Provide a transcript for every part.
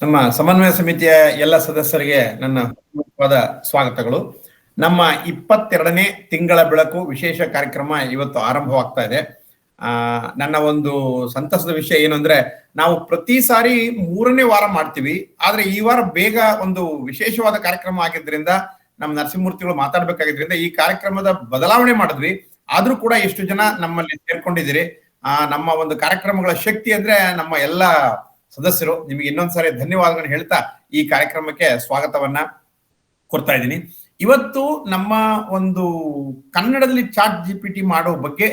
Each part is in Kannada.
ನಮ್ಮ ಸಮನ್ವಯ ಸಮಿತಿಯ ಎಲ್ಲ ಸದಸ್ಯರಿಗೆ ನನ್ನ ಪೂರ್ವಕವಾದ ಸ್ವಾಗತಗಳು. ನಮ್ಮ 22ನೇ ತಿಂಗಳ ಬೆಳಕು ವಿಶೇಷ ಕಾರ್ಯಕ್ರಮ ಇವತ್ತು ಆರಂಭವಾಗ್ತಾ ಇದೆ. ನನ್ನ ಒಂದು ಸಂತಸದ ವಿಷಯ ಏನು ಅಂದ್ರೆ, ನಾವು ಪ್ರತಿ ಸಾರಿ 3ನೇ ವಾರ ಮಾಡ್ತೀವಿ, ಆದ್ರೆ ಈ ವಾರ ಬೇಗ ಒಂದು ವಿಶೇಷವಾದ ಕಾರ್ಯಕ್ರಮ ಆಗಿದ್ರಿಂದ ನಮ್ಮ ನರಸಿಂಹಮೂರ್ತಿಗಳು ಮಾತಾಡ್ಬೇಕಾಗಿದ್ರಿಂದ ಈ ಕಾರ್ಯಕ್ರಮದ ಬದಲಾವಣೆ ಮಾಡಿದ್ವಿ. ಆದ್ರೂ ಕೂಡ ಎಷ್ಟು ಜನ ನಮ್ಮಲ್ಲಿ ಸೇರ್ಕೊಂಡಿದ್ದೀರಿ. ನಮ್ಮ ಒಂದು ಕಾರ್ಯಕ್ರಮಗಳ ಶಕ್ತಿ ಅಂದ್ರೆ ನಮ್ಮ ಎಲ್ಲ ಸದಸ್ಯರು. ನಿಮಗೆ ಇನ್ನೊಂದ್ಸಾರಿ ಧನ್ಯವಾದಗಳನ್ನ ಹೇಳ್ತಾ ಈ ಕಾರ್ಯಕ್ರಮಕ್ಕೆ ಸ್ವಾಗತವನ್ನ ಕೊಡ್ತಾ ಇದ್ದೀನಿ. ಇವತ್ತು ನಮ್ಮ ಒಂದು ಕನ್ನಡದಲ್ಲಿ ಚಾಟ್ GPT ಮಾಡೋ ಬಗ್ಗೆ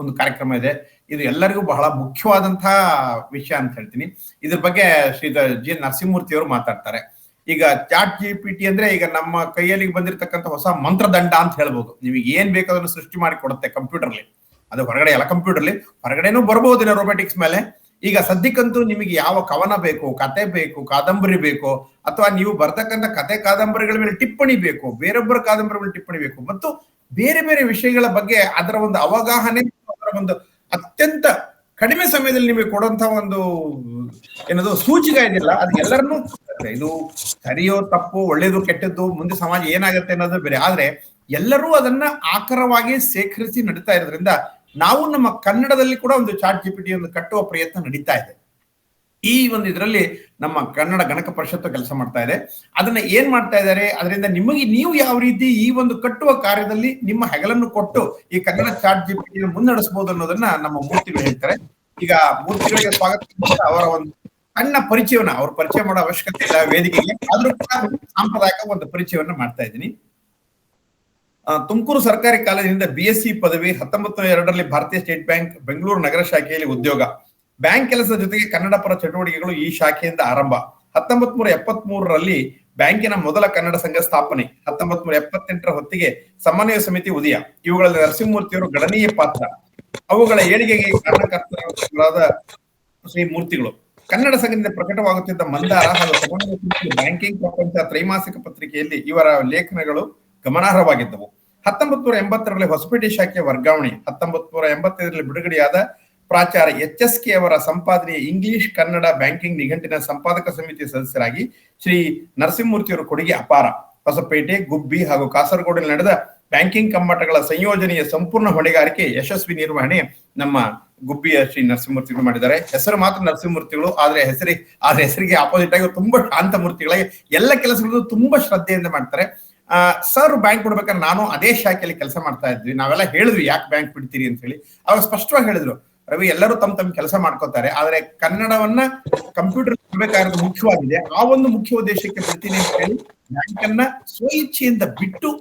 ಒಂದು ಕಾರ್ಯಕ್ರಮ ಇದೆ. ಇದು ಎಲ್ಲರಿಗೂ ಬಹಳ ಮುಖ್ಯವಾದಂತಹ ವಿಷಯ ಅಂತ ಹೇಳ್ತೀನಿ. ಇದ್ರ ಬಗ್ಗೆ ಶ್ರೀ ಜಿ ನರಸಿಂಹಮೂರ್ತಿ ಅವರು ಮಾತಾಡ್ತಾರೆ. ಈಗ ಚಾಟ್ GPT ಅಂದ್ರೆ ಈಗ ನಮ್ಮ ಕೈಯಲ್ಲಿ ಬಂದಿರತಕ್ಕಂಥ ಹೊಸ ಮಂತ್ರದಂಡ ಅಂತ ಹೇಳ್ಬೋದು. ನಿಮಗೆ ಏನ್ ಬೇಕಾದ್ರೂ ಸೃಷ್ಟಿ ಮಾಡಿ ಕೊಡುತ್ತೆ ಕಂಪ್ಯೂಟರ್ಲಿ. ಅದು ಹೊರಗಡೆ ಎಲ್ಲ ಕಂಪ್ಯೂಟರ್ಲಿ, ಹೊರಗಡೆನೂ ಬರ್ಬೋದಿಲ್ಲ ರೋಬೋಟಿಕ್ಸ್ ಮೇಲೆ. ಈಗ ಸದ್ಯಕ್ಕಂತೂ ನಿಮಗೆ ಯಾವ ಕವನ ಬೇಕು, ಕತೆ ಬೇಕು, ಕಾದಂಬರಿ ಬೇಕು, ಅಥವಾ ನೀವು ಬರ್ತಕ್ಕಂಥ ಕತೆ ಕಾದಂಬರಿಗಳ ಮೇಲೆ ಟಿಪ್ಪಣಿ ಬೇಕು, ಬೇರೊಬ್ಬರ ಕಾದಂಬರಿ ಮೇಲೆ ಟಿಪ್ಪಣಿ ಬೇಕು, ಮತ್ತು ಬೇರೆ ಬೇರೆ ವಿಷಯಗಳ ಬಗ್ಗೆ ಅದರ ಒಂದು ಅವಗಾಹನೆ, ಅದರ ಒಂದು ಅತ್ಯಂತ ಕಡಿಮೆ ಸಮಯದಲ್ಲಿ ನಿಮಗೆ ಕೊಡುವಂತಹ ಒಂದು ಏನದು ಸೂಚಿಕ ಇದೆಯಲ್ಲ, ಅದು ಎಲ್ಲರನ್ನೂ ಇದು ಸರಿಯೋ ತಪ್ಪು, ಒಳ್ಳೇದು ಕೆಟ್ಟದ್ದು, ಮುಂದೆ ಸಮಾಜ ಏನಾಗುತ್ತೆ ಅನ್ನೋದು ಬೇರೆ. ಆದ್ರೆ ಎಲ್ಲರೂ ಅದನ್ನ ಆಕರವಾಗಿ ಸೇಖರಿಸಿ ನಡೀತಾ ಇರೋದ್ರಿಂದ ನಾವು ನಮ್ಮ ಕನ್ನಡದಲ್ಲಿ ಕೂಡ ಒಂದು ಚಾಟ್ GPT ಒಂದು ಕಟ್ಟುವ ಪ್ರಯತ್ನ ನಡೀತಾ ಇದೆ. ಈ ಒಂದು ಇದರಲ್ಲಿ ನಮ್ಮ ಕನ್ನಡ ಗಣಕ ಪರಿಷತ್ತು ಕೆಲಸ ಮಾಡ್ತಾ ಇದೆ. ಅದನ್ನ ಏನ್ ಮಾಡ್ತಾ ಇದ್ದಾರೆ, ಅದರಿಂದ ನಿಮಗೆ ನೀವು ಯಾವ ರೀತಿ ಈ ಒಂದು ಕಟ್ಟುವ ಕಾರ್ಯದಲ್ಲಿ ನಿಮ್ಮ ಹೆಗಲನ್ನು ಕೊಟ್ಟು ಈ ಕನ್ನಡ ಚಾಟ್ GPT ಮುನ್ನಡೆಸಬಹುದು ಅನ್ನೋದನ್ನ ನಮ್ಮ ಮೂರ್ತಿಗಳು ಹೇಳ್ತಾರೆ. ಈಗ ಮೂರ್ತಿಗಳಿಗೆ ಸ್ವಾಗತ. ಅವರ ಒಂದು ಸಣ್ಣ ಪರಿಚಯವನ್ನ ಅವ್ರ ಪರಿಚಯ ಮಾಡೋ ಅವಶ್ಯಕತೆ ಇಲ್ಲ ವೇದಿಕೆಗೆ, ಆದ್ರೂ ಕೂಡ ಸಾಂಪ್ರದಾಯಿಕ ಒಂದು ಪರಿಚಯವನ್ನ ಮಾಡ್ತಾ ಇದ್ದೀನಿ. ತುಮಕೂರು ಸರ್ಕಾರಿ ಕಾಲೇಜಿನಿಂದ BSc ಪದವಿ, 1902ರಲ್ಲಿ ಭಾರತೀಯ ಸ್ಟೇಟ್ ಬ್ಯಾಂಕ್ ಬೆಂಗಳೂರು ನಗರ ಶಾಖೆಯಲ್ಲಿ ಉದ್ಯೋಗ, ಬ್ಯಾಂಕ್ ಕೆಲಸದ ಜೊತೆಗೆ ಕನ್ನಡ ಪರ ಚಟುವಟಿಕೆಗಳು ಈ ಶಾಖೆಯಿಂದ ಆರಂಭ. 1973ರಲ್ಲಿ ಬ್ಯಾಂಕಿನ ಮೊದಲ ಕನ್ನಡ ಸಂಘ ಸ್ಥಾಪನೆ. 1978ರ ಹೊತ್ತಿಗೆ ಸಮನ್ವಯ ಸಮಿತಿ ಉದಯ. ಇವುಗಳಲ್ಲಿ ನರಸಿಂಹಮೂರ್ತಿಯವರು ಗಣನೀಯ ಪಾತ್ರ. ಅವುಗಳ ಏಳಿಗೆಗೆ ಕಾರಣಕರ್ತರಾದ ಶ್ರೀ ಮೂರ್ತಿಗಳು. ಕನ್ನಡ ಸಂಘದಿಂದ ಪ್ರಕಟವಾಗುತ್ತಿದ್ದ ಮಂದಾರ ಹಾಗೂ ಸಮನ್ವಯ ಸಮಿತಿ ಬ್ಯಾಂಕಿಂಗ್ ಪ್ರಪಂಚ ತ್ರೈಮಾಸಿಕ ಪತ್ರಿಕೆಯಲ್ಲಿ ಇವರ ಲೇಖನಗಳು ಗಮನಾರ್ಹವಾಗಿದ್ದವು. 1980ರಲ್ಲಿ ಹೊಸಪೇಟೆ ಶಾಖೆಯ ವರ್ಗಾವಣೆ. 1985ರಲ್ಲಿ ಬಿಡುಗಡೆಯಾದ ಪ್ರಾಚಾರ್ಯ HSK ಅವರ ಸಂಪಾದನೆಯ ಇಂಗ್ಲಿಷ್ ಕನ್ನಡ ಬ್ಯಾಂಕಿಂಗ್ ನಿಘಂಟಿನ ಸಂಪಾದಕ ಸಮಿತಿಯ ಸದಸ್ಯರಾಗಿ ಶ್ರೀ ನರಸಿಂಹಮೂರ್ತಿಯವರ ಕೊಡುಗೆ ಅಪಾರ. ಹೊಸಪೇಟೆ, ಗುಬ್ಬಿ ಹಾಗೂ ಕಾಸರಗೋಡಿನಲ್ಲಿ ನಡೆದ ಬ್ಯಾಂಕಿಂಗ್ ಕಮ್ಮಟಗಳ ಸಂಯೋಜನೆಯ ಸಂಪೂರ್ಣ ಹೊಣೆಗಾರಿಕೆ, ಯಶಸ್ವಿ ನಿರ್ವಹಣೆ ನಮ್ಮ ಗುಬ್ಬಿಯ ಶ್ರೀ ನರಸಿಂಹಮೂರ್ತಿಗಳು ಮಾಡಿದ್ದಾರೆ. ಹೆಸರು ಮಾತ್ರ ನರಸಿಂಹಮೂರ್ತಿಗಳು, ಆದ್ರೆ ಹೆಸರಿಗೆ ಆಪೋಸಿಟ್ ಆಗಿ ತುಂಬಾ ಶಾಂತ ಮೂರ್ತಿಗಳಾಗಿ ಎಲ್ಲ ಕೆಲಸಗಳು ತುಂಬಾ ಶ್ರದ್ಧೆಯಿಂದ ಮಾಡ್ತಾರೆ. ಸರ್ ಬ್ಯಾಂಕ್ ಬಿಡ್ಬೇಕಾದ್ರೆ ನಾನು ಅದೇ ಶಾಖೆಯಲ್ಲಿ ಕೆಲಸ ಮಾಡ್ತಾ ಇದ್ವಿ. ನಾವೆಲ್ಲ ಹೇಳಿದ್ವಿ ಯಾಕೆ ಬ್ಯಾಂಕ್ ಬಿಡ್ತೀರಿ ಅಂತ ಹೇಳಿ. ಅವ್ರು ಸ್ಪಷ್ಟವಾಗಿ ಹೇಳಿದ್ರು, ರವಿ ಎಲ್ಲರೂ ತಮ್ಮ ಕೆಲಸ ಮಾಡ್ಕೋತಾರೆ, ಆದ್ರೆ ಕನ್ನಡವನ್ನ ಕಂಪ್ಯೂಟರ್ ಬಿಡಬೇಕಾಗಿರೋದು ಮುಖ್ಯವಾಗಿದೆ. ಆ ಒಂದು ಮುಖ್ಯ ಉದ್ದೇಶಕ್ಕೆ ಬಿಡ್ತೀನಿ ಅಂತ ಹೇಳಿ ಬ್ಯಾಂಕನ್ನ ಸ್ವಇಚ್ಛೆಯಿಂದ ಬಿಟ್ಟು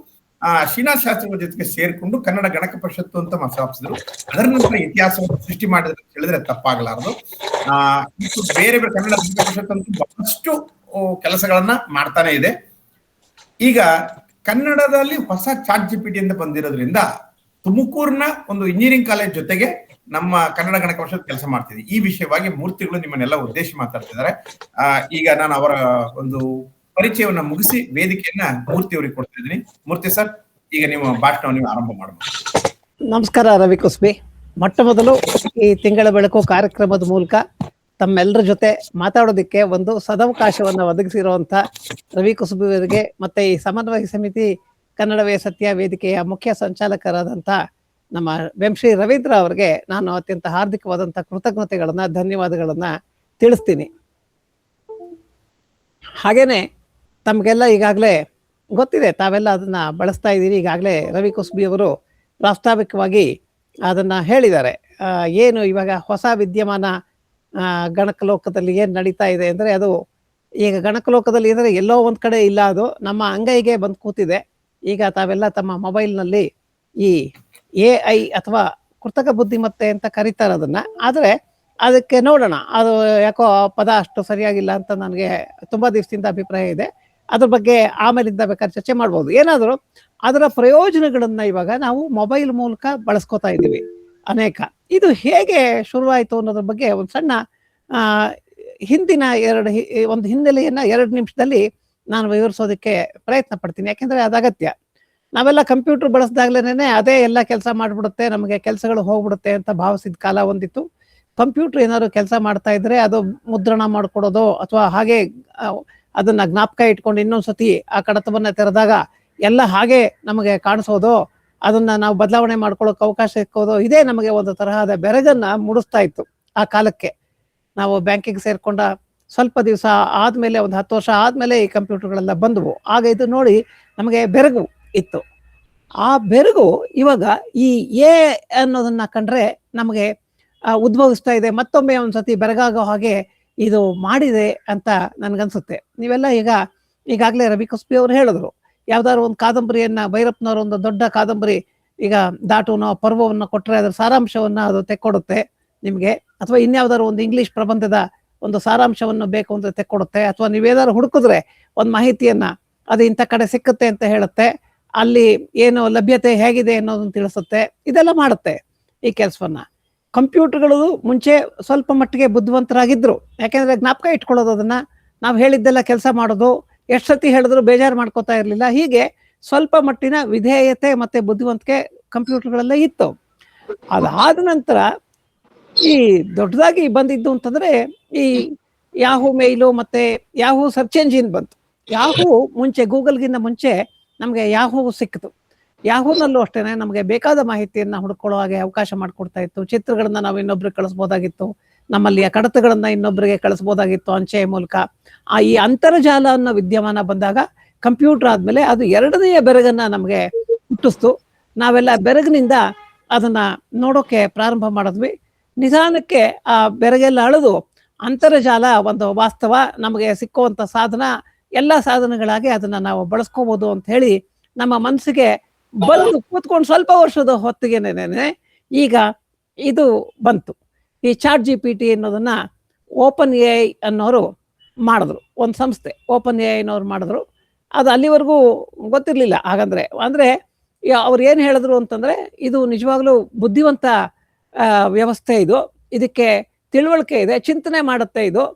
ಶ್ರೀನಾಥ್ ಶಾಸ್ತ್ರಿಗಳ ಜೊತೆಗೆ ಸೇರ್ಕೊಂಡು ಕನ್ನಡ ಗಣಕ ಪರಿಷತ್ತು ಅಂತ ಸ್ಥಾಪಿಸಿದ್ರು. ಅದರ ನಂತರ ಇತಿಹಾಸವನ್ನು ಸೃಷ್ಟಿ ಮಾಡಿದ್ರೆ ಹೇಳಿದ್ರೆ ತಪ್ಪಾಗಲಾರದು. ಬೇರೆ ಬೇರೆ ಕನ್ನಡ ಗಣಕ ಪರಿಷತ್ತು ಅಂತ ಬಹಳಷ್ಟು ಕೆಲಸಗಳನ್ನ ಮಾಡ್ತಾನೆ ಇದೆ. ಈಗ ಕನ್ನಡದಲ್ಲಿ ಹೊಸ ಚಾಟ್ GPT ಅಂತ ಬಂದಿರೋದ್ರಿಂದ ತುಮಕೂರಿನ ಒಂದು ಇಂಜಿನಿಯರಿಂಗ್ ಕಾಲೇಜ್ ಜೊತೆಗೆ ನಮ್ಮ ಕನ್ನಡ ಗಣಕ ಪರಿಷತ್ ಕೆಲಸ ಮಾಡ್ತಿದ್ವಿ. ಈ ವಿಷಯವಾಗಿ ಮೂರ್ತಿಗಳು ನಿಮ್ಮನ್ನೆಲ್ಲ ಉದ್ದೇಶ ಮಾತಾಡ್ತಿದ್ದಾರೆ. ಈಗ ನಾನು ಅವರ ಒಂದು ಪರಿಚಯವನ್ನ ಮುಗಿಸಿ ವೇದಿಕೆಯನ್ನ ಮೂರ್ತಿ ಅವರಿಗೆ ಕೊಡ್ತಾ ಇದ್ದೀನಿ. ಮೂರ್ತಿ ಸರ್, ಈಗ ನಿಮ್ಮ ಭಾಷಣವನ್ನು ನೀವು ಆರಂಭ ಮಾಡಬಹುದು. ನಮಸ್ಕಾರ ರವಿ ಕುಸ್ಬಿ. ಮೊಟ್ಟ ಮೊದಲು ಈ ತಿಂಗಳ ಬೆಳಕು ಕಾರ್ಯಕ್ರಮದ ಮೂಲಕ ತಮ್ಮೆಲ್ಲರ ಜೊತೆ ಮಾತಾಡೋದಕ್ಕೆ ಒಂದು ಸದವಕಾಶವನ್ನು ಒದಗಿಸಿರುವಂತ ರವಿ ಕುಸುಬಿ ಅವರಿಗೆ, ಮತ್ತೆ ಈ ಸಮನ್ವಯ ಸಮಿತಿ ಕನ್ನಡವೇ ಸತ್ಯ ವೇದಿಕೆಯ ಮುಖ್ಯ ಸಂಚಾಲಕರಾದಂತ ನಮ್ಮ ವೆಂಶ್ರೀ ರವೀಂದ್ರ ಅವರಿಗೆ ನಾನು ಅತ್ಯಂತ ಹಾರ್ದಿಕವಾದಂತ ಕೃತಜ್ಞತೆಗಳನ್ನ, ಧನ್ಯವಾದಗಳನ್ನ ತಿಳಿಸ್ತೀನಿ. ಹಾಗೇನೆ ತಮ್ಗೆಲ್ಲ ಈಗಾಗಲೇ ಗೊತ್ತಿದೆ, ತಾವೆಲ್ಲ ಅದನ್ನ ಬಳಸ್ತಾ ಇದ್ದೀರಿ. ಈಗಾಗಲೇ ರವಿ ಕುಸ್ಬಿ ಅವರು ಪ್ರಾಸ್ತಾವಿಕವಾಗಿ ಅದನ್ನ ಹೇಳಿದ್ದಾರೆ. ಏನು ಇವಾಗ ಹೊಸ ವಿದ್ಯಮಾನ ಗಣಕಲೋಕದಲ್ಲಿ ಏನ್ ನಡೀತಾ ಇದೆ ಅಂದ್ರೆ, ಅದು ಈಗ ಗಣಕಲೋಕದಲ್ಲಿ ಅಂದ್ರೆ ಎಲ್ಲೋ ಒಂದ್ ಕಡೆ ಇಲ್ಲ, ಅದು ನಮ್ಮ ಅಂಗೈಗೆ ಬಂದು ಕೂತಿದೆ. ಈಗ ತಾವೆಲ್ಲ ತಮ್ಮ ಮೊಬೈಲ್ನಲ್ಲಿ ಈ AI ಅಥವಾ ಕೃತಕ ಬುದ್ಧಿಮತ್ತೆ ಅಂತ ಕರೀತಾರೆ ಅದನ್ನ. ಆದ್ರೆ ಅದಕ್ಕೆ ನೋಡೋಣ, ಅದು ಯಾಕೋ ಪದ ಅಷ್ಟು ಸರಿಯಾಗಿಲ್ಲ ಅಂತ ನನಗೆ ತುಂಬಾ ದಿವಸದಿಂದ ಅಭಿಪ್ರಾಯ ಇದೆ. ಅದ್ರ ಬಗ್ಗೆ ಆಮೇಲಿಂದ ಬೇಕಾದ್ರೆ ಚರ್ಚೆ ಮಾಡ್ಬೋದು. ಏನಾದ್ರು ಅದರ ಪ್ರಯೋಜನಗಳನ್ನ ಇವಾಗ ನಾವು ಮೊಬೈಲ್ ಮೂಲಕ ಬಳಸ್ಕೊತಾ ಇದ್ದೀವಿ ಅನೇಕ. ಇದು ಹೇಗೆ ಶುರುವಾಯಿತು ಅನ್ನೋದ್ರ ಬಗ್ಗೆ ಒಂದು ಸಣ್ಣ ಹಿಂದಿನ ಒಂದು ಹಿನ್ನೆಲೆಯನ್ನ 2 ನಿಮಿಷದಲ್ಲಿ ನಾನು ವಿವರಿಸೋದಕ್ಕೆ ಪ್ರಯತ್ನ ಪಡ್ತೀನಿ. ಯಾಕೆಂದ್ರೆ ಅದು ಅಗತ್ಯ. ನಾವೆಲ್ಲ ಕಂಪ್ಯೂಟರ್ ಬಳಸಿದಾಗ್ಲೇನೆ ಅದೇ ಎಲ್ಲ ಕೆಲಸ ಮಾಡ್ಬಿಡುತ್ತೆ, ನಮಗೆ ಕೆಲಸಗಳು ಹೋಗ್ಬಿಡುತ್ತೆ ಅಂತ ಭಾವಿಸಿದ ಕಾಲ ಒಂದಿತ್ತು. ಕಂಪ್ಯೂಟರ್ ಏನಾದ್ರು ಕೆಲಸ ಮಾಡ್ತಾ ಇದ್ರೆ ಅದು ಮುದ್ರಣ ಮಾಡ್ಕೊಡೋದು ಅಥವಾ ಹಾಗೆ ಆ, ಅದನ್ನ ಜ್ಞಾಪಕ ಇಟ್ಕೊಂಡು ಇನ್ನೊಂದ್ಸತಿ ಆ ಕಡತವನ್ನ ತೆರೆದಾಗ ಎಲ್ಲ ಹಾಗೆ ನಮಗೆ ಕಾಣಿಸೋದು, ಅದನ್ನ ನಾವು ಬದಲಾವಣೆ ಮಾಡ್ಕೊಳ್ಳೋಕೆ ಅವಕಾಶ ಸಿಕ್ಕೋದು, ಇದೇ ನಮಗೆ ಒಂದು ತರಹದ ಬೆರಗನ್ನ ಮೂಡಿಸ್ತಾ ಇತ್ತು ಆ ಕಾಲಕ್ಕೆ. ನಾವು ಬ್ಯಾಂಕಿಗೆ ಸೇರ್ಕೊಂಡ ಸ್ವಲ್ಪ ದಿವಸ ಆದ್ಮೇಲೆ, ಒಂದು 10 ವರ್ಷ ಆದ್ಮೇಲೆ ಈ ಕಂಪ್ಯೂಟರ್ಗಳೆಲ್ಲ ಬಂದವು. ಆಗ ಇದು ನೋಡಿ ನಮಗೆ ಬೆರಗು ಇತ್ತು. ಆ ಬೆರಗು ಇವಾಗ ಈ ಎ ಅನ್ನೋದನ್ನ ಕಂಡ್ರೆ ನಮಗೆ ಉದ್ಭವಿಸ್ತಾ ಇದೆ, ಮತ್ತೊಮ್ಮೆ ಒಂದ್ಸತಿ ಬೆರಗಾಗೋ ಹಾಗೆ ಇದು ಮಾಡಿದೆ ಅಂತ ನನ್ಗನ್ಸುತ್ತೆ. ನೀವೆಲ್ಲ ಈಗಾಗಲೇ ರವಿ ಕುಸ್ಬಿ ಅವರು ಹೇಳಿದ್ರು, ಯಾವ್ದಾದ್ರು ಒಂದು ಕಾದಂಬರಿಯನ್ನ, ಭೈರಪ್ಪನವರ ಒಂದು ದೊಡ್ಡ ಕಾದಂಬರಿ ಈಗ ದಾಟುನೋ ಪರ್ವವನ್ನ ಕೊಟ್ರೆ ಅದರ ಸಾರಾಂಶವನ್ನ ಅದು ತೆಕ್ಕೊಡುತ್ತೆ ನಿಮ್ಗೆ, ಅಥವಾ ಇನ್ಯಾವ್ದಾದ್ರು ಒಂದು ಇಂಗ್ಲಿಷ್ ಪ್ರಬಂಧದ ಒಂದು ಸಾರಾಂಶವನ್ನು ಬೇಕು ಅಂತ ತೆಕ್ಕೊಡುತ್ತೆ, ಅಥವಾ ನೀವೇದಾದ್ರು ಹುಡುಕಿದ್ರೆ ಒಂದು ಮಾಹಿತಿಯನ್ನ ಅದು ಇಂಥ ಕಡೆ ಸಿಕ್ಕುತ್ತೆ ಅಂತ ಹೇಳುತ್ತೆ, ಅಲ್ಲಿ ಏನು ಲಭ್ಯತೆ ಹೇಗಿದೆ ಅನ್ನೋದನ್ನ ತಿಳಿಸುತ್ತೆ, ಇದೆಲ್ಲ ಮಾಡುತ್ತೆ ಈ ಕೆಲಸವನ್ನ. ಕಂಪ್ಯೂಟರ್ಗಳು ಮುಂಚೆ ಸ್ವಲ್ಪ ಮಟ್ಟಿಗೆ ಬುದ್ಧಿವಂತರಾಗಿದ್ರು, ಯಾಕೆಂದ್ರೆ ಜ್ಞಾಪಕ ಇಟ್ಕೊಳ್ಳೋದು, ಅದನ್ನ ನಾವು ಹೇಳಿದ್ದೆಲ್ಲ ಕೆಲಸ ಮಾಡೋದು, ಎಷ್ಟು ಸತಿ ಹೇಳಿದ್ರು ಬೇಜಾರು ಮಾಡ್ಕೋತಾ ಇರ್ಲಿಲ್ಲ. ಹೀಗೆ ಸ್ವಲ್ಪ ಮಟ್ಟಿನ ವಿಧೇಯತೆ ಮತ್ತೆ ಬುದ್ಧಿವಂತಿಕೆ ಕಂಪ್ಯೂಟರ್ಗಳೆಲ್ಲ ಇತ್ತು. ಅದಾದ ನಂತರ ಈ ದೊಡ್ಡದಾಗಿ ಬಂದಿದ್ದು ಅಂತಂದ್ರೆ ಈ ಯಾಹೂ ಮೇಲು ಮತ್ತೆ ಯಾಹೂ ಸರ್ಚ್ ಎಂಜಿನ್ ಬಂತು. ಯಾಹೂ ಮುಂಚೆ, ಗೂಗಲ್ಗಿನ್ನ ಮುಂಚೆ ನಮಗೆ ಯಾಹೂ ಸಿಕ್ಕಿತು. ಯಾಹೂನಲ್ಲೂ ಅಷ್ಟೇನೆ ನಮಗೆ ಬೇಕಾದ ಮಾಹಿತಿಯನ್ನ ಹುಡ್ಕೊಳ್ಳೋ ಹಾಗೆ ಅವಕಾಶ ಮಾಡಿಕೊಡ್ತಾ ಇತ್ತು. ಚಿತ್ರಗಳನ್ನ ನಾವು ಇನ್ನೊಬ್ರಿಗೆ ಕಳಿಸ್ಬೋದಾಗಿತ್ತು, ನಮ್ಮಲ್ಲಿಯ ಕಡತಗಳನ್ನ ಇನ್ನೊಬ್ಬರಿಗೆ ಕಳಿಸ್ಬೋದಾಗಿತ್ತು ಅಂಚೆಯ ಮೂಲಕ. ಈ ಅಂತರ್ಜಾಲ ಅನ್ನೋ ವಿದ್ಯಮಾನ ಬಂದಾಗ ಕಂಪ್ಯೂಟರ್ ಆದ್ಮೇಲೆ ಅದು ಎರಡನೆಯ ಬೆರಗನ್ನ ನಮಗೆ ಹುಟ್ಟಿಸ್ತು. ನಾವೆಲ್ಲ ಬೆರಗಿನಿಂದ ಅದನ್ನ ನೋಡೋಕೆ ಪ್ರಾರಂಭ ಮಾಡಿದ್ವಿ. ನಿಧಾನಕ್ಕೆ ಆ ಬೆರಗೆಲ್ಲ ಅಳೆದು ಅಂತರ್ಜಾಲ ಒಂದು ವಾಸ್ತವ, ನಮಗೆ ಸಿಕ್ಕುವಂತ ಸಾಧನ, ಎಲ್ಲ ಸಾಧನಗಳಾಗಿ ಅದನ್ನ ನಾವು ಬಳಸ್ಕೋಬಹುದು ಅಂತ ಹೇಳಿ ನಮ್ಮ ಮನಸ್ಸಿಗೆ ಬಂದು ಕೂತ್ಕೊಂಡು ಸ್ವಲ್ಪ ವರ್ಷದ ಹೊತ್ತಿಗೆನೇನೆ ಈಗ ಇದು ಬಂತು. ಈ ChatGPT ಅನ್ನೋದನ್ನ ಓಪನ್ AI ಅನ್ನೋರು ಮಾಡಿದ್ರು, ಒಂದು ಸಂಸ್ಥೆ ಓಪನ್ AI ಅನ್ನೋರು ಮಾಡಿದ್ರು. ಅದು ಅಲ್ಲಿವರೆಗೂ ಗೊತ್ತಿರ್ಲಿಲ್ಲ. ಹಾಗಂದ್ರೆ ಅಂದ್ರೆ ಅವ್ರು ಏನ್ ಹೇಳಿದ್ರು ಅಂತಂದ್ರೆ, ಇದು ನಿಜವಾಗ್ಲೂ ಬುದ್ಧಿವಂತ ವ್ಯವಸ್ಥೆ, ಇದಕ್ಕೆ ತಿಳುವಳಿಕೆ ಇದೆ, ಚಿಂತನೆ ಮಾಡುತ್ತೆ,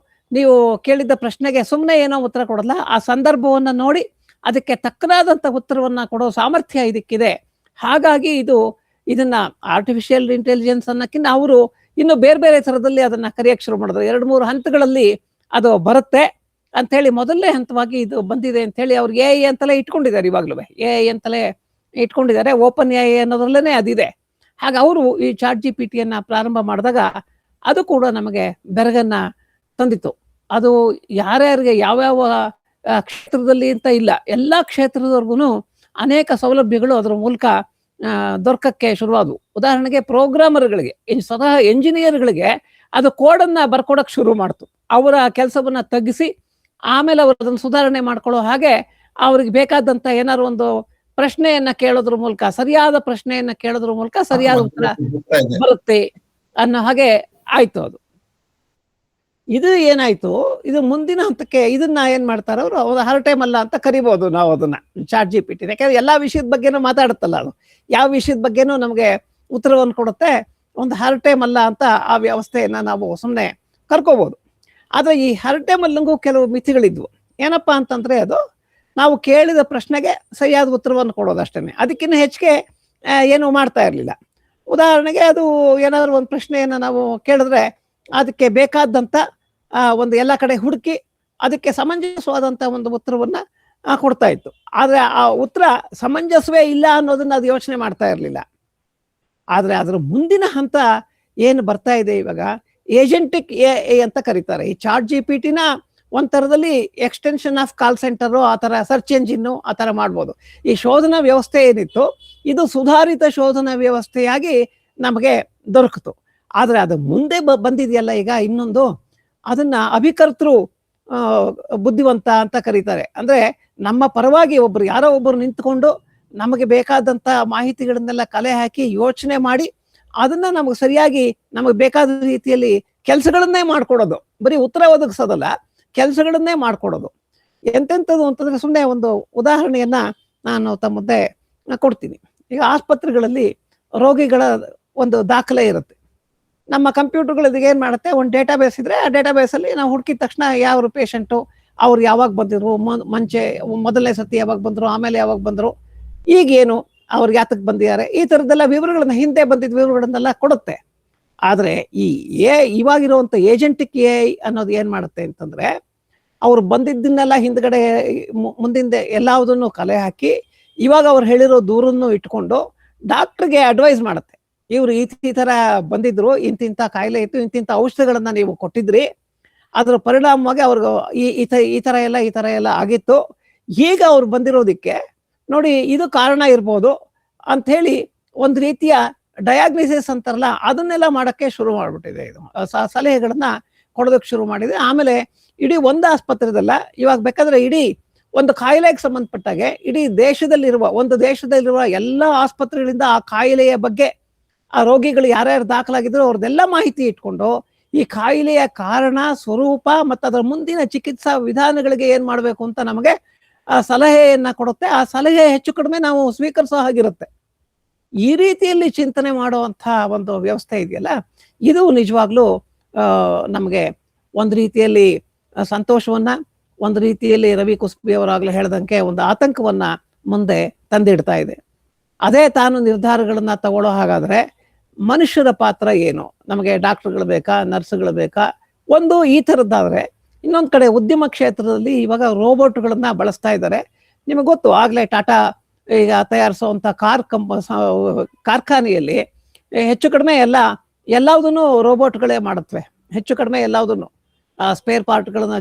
ನೀವು ಕೇಳಿದ್ದ ಪ್ರಶ್ನೆಗೆ ಸುಮ್ಮನೆ ಏನೋ ಉತ್ತರ ಕೊಡಲ್ಲ, ಆ ಸಂದರ್ಭವನ್ನ ನೋಡಿ ಅದಕ್ಕೆ ತಕ್ಕನಾದಂತ ಉತ್ತರವನ್ನ ಕೊಡೋ ಸಾಮರ್ಥ್ಯ ಇದಕ್ಕಿದೆ. ಹಾಗಾಗಿ ಇದನ್ನ ಆರ್ಟಿಫಿಷಿಯಲ್ ಇಂಟೆಲಿಜೆನ್ಸ್ ಅನ್ನಕ್ಕಿಂತ ಅವರು ಇನ್ನು ಬೇರೆ ಬೇರೆ ಥರದಲ್ಲಿ ಅದನ್ನ ಕರೆಯಕ್ಕೆ ಶುರು ಮಾಡಿದ್ರು. 2-3 ಹಂತಗಳಲ್ಲಿ ಅದು ಬರುತ್ತೆ ಅಂತ ಹೇಳಿ ಮೊದಲನೇ ಹಂತವಾಗಿ ಇದು ಬಂದಿದೆ ಅಂತ ಹೇಳಿ ಅವ್ರು AI ಅಂತಲೇ ಇಟ್ಕೊಂಡಿದ್ದಾರೆ. ಇವಾಗ್ಲೂ AI ಅಂತಲೇ ಇಟ್ಕೊಂಡಿದ್ದಾರೆ. ಓಪನ್ AI ಅನ್ನೋದ್ರಲ್ಲೇನೆ ಅದಿದೆ. ಹಾಗೆ ಅವರು ಈ ChatGPTಯನ್ನ ಪ್ರಾರಂಭ ಮಾಡಿದಾಗ ಅದು ಕೂಡ ನಮಗೆ ಬೆರಗನ್ನ ತಂದಿತ್ತು. ಅದು ಯಾರ್ಯಾರಿಗೆ ಯಾವ್ಯಾವ ಕ್ಷೇತ್ರದಲ್ಲಿ ಅಂತ ಇಲ್ಲ, ಎಲ್ಲಾ ಕ್ಷೇತ್ರದವರೆಗೂ ಅನೇಕ ಸೌಲಭ್ಯಗಳು ಅದರ ಮೂಲಕ ದೊರಕಕ್ಕೆ ಶುರುವಾದವು. ಉದಾಹರಣೆಗೆ ಪ್ರೋಗ್ರಾಮರ್ಗಳಿಗೆ, ಸ್ವತಃ ಎಂಜಿನಿಯರ್ಗಳಿಗೆ ಅದು ಕೋಡನ್ನ ಬರ್ಕೊಡಕ್ ಶುರು ಮಾಡ್ತು. ಅವರ ಕೆಲಸವನ್ನ ತಗ್ಗಿಸಿ ಆಮೇಲೆ ಅವರು ಅದನ್ನು ಸುಧಾರಣೆ ಮಾಡ್ಕೊಳ್ಳೋ ಹಾಗೆ ಅವ್ರಿಗೆ ಬೇಕಾದಂತ ಏನಾದ್ರು ಒಂದು ಪ್ರಶ್ನೆಯನ್ನ ಕೇಳೋದ್ರ ಮೂಲಕ, ಸರಿಯಾದ ಪ್ರಶ್ನೆಯನ್ನ ಕೇಳೋದ್ರ ಮೂಲಕ ಸರಿಯಾದ ಉತ್ತರ ಬರುತ್ತೆ ಅನ್ನೋ ಹಾಗೆ ಆಯ್ತು. ಅದು ಇದು ಏನಾಯ್ತು, ಇದು ಮುಂದಿನ ಹಂತಕ್ಕೆ ಇದನ್ನ ಏನ್ ಮಾಡ್ತಾರ ಅವರು ಹರಟೆ ಮಲ್ಲ ಅಂತ ಕರಿಬಹುದು ನಾವು ಅದನ್ನ, ChatGPT. ಯಾಕಂದ್ರೆ ಎಲ್ಲಾ ವಿಷಯದ ಬಗ್ಗೆನೂ ಮಾತಾಡುತ್ತಲ್ಲ, ಅದು ಯಾವ ವಿಷಯದ ಬಗ್ಗೆನೂ ನಮಗೆ ಉತ್ತರವನ್ನು ಕೊಡುತ್ತೆ. ಒಂದು ಹರಟೆ ಮಲ್ಲ ಅಂತ ಆ ವ್ಯವಸ್ಥೆಯನ್ನ ನಾವು ಸುಮ್ಮನೆ ಕರ್ಕೋಬಹುದು. ಆದ್ರೆ ಈ ಹರಟೆ ಮಲ್ಲಂಗೂ ಕೆಲವು ಮಿತಿಗಳಿದ್ವು. ಏನಪ್ಪಾ ಅಂತಂದ್ರೆ, ಅದು ನಾವು ಕೇಳಿದ ಪ್ರಶ್ನೆಗೆ ಸರಿಯಾದ ಉತ್ತರವನ್ನು ಕೊಡೋದು ಅಷ್ಟೇನೆ, ಅದಕ್ಕಿಂತ ಹೆಚ್ಚಿಗೆ ಏನು ಮಾಡ್ತಾ ಇರ್ಲಿಲ್ಲ. ಉದಾಹರಣೆಗೆ ಅದು ಏನಾದ್ರು ಒಂದು ಪ್ರಶ್ನೆಯನ್ನ ನಾವು ಕೇಳಿದ್ರೆ ಅದಕ್ಕೆ ಬೇಕಾದಂತ ಒಂದು ಎಲ್ಲ ಕಡೆ ಹುಡುಕಿ ಅದಕ್ಕೆ ಸಮಂಜಸವಾದಂತ ಒಂದು ಉತ್ತರವನ್ನ ಕೊಡ್ತಾ ಇತ್ತು. ಆದ್ರೆ ಆ ಉತ್ತರ ಸಮಂಜಸವೇ ಇಲ್ಲ ಅನ್ನೋದನ್ನ ಅದು ಯೋಚನೆ ಮಾಡ್ತಾ ಇರ್ಲಿಲ್ಲ. ಆದ್ರೆ ಅದ್ರ ಮುಂದಿನ ಹಂತ ಏನು ಬರ್ತಾ ಇದೆ ಇವಾಗ, ಏಜೆಂಟಿಕ್ AI ಅಂತ ಕರೀತಾರೆ. ಈ ChatGPTನ ಒಂಥರದಲ್ಲಿ ಎಕ್ಸ್ಟೆನ್ಷನ್ ಆಫ್ ಕಾಲ್ ಸೆಂಟರ್, ಆ ತರ ಸರ್ಚ್ ಎಂಜಿನ್, ಆ ತರ ಮಾಡ್ಬೋದು. ಈ ಶೋಧನಾ ವ್ಯವಸ್ಥೆ ಏನಿತ್ತು ಇದು ಸುಧಾರಿತ ಶೋಧನಾ ವ್ಯವಸ್ಥೆಯಾಗಿ ನಮಗೆ ದೊರಕಿತು. ಆದ್ರೆ ಅದು ಮುಂದೆ ಬಂದಿದೆಯಲ್ಲ ಈಗ ಇನ್ನೊಂದು, ಅದನ್ನ ಅಭಿಕರ್ತೃ ಬುದ್ಧಿವಂತ ಅಂತ ಕರೀತಾರೆ. ಅಂದ್ರೆ ನಮ್ಮ ಪರವಾಗಿ ಒಬ್ರು, ಯಾರೋ ಒಬ್ರು ನಿಂತ್ಕೊಂಡು ನಮಗೆ ಬೇಕಾದಂತ ಮಾಹಿತಿಗಳನ್ನೆಲ್ಲ ಕಲೆ ಹಾಕಿ ಯೋಚನೆ ಮಾಡಿ ಅದನ್ನ ನಮಗೆ ಸರಿಯಾಗಿ ನಮಗೆ ಬೇಕಾದ ರೀತಿಯಲ್ಲಿ ಕೆಲಸಗಳನ್ನೇ ಮಾಡ್ಕೊಡೋದು. ಬರೀ ಉತ್ತರ ಒದಗಿಸೋದಲ್ಲ, ಕೆಲಸಗಳನ್ನೇ ಮಾಡ್ಕೊಡೋದು. ಎಂತೆಂಥದ್ದು ಅಂತಂದ್ರೆ, ಸುಮ್ಮನೆ ಒಂದು ಉದಾಹರಣೆಯನ್ನ ನಾನು ತಮ್ಮ ಮುಂದೆ ಕೊಡ್ತೀನಿ. ಈಗ ಆಸ್ಪತ್ರೆಗಳಲ್ಲಿ ರೋಗಿಗಳ ಒಂದು ದಾಖಲೆ ಇರುತ್ತೆ. ನಮ್ಮ ಕಂಪ್ಯೂಟರ್ಗಳಿಗೆ ಏನ್ ಮಾಡುತ್ತೆ, ಒಂದು ಡೇಟಾಬೇಸ್ ಇದ್ರೆ ಆ ಡೇಟಾಬೇಸ್ ಅಲ್ಲಿ ನಾವು ಹುಡುಕಿದ ತಕ್ಷಣ ಯಾವ ಪೇಷಂಟು, ಅವ್ರು ಯಾವಾಗ ಬಂದಿದ್ರು, ಮೊದಲನೇ ಸತಿ ಯಾವಾಗ ಬಂದ್ರು, ಆಮೇಲೆ ಯಾವಾಗ ಬಂದ್ರು, ಈಗೇನು, ಅವ್ರಿಗೆ ಯಾತಕ್ಕೆ ಬಂದಿದ್ದಾರೆ, ಈ ತರದ್ದೆಲ್ಲ ವಿವರಗಳನ್ನ, ಹಿಂದೆ ಬಂದಿದ್ದ ವಿವರಗಳನ್ನೆಲ್ಲ ಕೊಡುತ್ತೆ. ಆದ್ರೆ ಈ ಇವಾಗಿರುವಂತ ಏಜೆಂಟಿಕ್ ಎ ಐ ಅನ್ನೋದು ಏನ್ ಮಾಡುತ್ತೆ ಅಂತಂದ್ರೆ, ಅವ್ರು ಬಂದಿದ್ದನ್ನೆಲ್ಲ ಹಿಂದ್ಗಡೆ ಮುಂದಿಂದ ಎಲ್ಲದನ್ನು ಕಲೆ ಹಾಕಿ ಇವಾಗ ಅವ್ರು ಹೇಳಿರೋ ದೂರನ್ನು ಇಟ್ಕೊಂಡು ಡಾಕ್ಟರ್ಗೆ ಅಡ್ವೈಸ್ ಮಾಡುತ್ತೆ. ಇವ್ರು ಈ ತರ ಬಂದಿದ್ರು, ಇಂತಿಂತ ಕಾಯಿಲೆ ಇತ್ತು, ಇಂತಿಂತ ಔಷಧಿಗಳನ್ನ ನೀವು ಕೊಟ್ಟಿದ್ರಿ, ಅದ್ರ ಪರಿಣಾಮವಾಗಿ ಅವ್ರಿಗೆ ಈ ತರ ಎಲ್ಲ ಆಗಿತ್ತು, ಈಗ ಅವ್ರು ಬಂದಿರೋದಿಕ್ಕೆ ನೋಡಿ ಇದು ಕಾರಣ ಇರ್ಬೋದು ಅಂತ ಹೇಳಿ ಒಂದ್ ರೀತಿಯ ಡಯಾಗ್ನಿಸಿಸ್ ಅಂತಾರಲ್ಲ, ಅದನ್ನೆಲ್ಲ ಮಾಡಕ್ಕೆ ಶುರು ಮಾಡ್ಬಿಟ್ಟಿದೆ. ಇದು ಸಲಹೆಗಳನ್ನ ಕೊಡೋದಕ್ಕೆ ಶುರು ಮಾಡಿದೆ. ಆಮೇಲೆ ಇಡೀ ಒಂದು ಆಸ್ಪತ್ರೆದಲ್ಲ, ಇವಾಗ ಬೇಕಾದ್ರೆ ಇಡೀ ಒಂದು ಕಾಯಿಲೆಗೆ ಸಂಬಂಧಪಟ್ಟಾಗೆ ಇಡೀ ದೇಶದಲ್ಲಿರುವ ಎಲ್ಲ ಆಸ್ಪತ್ರೆಗಳಿಂದ ಆ ಕಾಯಿಲೆಯ ಬಗ್ಗೆ, ಆ ರೋಗಿಗಳು ಯಾರ್ಯಾರು ದಾಖಲಾಗಿದ್ರು ಅವ್ರದ್ದೆಲ್ಲ ಮಾಹಿತಿ ಇಟ್ಕೊಂಡು ಈ ಕಾಯಿಲೆಯ ಕಾರಣ, ಸ್ವರೂಪ ಮತ್ತು ಅದರ ಮುಂದಿನ ಚಿಕಿತ್ಸಾ ವಿಧಾನಗಳಿಗೆ ಏನ್ ಮಾಡ್ಬೇಕು ಅಂತ ನಮಗೆ ಆ ಸಲಹೆಯನ್ನ ಕೊಡುತ್ತೆ. ಆ ಸಲಹೆ ಹೆಚ್ಚು ಕಡಿಮೆ ನಾವು ಸ್ವೀಕರಿಸೋ ಹಾಗಿರುತ್ತೆ. ಈ ರೀತಿಯಲ್ಲಿ ಚಿಂತನೆ ಮಾಡುವಂತ ಒಂದು ವ್ಯವಸ್ಥೆ ಇದೆಯಲ್ಲ, ಇದು ನಿಜವಾಗ್ಲೂ ನಮಗೆ ಒಂದು ರೀತಿಯಲ್ಲಿ ಸಂತೋಷವನ್ನ, ಒಂದು ರೀತಿಯಲ್ಲಿ ರವಿ ಕುಸ್ಬಿ ಅವರಾಗ್ಲೂ ಹೇಳ್ದಂಗೆ ಒಂದು ಆತಂಕವನ್ನ ಮುಂದೆ ತಂದಿಡ್ತಾ ಇದೆ. ಅದೇ ತಾನು ನಿರ್ಧಾರಗಳನ್ನ ತಗೊಳ್ಳೋ ಹಾಗಾದ್ರೆ ಮನುಷ್ಯರ ಪಾತ್ರ ಏನು? ನಮಗೆ ಡಾಕ್ಟರ್ಗಳು ಬೇಕಾ, ನರ್ಸ್ಗಳು ಬೇಕಾ? ಒಂದು ಈ ಥರದ್ದಾದ್ರೆ, ಇನ್ನೊಂದು ಕಡೆ ಉದ್ಯಮ ಕ್ಷೇತ್ರದಲ್ಲಿ ಇವಾಗ ರೋಬೋಟ್ಗಳನ್ನ ಬಳಸ್ತಾ ಇದ್ದಾರೆ. ನಿಮಗೆ ಗೊತ್ತು, ಆಗ್ಲೇ ಟಾಟಾ ಈಗ ತಯಾರಿಸುವಂತ ಕಾರ್ಖಾನೆಯಲ್ಲಿ ಹೆಚ್ಚು ಕಡಿಮೆ ಎಲ್ಲದನ್ನು ರೋಬೋಟ್ಗಳೇ ಮಾಡುತ್ತವೆ. ಹೆಚ್ಚು ಕಡಿಮೆ ಎಲ್ಲದನ್ನು ಸ್ಪೇರ್ ಪಾರ್ಟ್ಗಳನ್ನ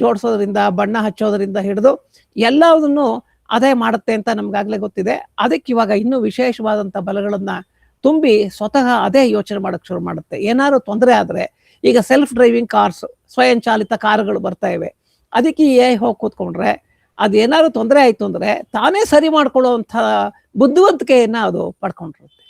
ಜೋಡಿಸೋದ್ರಿಂದ, ಬಣ್ಣ ಹಚ್ಚೋದ್ರಿಂದ ಹಿಡಿದು ಎಲ್ಲದನ್ನು ಅದೇ ಮಾಡುತ್ತೆ ಅಂತ ನಮ್ಗಾಗ್ಲೇ ಗೊತ್ತಿದೆ. ಅದಕ್ಕೆ ಇವಾಗ ಇನ್ನೂ ವಿಶೇಷವಾದಂತ ಬಲಗಳನ್ನ ತುಂಬಿ ಸ್ವತಃ ಅದೇ ಯೋಚನೆ ಮಾಡಕ್ ಶುರು ಮಾಡುತ್ತೆ. ಏನಾದ್ರು ತೊಂದರೆ ಆದ್ರೆ, ಈಗ ಸೆಲ್ಫ್ ಡ್ರೈವಿಂಗ್ ಕಾರ್ಸ್, ಸ್ವಯಂ ಚಾಲಿತ ಕಾರುಗಳು ಬರ್ತಾ ಇವೆ, ಅದಕ್ಕೆ ಹೋಗಿ ಕೂತ್ಕೊಂಡ್ರೆ ಅದೇನಾದ್ರು ತೊಂದರೆ ಆಯ್ತು ಅಂದ್ರೆ ತಾನೇ ಸರಿ ಮಾಡ್ಕೊಳ್ಳುವಂಥ ಬುದ್ಧಿವಂತಿಕೆಯನ್ನ ಅದು ಪಡ್ಕೊಂಡಿರುತ್ತೆ.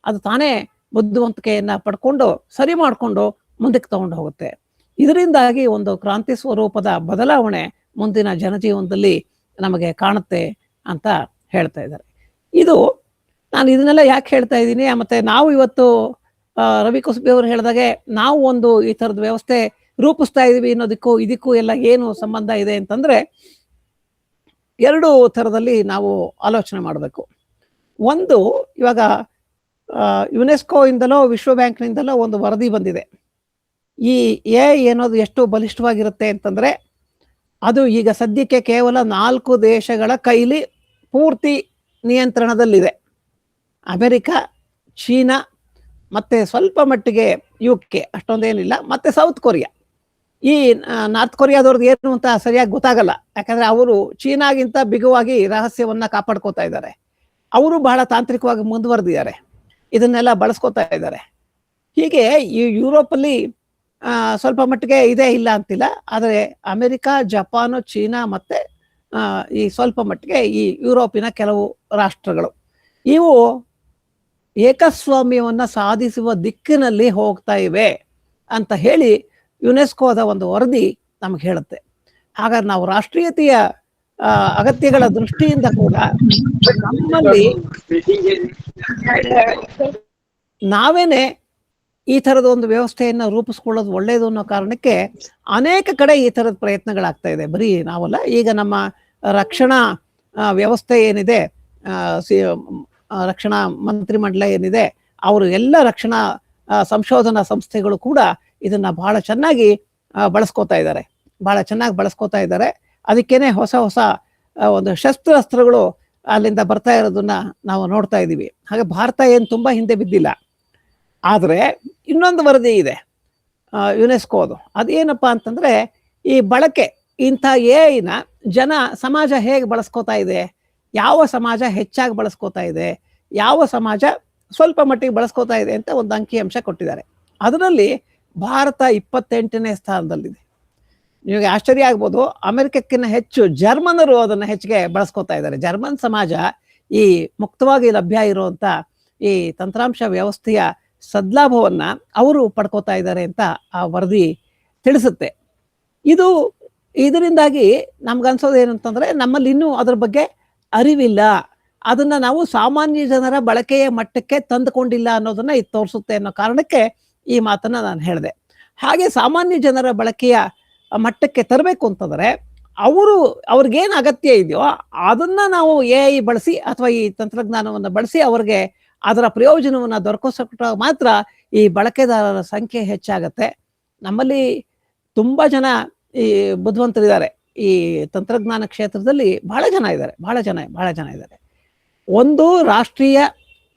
ಅದು ತಾನೇ ಬುದ್ಧಿವಂತಿಕೆಯನ್ನ ಪಡ್ಕೊಂಡು ಸರಿ ಮಾಡ್ಕೊಂಡು ಮುಂದಕ್ಕೆ ತಗೊಂಡು ಹೋಗುತ್ತೆ. ಇದರಿಂದಾಗಿ ಒಂದು ಕ್ರಾಂತಿ ಸ್ವರೂಪದ ಬದಲಾವಣೆ ಮುಂದಿನ ಜನಜೀವನದಲ್ಲಿ ನಮಗೆ ಕಾಣುತ್ತೆ ಅಂತ ಹೇಳ್ತಾ ಇದ್ದಾರೆ. ನಾನು ಇದನ್ನೆಲ್ಲ ಯಾಕೆ ಹೇಳ್ತಾ ಇದ್ದೀನಿ, ಮತ್ತೆ ನಾವು ಇವತ್ತು ರವಿ ಕುಸ್ಬಿ ಅವರು ಹೇಳಿದಾಗೆ ನಾವು ಒಂದು ಈ ಥರದ ವ್ಯವಸ್ಥೆ ರೂಪಿಸ್ತಾ ಇದೀವಿ ಇದಕ್ಕೂ ಎಲ್ಲ ಏನು ಸಂಬಂಧ ಇದೆ ಅಂತಂದ್ರೆ, ಎರಡು ಥರದಲ್ಲಿ ನಾವು ಆಲೋಚನೆ ಮಾಡಬೇಕು. ಒಂದು, ಇವಾಗ ಯುನೆಸ್ಕೋ ಇಂದಲೋ ವಿಶ್ವ ಬ್ಯಾಂಕ್ನಿಂದಲೋ ಒಂದು ವರದಿ ಬಂದಿದೆ. ಈ ಏನೋದು ಎಷ್ಟು ಬಲಿಷ್ಠವಾಗಿರುತ್ತೆ ಅಂತಂದ್ರೆ, ಅದು ಈಗ ಸದ್ಯಕ್ಕೆ ಕೇವಲ 4 ದೇಶಗಳ ಕೈಲಿ ಪೂರ್ತಿ ನಿಯಂತ್ರಣದಲ್ಲಿದೆ. ಅಮೆರಿಕ, ಚೀನಾ, ಮತ್ತೆ ಸ್ವಲ್ಪ ಮಟ್ಟಿಗೆ UK, ಅಷ್ಟೊಂದೇನಿಲ್ಲ, ಮತ್ತೆ ಸೌತ್ ಕೊರಿಯಾ. ಈ ನಾರ್ತ್ ಕೊರಿಯಾದವ್ರದ್ದು ಏನು ಅಂತ ಸರಿಯಾಗಿ ಗೊತ್ತಾಗಲ್ಲ, ಯಾಕಂದ್ರೆ ಅವರು ಚೀನಾಗಿಂತ ಬಿಗುವಾಗಿ ರಹಸ್ಯವನ್ನ ಕಾಪಾಡ್ಕೋತಾ ಇದ್ದಾರೆ. ಅವರು ಬಹಳ ತಾಂತ್ರಿಕವಾಗಿ ಮುಂದುವರೆದಿದ್ದಾರೆ, ಇದನ್ನೆಲ್ಲ ಬಳಸ್ಕೋತಾ ಇದ್ದಾರೆ. ಹೀಗೆ ಈ ಯುರೋಪಲ್ಲಿ ಸ್ವಲ್ಪ ಮಟ್ಟಿಗೆ ಇದೆ, ಇಲ್ಲ ಅಂತಿಲ್ಲ. ಆದರೆ ಅಮೆರಿಕ, ಜಪಾನು, ಚೀನಾ ಮತ್ತೆ ಈ ಸ್ವಲ್ಪ ಮಟ್ಟಿಗೆ ಈ ಯುರೋಪಿನ ಕೆಲವು ರಾಷ್ಟ್ರಗಳು, ಇವು ಏಕಸ್ವಾಮ್ಯವನ್ನ ಸಾಧಿಸುವ ದಿಕ್ಕಿನಲ್ಲಿ ಹೋಗ್ತಾ ಇವೆ ಅಂತ ಹೇಳಿ ಯುನೆಸ್ಕೋದ ಒಂದು ವರದಿ ನಮ್ಗೆ ಹೇಳುತ್ತೆ. ಹಾಗಾದ್ರೆ ನಾವು ರಾಷ್ಟ್ರೀಯತೆಯ ಅಗತ್ಯಗಳ ದೃಷ್ಟಿಯಿಂದ ಕೂಡ ನಮ್ಮಲ್ಲಿ ನಾವೇನೆ ಈ ಥರದ ಒಂದು ವ್ಯವಸ್ಥೆಯನ್ನ ರೂಪಿಸ್ಕೊಳ್ಳೋದು ಒಳ್ಳೇದು ಅನ್ನೋ ಕಾರಣಕ್ಕೆ ಅನೇಕ ಕಡೆ ಈ ಥರದ ಪ್ರಯತ್ನಗಳಾಗ್ತಾ ಇದೆ. ಬರೀ ನಾವಲ್ಲ, ಈಗ ನಮ್ಮ ರಕ್ಷಣಾ ವ್ಯವಸ್ಥೆ ಏನಿದೆ, ರಕ್ಷಣಾ ಮಂತ್ರಿಮಂಡಲ ಏನಿದೆ, ಅವರು ಎಲ್ಲ ರಕ್ಷಣಾ ಸಂಶೋಧನಾ ಸಂಸ್ಥೆಗಳು ಕೂಡ ಇದನ್ನ ಬಹಳ ಚೆನ್ನಾಗಿ ಬಳಸ್ಕೋತಾ ಇದ್ದಾರೆ. ಅದಕ್ಕೇನೆ ಹೊಸ ಒಂದು ಶಸ್ತ್ರಾಸ್ತ್ರಗಳು ಅಲ್ಲಿಂದ ಬರ್ತಾ ಇರೋದನ್ನ ನಾವು ನೋಡ್ತಾ ಇದ್ದೀವಿ. ಹಾಗೆ ಭಾರತ ಏನು ತುಂಬಾ ಹಿಂದೆ ಬಿದ್ದಿಲ್ಲ. ಆದರೆ ಇನ್ನೊಂದು ವರದಿ ಇದೆ ಯುನೆಸ್ಕೋದು. ಅದೇನಪ್ಪಾ ಅಂತಂದ್ರೆ, ಈ ಬಳಕೆ ಇಂಥ ಎಐನ ಸಮಾಜ ಹೇಗೆ ಬಳಸ್ಕೋತಾ ಇದೆ, ಯಾವ ಸಮಾಜ ಹೆಚ್ಚಾಗಿ ಬಳಸ್ಕೋತಾ ಇದೆ, ಯಾವ ಸಮಾಜ ಸ್ವಲ್ಪ ಮಟ್ಟಿಗೆ ಬಳಸ್ಕೋತಾ ಇದೆ ಅಂತ ಒಂದು ಅಂಕಿಅಂಶ ಕೊಟ್ಟಿದ್ದಾರೆ. ಅದರಲ್ಲಿ ಭಾರತ 28ನೇ ಸ್ಥಾನದಲ್ಲಿದೆ. ನಿಮಗೆ ಆಶ್ಚರ್ಯ ಆಗ್ಬೋದು, ಅಮೆರಿಕಕ್ಕಿಂತ ಹೆಚ್ಚು ಜರ್ಮನರು ಅದನ್ನ ಹೆಚ್ಚಿಗೆ ಬಳಸ್ಕೋತಾ ಇದ್ದಾರೆ. ಜರ್ಮನ್ ಸಮಾಜ ಈ ಮುಕ್ತವಾಗಿ ಲಭ್ಯ ಇರುವಂತ ಈ ತಂತ್ರಾಂಶ ವ್ಯವಸ್ಥೆಯ ಸದ್ಲಾಭವನ್ನ ಅವರು ಪಡ್ಕೋತಾ ಇದ್ದಾರೆ ಅಂತ ಆ ವರದಿ ತಿಳಿಸುತ್ತೆ. ಇದರಿಂದಾಗಿ ನಮ್ಗನ್ಸೋದು ಏನಂತಂದ್ರೆ, ನಮ್ಮಲ್ಲಿ ಇನ್ನೂ ಅದ್ರ ಬಗ್ಗೆ ಅರಿವಿಲ್ಲ, ಅದನ್ನ ನಾವು ಸಾಮಾನ್ಯ ಜನರ ಬಳಕೆಯ ಮಟ್ಟಕ್ಕೆ ತಂದುಕೊಂಡಿಲ್ಲ ಅನ್ನೋದನ್ನ ಇದು ತೋರಿಸುತ್ತೆ ಅನ್ನೋ ಕಾರಣಕ್ಕೆ ಈ ಮಾತನ್ನ ನಾನು ಹೇಳಿದೆ. ಹಾಗೆ ಸಾಮಾನ್ಯ ಜನರ ಬಳಕೆಯ ಮಟ್ಟಕ್ಕೆ ತರಬೇಕು ಅಂತಂದ್ರೆ ಅವ್ರಿಗೇನು ಅಗತ್ಯ ಇದೆಯೋ ಅದನ್ನ ನಾವು AI ಬಳಸಿ ಅಥವಾ ಈ ತಂತ್ರಜ್ಞಾನವನ್ನು ಬಳಸಿ ಅವ್ರಿಗೆ ಅದರ ಪ್ರಯೋಜನವನ್ನ ದೊರಕಿಸೋಕೆ ಮಾತ್ರ ಈ ಬಳಕೆದಾರರ ಸಂಖ್ಯೆ ಹೆಚ್ಚಾಗತ್ತೆ. ನಮ್ಮಲ್ಲಿ ತುಂಬಾ ಜನ ಈ ಬುದ್ಧಿವಂತರಿದ್ದಾರೆ. ಈ ತಂತ್ರಜ್ಞಾನ ಕ್ಷೇತ್ರದಲ್ಲಿ ಬಹಳ ಜನ ಇದ್ದಾರೆ. ಒಂದು ರಾಷ್ಟ್ರೀಯ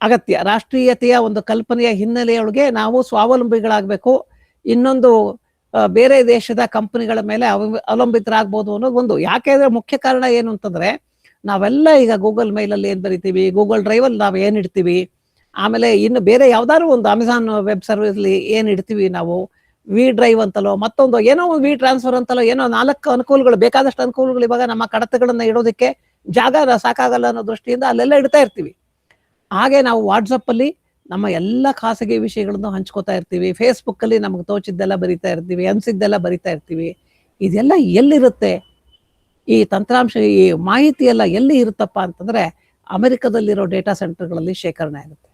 ಅಗತ್ಯ, ರಾಷ್ಟ್ರೀಯತೆಯ ಒಂದು ಕಲ್ಪನೆಯ ಹಿನ್ನೆಲೆಯೊಳಗೆ ನಾವು ಸ್ವಾವಲಂಬಿಗಳಾಗಬೇಕು. ಇನ್ನೊಂದು ಬೇರೆ ದೇಶದ ಕಂಪನಿಗಳ ಮೇಲೆ ಅವಲಂಬಿತರಾಗ್ಬೋದು ಅನ್ನೋದು ಒಂದು. ಯಾಕೆ ಅಂದ್ರೆ ಮುಖ್ಯ ಕಾರಣ ಏನು ಅಂತಂದ್ರೆ, ನಾವೆಲ್ಲ ಈಗ ಗೂಗಲ್ ಮೇಲಲ್ಲಿ ಏನ್ ಬರಿತೀವಿ, ಗೂಗಲ್ ಡ್ರೈವ್ ಅಲ್ಲಿ ನಾವು ಏನ್ ಇಡ್ತೀವಿ, ಆಮೇಲೆ ಇನ್ನು ಬೇರೆ ಯಾವ್ದಾದ್ರು ಒಂದು ಅಮೆಝಾನ್ ವೆಬ್ ಸರ್ವಿಸ್ ಅಲ್ಲಿ ಏನ್ ಇಡ್ತೀವಿ ನಾವು, ವಿ ಡ್ರೈವ್ ಅಂತಲೋ ಮತ್ತೊಂದು ಏನೋ ಒಂದು ವಿ ಟ್ರಾನ್ಸ್ಫರ್ ಅಂತಲೋ ಏನೋ 4 ಅನುಕೂಲಗಳು, ಬೇಕಾದಷ್ಟು ಅನುಕೂಲಗಳು ಇವಾಗ ನಮ್ಮ ಕಡತಗಳನ್ನ ಇಡೋದಕ್ಕೆ ಜಾಗ ಸಾಕಾಗಲ್ಲ ಅನ್ನೋ ದೃಷ್ಟಿಯಿಂದ ಅಲ್ಲೆಲ್ಲ ಇಡ್ತಾ ಇರ್ತೀವಿ. ಹಾಗೆ ನಾವು ವಾಟ್ಸಪ್ ಅಲ್ಲಿ ನಮ್ಮ ಎಲ್ಲ ಖಾಸಗಿ ವಿಷಯಗಳನ್ನು ಹಂಚ್ಕೋತಾ ಇರ್ತೀವಿ. ಫೇಸ್ಬುಕ್ ಅಲ್ಲಿ ನಮ್ಗೆ ತೋಚಿದ್ದೆಲ್ಲ ಬರಿತಾ ಇರ್ತೀವಿ, ಅನ್ಸಿದ್ದೆಲ್ಲ ಬರಿತಾ ಇರ್ತೀವಿ. ಇದೆಲ್ಲ ಎಲ್ಲಿರುತ್ತೆ? ಈ ತಂತ್ರಾಂಶ, ಈ ಮಾಹಿತಿ ಎಲ್ಲ ಎಲ್ಲಿ ಇರುತ್ತಪ್ಪ ಅಂತಂದ್ರೆ ಅಮೆರಿಕದಲ್ಲಿರೋ ಡೇಟಾ ಸೆಂಟರ್ಗಳಲ್ಲಿ ಶೇಖರಣೆ ಆಗುತ್ತೆ.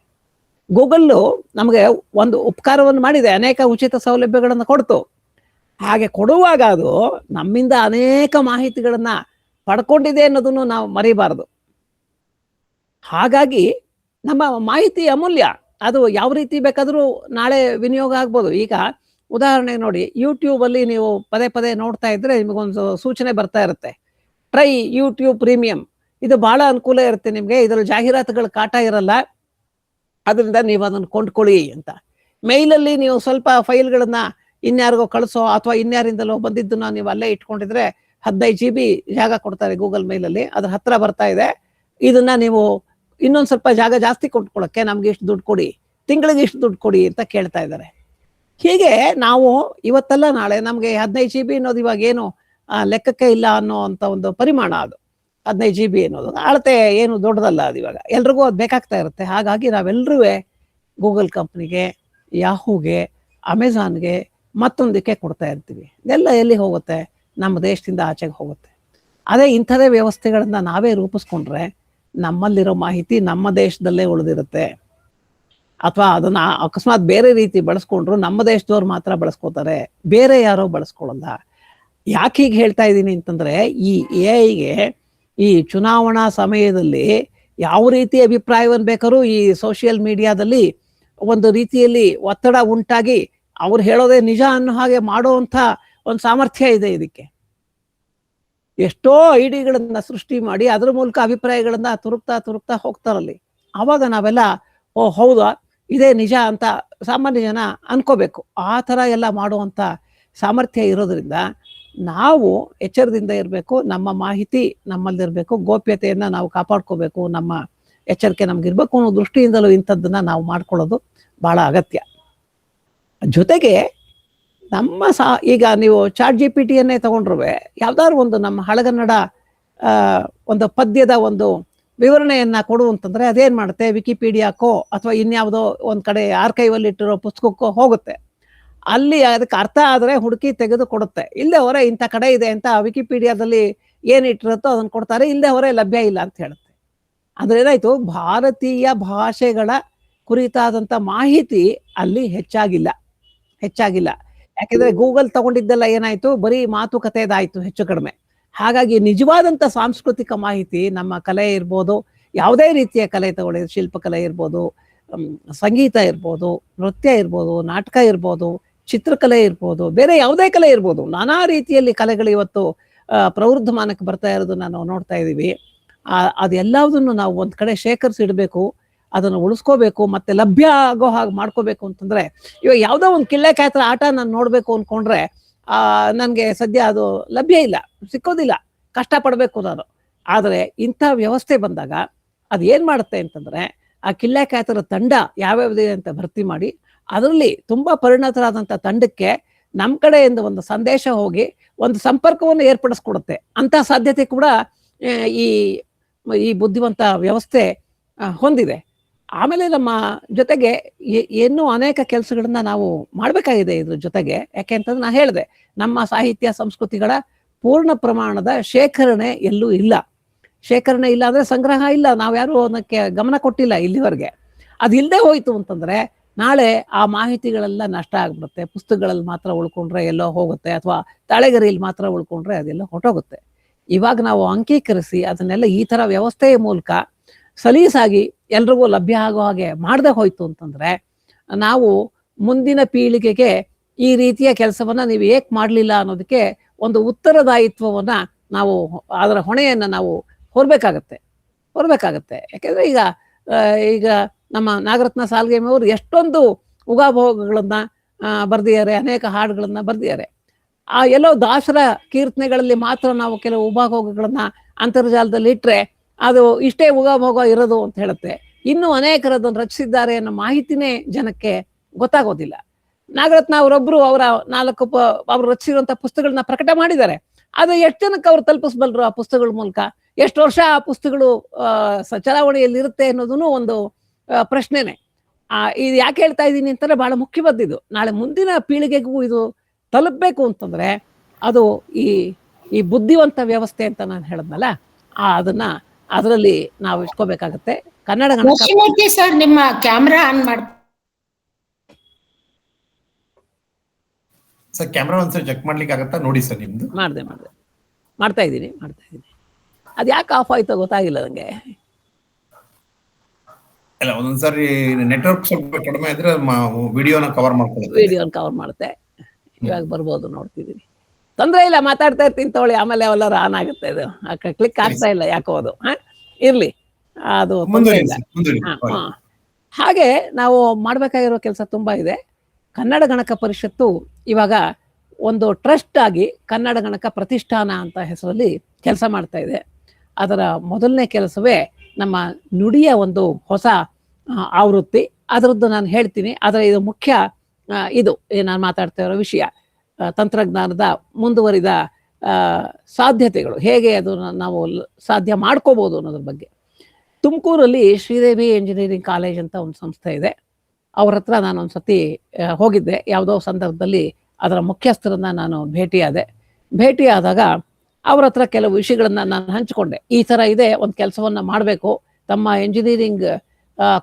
ಗೂಗಲ್ಲು ನಮಗೆ ಒಂದು ಉಪಕಾರವನ್ನು ಮಾಡಿದೆ, ಅನೇಕ ಉಚಿತ ಸೌಲಭ್ಯಗಳನ್ನು ಕೊಡ್ತು. ಹಾಗೆ ಕೊಡುವಾಗ ಅದು ನಮ್ಮಿಂದ ಅನೇಕ ಮಾಹಿತಿಗಳನ್ನ ಪಡ್ಕೊಂಡಿದೆ ಅನ್ನೋದನ್ನು ನಾವು ಮರಿಬಾರದು. ಹಾಗಾಗಿ ನಮ್ಮ ಮಾಹಿತಿ ಅಮೂಲ್ಯ, ಅದು ಯಾವ ರೀತಿ ಬೇಕಾದರೂ ನಾಳೆ ವಿನಿಯೋಗ ಆಗ್ಬೋದು. ಈಗ ಉದಾಹರಣೆ ನೋಡಿ, ಯೂಟ್ಯೂಬ್ ಅಲ್ಲಿ ನೀವು ಪದೇ ಪದೇ ನೋಡ್ತಾ ಇದ್ರೆ ನಿಮಗೊಂದು ಸೂಚನೆ ಬರ್ತಾ ಇರುತ್ತೆ, ಟ್ರೈ ಯೂಟ್ಯೂಬ್ ಪ್ರೀಮಿಯಂ. ಇದು ಬಹಳ ಅನುಕೂಲ ಇರುತ್ತೆ ನಿಮಗೆ, ಇದರಲ್ಲಿ ಜಾಹೀರಾತುಗಳ ಕಾಟ ಇರಲ್ಲ, ಅದರಿಂದ ನೀವು ಅದನ್ನು ಕೊಂಡ್ಕೊಳ್ಳಿ ಅಂತ. ಮೇಲಲ್ಲಿ ನೀವು ಸ್ವಲ್ಪ ಫೈಲ್ಗಳನ್ನ ಇನ್ಯಾರಿಗೋ ಕಳಿಸೋ ಅಥವಾ ಇನ್ಯಾರಿಂದಲೋ ಬಂದಿದ್ದನ್ನ ನೀವು ಅಲ್ಲೇ ಇಟ್ಕೊಂಡಿದ್ರೆ 15 GB ಜಾಗ ಕೊಡ್ತಾರೆ ಗೂಗಲ್ ಮೇಲಲ್ಲಿ, ಅದ್ರ ಹತ್ರ ಬರ್ತಾ ಇದೆ, ಇದನ್ನ ನೀವು ಇನ್ನೊಂದು ಸ್ವಲ್ಪ ಜಾಗ ಜಾಸ್ತಿ ಕೊಂಡ್ಕೊಳ್ಳೋಕ್ಕೆ ನಮ್ಗೆ ಇಷ್ಟು ದುಡ್ಡು ಕೊಡಿ, ತಿಂಗಳಿಗೆ ಇಷ್ಟು ದುಡ್ಡು ಕೊಡಿ ಅಂತ ಕೇಳ್ತಾ ಇದ್ದಾರೆ. ಹೀಗೆ ನಾವು ಇವತ್ತೆಲ್ಲ ನಾಳೆ ನಮ್ಗೆ 15 GB ಅನ್ನೋದು ಇವಾಗ ಏನು ಲೆಕ್ಕಕ್ಕೆ ಇಲ್ಲ ಅನ್ನೋ ಅಂತ ಒಂದು ಪರಿಮಾಣ. ಅದು 15 GB ಅನ್ನೋದು ಅಳತೆ ಏನು ದೊಡ್ಡದಲ್ಲ, ಅದು ಇವಾಗ ಎಲ್ರಿಗೂ ಅದು ಬೇಕಾಗ್ತಾ ಇರುತ್ತೆ. ಹಾಗಾಗಿ ನಾವೆಲ್ಲರೂ ಗೂಗಲ್ ಕಂಪ್ನಿಗೆ, ಯಾಹೂಗೆ, ಅಮೆಝಾನ್ಗೆ ಮತ್ತೊಂದಕ್ಕೆ ಕೊಡ್ತಾ ಇರ್ತೀವಿ. ಇದೆಲ್ಲ ಎಲ್ಲಿ ಹೋಗುತ್ತೆ? ನಮ್ಮ ದೇಶದಿಂದ ಆಚೆಗೆ ಹೋಗುತ್ತೆ. ಅದೇ ಇಂಥದೇ ವ್ಯವಸ್ಥೆಗಳನ್ನ ನಾವೇ ರೂಪಿಸ್ಕೊಂಡ್ರೆ ನಮ್ಮಲ್ಲಿರೋ ಮಾಹಿತಿ ನಮ್ಮ ದೇಶದಲ್ಲೇ ಉಳಿದಿರುತ್ತೆ. ಅಥವಾ ಅದನ್ನ ಅಕಸ್ಮಾತ್ ಬೇರೆ ರೀತಿ ಬಳಸ್ಕೊಂಡ್ರು ನಮ್ಮ ದೇಶದವ್ರು ಮಾತ್ರ ಬಳಸ್ಕೋತಾರೆ, ಬೇರೆ ಯಾರೋ ಬಳಸ್ಕೊಳ್ಳಲ್ಲ. ಯಾಕೆ ಹೀಗೆ ಹೇಳ್ತಾ ಇದ್ದೀನಿ ಅಂತಂದ್ರೆ, ಈ AI ಈ ಚುನಾವಣಾ ಸಮಯದಲ್ಲಿ ಯಾವ ರೀತಿ ಅಭಿಪ್ರಾಯವನ್ನು ಬೇಕಾದ್ರೂ ಈ ಸೋಷಿಯಲ್ ಮೀಡಿಯಾದಲ್ಲಿ ಒಂದು ರೀತಿಯಲ್ಲಿ ಒತ್ತಡ ಉಂಟಾಗಿ ಅವ್ರು ಹೇಳೋದೇ ನಿಜ ಅನ್ನೋ ಹಾಗೆ ಮಾಡುವಂಥ ಒಂದು ಸಾಮರ್ಥ್ಯ ಇದೆ ಇದಕ್ಕೆ. ಎಷ್ಟೋ ಐಡಿಗಳನ್ನ ಸೃಷ್ಟಿ ಮಾಡಿ ಅದ್ರ ಮೂಲಕ ಅಭಿಪ್ರಾಯಗಳನ್ನ ತುರುಕ್ತಾ ಹೋಗ್ತಾರಲ್ಲಿ. ಆವಾಗ ನಾವೆಲ್ಲ ಓ ಹೌದಾ ಇದೇ ನಿಜ ಅಂತ ಸಾಮಾನ್ಯ ಜನ ಅನ್ಕೋಬೇಕು. ಆ ಥರ ಎಲ್ಲ ಮಾಡುವಂಥ ಸಾಮರ್ಥ್ಯ ಇರೋದ್ರಿಂದ ನಾವು ಎಚ್ಚರದಿಂದ ಇರಬೇಕು. ನಮ್ಮ ಮಾಹಿತಿ ನಮ್ಮಲ್ಲಿರಬೇಕು, ಗೋಪ್ಯತೆಯನ್ನ ನಾವು ಕಾಪಾಡ್ಕೋಬೇಕು, ನಮ್ಮ ಎಚ್ಚರಿಕೆ ನಮ್ಗಿರ್ಬೇಕು ಅನ್ನೋ ದೃಷ್ಟಿಯಿಂದಲೂ ಇಂಥದ್ದನ್ನ ನಾವು ಮಾಡ್ಕೊಳ್ಳೋದು ಬಹಳ ಅಗತ್ಯ. ಜೊತೆಗೆ ನಮ್ಮ ಈಗ ನೀವು ChatGPTಯನ್ನೇ ತಗೊಂಡ್ರು ಯಾವ್ದಾದ್ರು ಒಂದು ನಮ್ಮ ಹಳಗನ್ನಡ ಒಂದು ಪದ್ಯದ ಒಂದು ವಿವರಣೆಯನ್ನ ಕೊಡು ಅಂತಂದ್ರೆ ಅದೇನ್ ಮಾಡುತ್ತೆ, ವಿಕಿಪೀಡಿಯಾಕ್ಕೋ ಅಥವಾ ಇನ್ಯಾವುದೋ ಒಂದ್ ಕಡೆ ಆರ್ಕೈವಲ್ಲಿ ಇಟ್ಟಿರೋ ಪುಸ್ತಕಕ್ಕೋ ಹೋಗುತ್ತೆ. ಅಲ್ಲಿ ಅದಕ್ಕೆ ಅರ್ಥ ಆದ್ರೆ ಹುಡುಕಿ ತೆಗೆದು ಕೊಡುತ್ತೆ. ಇಲ್ಲದೆ ಹೊರ ಇಂಥ ಕಡೆ ಇದೆ ಅಂತ ವಿಕಿಪೀಡಿಯಾದಲ್ಲಿ ಏನ್ ಇಟ್ಟಿರುತ್ತೋ ಅದನ್ನ ಕೊಡ್ತಾರೆ, ಇಲ್ಲದೆ ಹೊರ ಲಭ್ಯ ಇಲ್ಲ ಅಂತ ಹೇಳುತ್ತೆ. ಅಂದ್ರೆ ಏನಾಯ್ತು, ಭಾರತೀಯ ಭಾಷೆಗಳ ಕುರಿತಾದಂಥ ಮಾಹಿತಿ ಅಲ್ಲಿ ಹೆಚ್ಚಾಗಿಲ್ಲ. ಯಾಕೆಂದ್ರೆ ಗೂಗಲ್ ತಗೊಂಡಿದ್ದೆಲ್ಲ ಏನಾಯ್ತು, ಬರೀ ಮಾತುಕತೆದಾಯ್ತು ಹೆಚ್ಚು ಕಡಿಮೆ. ಹಾಗಾಗಿ ನಿಜವಾದಂಥ ಸಾಂಸ್ಕೃತಿಕ ಮಾಹಿತಿ, ನಮ್ಮ ಕಲೆ ಇರ್ಬೋದು, ಯಾವುದೇ ರೀತಿಯ ಕಲೆ ತಗೊಳ್ಳಿ, ಶಿಲ್ಪಕಲೆ ಇರ್ಬೋದು, ಸಂಗೀತ ಇರ್ಬೋದು, ನೃತ್ಯ ಇರ್ಬೋದು, ನಾಟಕ ಇರ್ಬೋದು, ಚಿತ್ರಕಲೆ ಇರ್ಬೋದು, ಬೇರೆ ಯಾವುದೇ ಕಲೆ ಇರ್ಬೋದು, ನಾನಾ ರೀತಿಯಲ್ಲಿ ಕಲೆಗಳು ಇವತ್ತು ಪ್ರವೃದ್ಧಮಾನಕ್ಕೆ ಬರ್ತಾ ಇರೋದು ನಾವು ನೋಡ್ತಾ ಇದ್ದೀವಿ. ಅದೆಲ್ಲದನ್ನು ನಾವು ಒಂದ್ ಕಡೆ ಶೇಖರಿಸಿಡ್ಬೇಕು, ಅದನ್ನು ಉಳಿಸ್ಕೋಬೇಕು, ಮತ್ತೆ ಲಭ್ಯ ಆಗೋ ಹಾಗೆ ಮಾಡ್ಕೋಬೇಕು. ಅಂತಂದ್ರೆ ಇವಾಗ ಯಾವುದೋ ಒಂದು ಕಿಳ್ಳೆ ಕಾಯ್ತರ ಆಟ ನಾನು ನೋಡ್ಬೇಕು ಅನ್ಕೊಂಡ್ರೆ ನನ್ಗೆ ಸದ್ಯ ಅದು ಲಭ್ಯ ಇಲ್ಲ, ಸಿಕ್ಕೋದಿಲ್ಲ, ಕಷ್ಟಪಡ್ಬೇಕು ನಾನು. ಆದ್ರೆ ಇಂಥ ವ್ಯವಸ್ಥೆ ಬಂದಾಗ ಅದು ಏನ್ ಮಾಡುತ್ತೆ ಅಂತಂದ್ರೆ, ಆ ಕಿಳ್ಳೆ ಕಾಯ್ತರ ತಂಡ ಯಾವ್ಯಾವ್ದಿದೆ ಅಂತ ಭರ್ತಿ ಮಾಡಿ ಅದರಲ್ಲಿ ತುಂಬಾ ಪರಿಣತರಾದಂಥ ತಂಡಕ್ಕೆ ನಮ್ಮ ಕಡೆಯಿಂದ ಒಂದು ಸಂದೇಶ ಹೋಗಿ ಒಂದು ಸಂಪರ್ಕವನ್ನು ಏರ್ಪಡಿಸ್ಕೊಡುತ್ತೆ. ಅಂತ ಸಾಧ್ಯತೆ ಕೂಡ ಈ ಬುದ್ಧಿವಂತ ವ್ಯವಸ್ಥೆ ಹೊಂದಿದೆ. ಆಮೇಲೆ ನಮ್ಮ ಜೊತೆಗೆ ಇನ್ನೂ ಅನೇಕ ಕೆಲಸಗಳನ್ನ ನಾವು ಮಾಡ್ಬೇಕಾಗಿದೆ ಇದ್ರ ಜೊತೆಗೆ. ಯಾಕೆ ಅಂತಂದ್ರೆ ನಾನು ಹೇಳಿದೆ, ನಮ್ಮ ಸಾಹಿತ್ಯ ಸಂಸ್ಕೃತಿಗಳ ಪೂರ್ಣ ಪ್ರಮಾಣದ ಶೇಖರಣೆ ಎಲ್ಲೂ ಇಲ್ಲ. ಶೇಖರಣೆ ಇಲ್ಲ ಅಂದ್ರೆ ಸಂಗ್ರಹ ಇಲ್ಲ, ನಾವ್ಯಾರು ಅದಕ್ಕೆ ಗಮನ ಕೊಟ್ಟಿಲ್ಲ ಇಲ್ಲಿವರೆಗೆ. ಅದು ಇಲ್ಲದೆ ಹೋಯ್ತು ಅಂತಂದ್ರೆ ನಾಳೆ ಆ ಮಾಹಿತಿಗಳೆಲ್ಲ ನಷ್ಟ ಆಗ್ಬಿಡುತ್ತೆ. ಪುಸ್ತಕಗಳಲ್ಲಿ ಮಾತ್ರ ಉಳ್ಕೊಂಡ್ರೆ ಎಲ್ಲೋ ಹೋಗುತ್ತೆ, ಅಥವಾ ತಾಳೆಗರಿಯಲ್ಲಿ ಮಾತ್ರ ಉಳ್ಕೊಂಡ್ರೆ ಅದೆಲ್ಲ ಹೊಟ್ಟೋಗುತ್ತೆ. ಇವಾಗ ನಾವು ಅಂಕೀಕರಿಸಿ ಅದನ್ನೆಲ್ಲ ಈ ತರ ವ್ಯವಸ್ಥೆಯ ಮೂಲಕ ಸಲೀಸಾಗಿ ಎಲ್ರಿಗೂ ಲಭ್ಯ ಆಗೋ ಹಾಗೆ ಮಾಡದೆ ಹೋಯ್ತು ಅಂತಂದ್ರೆ ನಾವು ಮುಂದಿನ ಪೀಳಿಗೆಗೆ ಈ ರೀತಿಯ ಕೆಲಸವನ್ನ ನೀವು ಏಕೆ ಮಾಡಲಿಲ್ಲ ಅನ್ನೋದಕ್ಕೆ ಒಂದು ಉತ್ತರದಾಯಿತ್ವವನ್ನ ನಾವು ಅದರ ಹೊಣೆಯನ್ನ ನಾವು ಹೊರಬೇಕಾಗತ್ತೆ. ಯಾಕೆಂದ್ರೆ ಈಗ ನಮ್ಮ ನಾಗರತ್ನ ಸಾಲ್ಗೇಮ್ ಅವರು ಎಷ್ಟೊಂದು ಉಗಾಭೋಗಗಳನ್ನ ಬರ್ದಿದ್ದಾರೆ, ಅನೇಕ ಹಾಡುಗಳನ್ನ ಬರ್ದಿದ್ದಾರೆ. ಎಲ್ಲೋ ದಾಸರ ಕೀರ್ತನೆಗಳಲ್ಲಿ ಮಾತ್ರ ನಾವು ಕೆಲವು ಉಪಭೋಗಗಳನ್ನ ಅಂತರ್ಜಾಲದಲ್ಲಿ ಇಟ್ರೆ ಅದು ಇಷ್ಟೇ ಉಗಾಭೋಗ ಇರೋದು ಅಂತ ಹೇಳುತ್ತೆ. ಇನ್ನೂ ಅನೇಕರು ಅದನ್ನು ರಚಿಸಿದ್ದಾರೆ ಅನ್ನೋ ಮಾಹಿತಿನೇ ಜನಕ್ಕೆ ಗೊತ್ತಾಗೋದಿಲ್ಲ. ನಾಗರತ್ನ ಅವರೊಬ್ರು ಅವರು ರಚಿಸಿರುವಂತ ಪುಸ್ತಕಗಳನ್ನ ಪ್ರಕಟ ಮಾಡಿದ್ದಾರೆ. ಅದು ಎಷ್ಟು ಜನಕ್ಕೆ ಅವ್ರು ತಲುಪಿಸ್ಬಲ್ರು ಆ ಪುಸ್ತಕಗಳ ಮೂಲಕ? ಎಷ್ಟು ವರ್ಷ ಆ ಪುಸ್ತಕಗಳು ಚಲಾವಣೆಯಲ್ಲಿ ಇರುತ್ತೆ ಅನ್ನೋದನ್ನು ಒಂದು ಪ್ರಶ್ನೆನೆ. ಇದು ಯಾಕೆ ಹೇಳ್ತಾ ಇದ್ದೀನಿ ಅಂತಂದ್ರೆ ಬಹಳ ಮುಖ್ಯವಾದ್ದು. ನಾಳೆ ಮುಂದಿನ ಪೀಳಿಗೆಗೂ ಇದು ತಲುಪಬೇಕು ಅಂತಂದ್ರೆ ಅದು ಈ ಬುದ್ಧಿವಂತ ವ್ಯವಸ್ಥೆ ಅಂತ ನಾನು ಹೇಳದ್ನಲ್ಲ, ಅದರಲ್ಲಿ ನಾವು ಇಟ್ಕೋಬೇಕಾಗತ್ತೆ. ಕನ್ನಡ ಸರ್ ನಿಮ್ಮ ಕ್ಯಾಮ್ರಾ ಆನ್ ಮಾಡಿ ಸರ್. ಕ್ಯಾಮ್ರಾ ಒಂದ್ಸರಿ ಚೆಕ್ ಮಾಡ್ಲಿಕ್ಕೆ ಆಗತ್ತಾ ನೋಡಿ ಸರ್? ನಿಮ್ದು ಮಾಡ್ತಾ ಇದ್ದೀನಿ. ಅದ್ ಯಾಕೆ ಆಫ್ ಆಯ್ತೋ ಗೊತ್ತಾಗಿಲ್ಲ ನಂಗೆ. ಅಲ್ಲ, ಒಂದೊಂದ್ಸರಿ ನೆಟ್ವರ್ಕ್ ಸ್ವಲ್ಪ ಕಡಿಮೆ ಇದ್ರೆ ವಿಡಿಯೋನ ಕವರ್ ಮಾಡುತ್ತೆ. ಇವಾಗ ಬರ್ಬೋದು, ನೋಡ್ತಿದ್ದೀನಿ. ತೊಂದ್ರೆ ಇಲ್ಲ, ಮಾತಾಡ್ತಾ ಇರ್ತೀನಿ ತಗೊಳ್ಳಿ. ಆಮೇಲೆ ಅವೆಲ್ಲರೂ ಆನ್ ಆಗುತ್ತೆ. ಇದು ಕ್ಲಿಕ್ ಆಗ್ತಾ ಇಲ್ಲ ಯಾಕೋ ಅದು. ಇರ್ಲಿ, ಅದು ತೊಂದ್ರೆ ಇಲ್ಲ. ಹಾಗೆ ನಾವು ಮಾಡ್ಬೇಕಾಗಿರೋ ಕೆಲಸ ತುಂಬಾ ಇದೆ. ಕನ್ನಡ ಗಣಕ ಪರಿಷತ್ತು ಇವಾಗ ಒಂದು ಟ್ರಸ್ಟ್ ಆಗಿ ಕನ್ನಡ ಗಣಕ ಪ್ರತಿಷ್ಠಾನ ಅಂತ ಹೆಸರಲ್ಲಿ ಕೆಲಸ ಮಾಡ್ತಾ ಇದೆ. ಅದರ ಮೊದಲನೇ ಕೆಲಸವೇ ನಮ್ಮ ನುಡಿಯ ಒಂದು ಹೊಸ ಆವೃತ್ತಿ. ಅದರದ್ದು ನಾನು ಹೇಳ್ತೀನಿ. ಆದರೆ ಇದು ಮುಖ್ಯ, ಇದು ನಾನು ಮಾತಾಡ್ತಾ ಇರೋ ವಿಷಯ ತಂತ್ರಜ್ಞಾನದ ಮುಂದುವರಿದ ಸಾಧ್ಯತೆಗಳು, ಹೇಗೆ ಅದನ್ನು ನಾವು ಸಾಧ್ಯ ಮಾಡ್ಕೋಬಹುದು ಅನ್ನೋದ್ರ ಬಗ್ಗೆ. ತುಮಕೂರಲ್ಲಿ ಶ್ರೀದೇವಿ ಇಂಜಿನಿಯರಿಂಗ್ ಕಾಲೇಜ್ ಅಂತ ಒಂದು ಸಂಸ್ಥೆ ಇದೆ. ಅವ್ರ ಹತ್ರ ನಾನು ಒಂದ್ಸತಿ ಹೋಗಿದ್ದೆ. ಯಾವುದೋ ಸಂದರ್ಭದಲ್ಲಿ ಅದರ ಮುಖ್ಯಸ್ಥರನ್ನ ನಾನು ಭೇಟಿಯಾದಾಗ ಅವ್ರ ಹತ್ರ ಕೆಲವು ವಿಷಯಗಳನ್ನ ನಾನು ಹಂಚಿಕೊಂಡೆ. ಈ ತರ ಇದೆ, ಒಂದು ಕೆಲಸವನ್ನ ಮಾಡಬೇಕು. ತಮ್ಮ ಇಂಜಿನಿಯರಿಂಗ್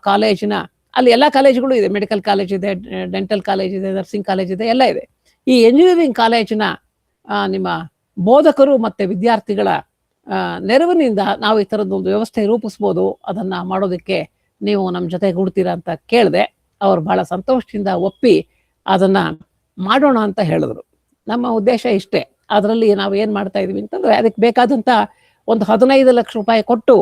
ಕಾಲೇಜಿನ, ಅಲ್ಲಿ ಎಲ್ಲ ಕಾಲೇಜುಗಳು ಇದೆ, ಮೆಡಿಕಲ್ ಕಾಲೇಜ್ ಇದೆ, ಡೆಂಟಲ್ ಕಾಲೇಜ್ ಇದೆ, ನರ್ಸಿಂಗ್ ಕಾಲೇಜ್ ಇದೆ, ಎಲ್ಲ ಇದೆ. ಈ ಇಂಜಿನಿಯರಿಂಗ್ ಕಾಲೇಜಿನ ನಿಮ್ಮ ಬೋಧಕರು ಮತ್ತೆ ವಿದ್ಯಾರ್ಥಿಗಳ ನೆರವಿನಿಂದ ನಾವು ಈ ಥರದ್ದು ಒಂದು ವ್ಯವಸ್ಥೆ ರೂಪಿಸ್ಬೋದು. ಅದನ್ನ ಮಾಡೋದಕ್ಕೆ ನೀವು ನಮ್ಮ ಜೊತೆ ಕೂಡ್ತೀರಾ ಅಂತ ಕೇಳಿದೆ. ಅವ್ರು ಬಹಳ ಸಂತೋಷದಿಂದ ಒಪ್ಪಿ ಅದನ್ನ ಮಾಡೋಣ ಅಂತ ಹೇಳಿದ್ರು. ನಮ್ಮ ಉದ್ದೇಶ ಇಷ್ಟೇ. ಅದರಲ್ಲಿ ನಾವು ಏನ್ ಮಾಡ್ತಾ ಇದೀವಿ ಅಂತಂದ್ರೆ, ಅದಕ್ಕೆ ಬೇಕಾದಂತ ಒಂದು 15 ಲಕ್ಷ ರೂಪಾಯಿ ಕೊಟ್ಟು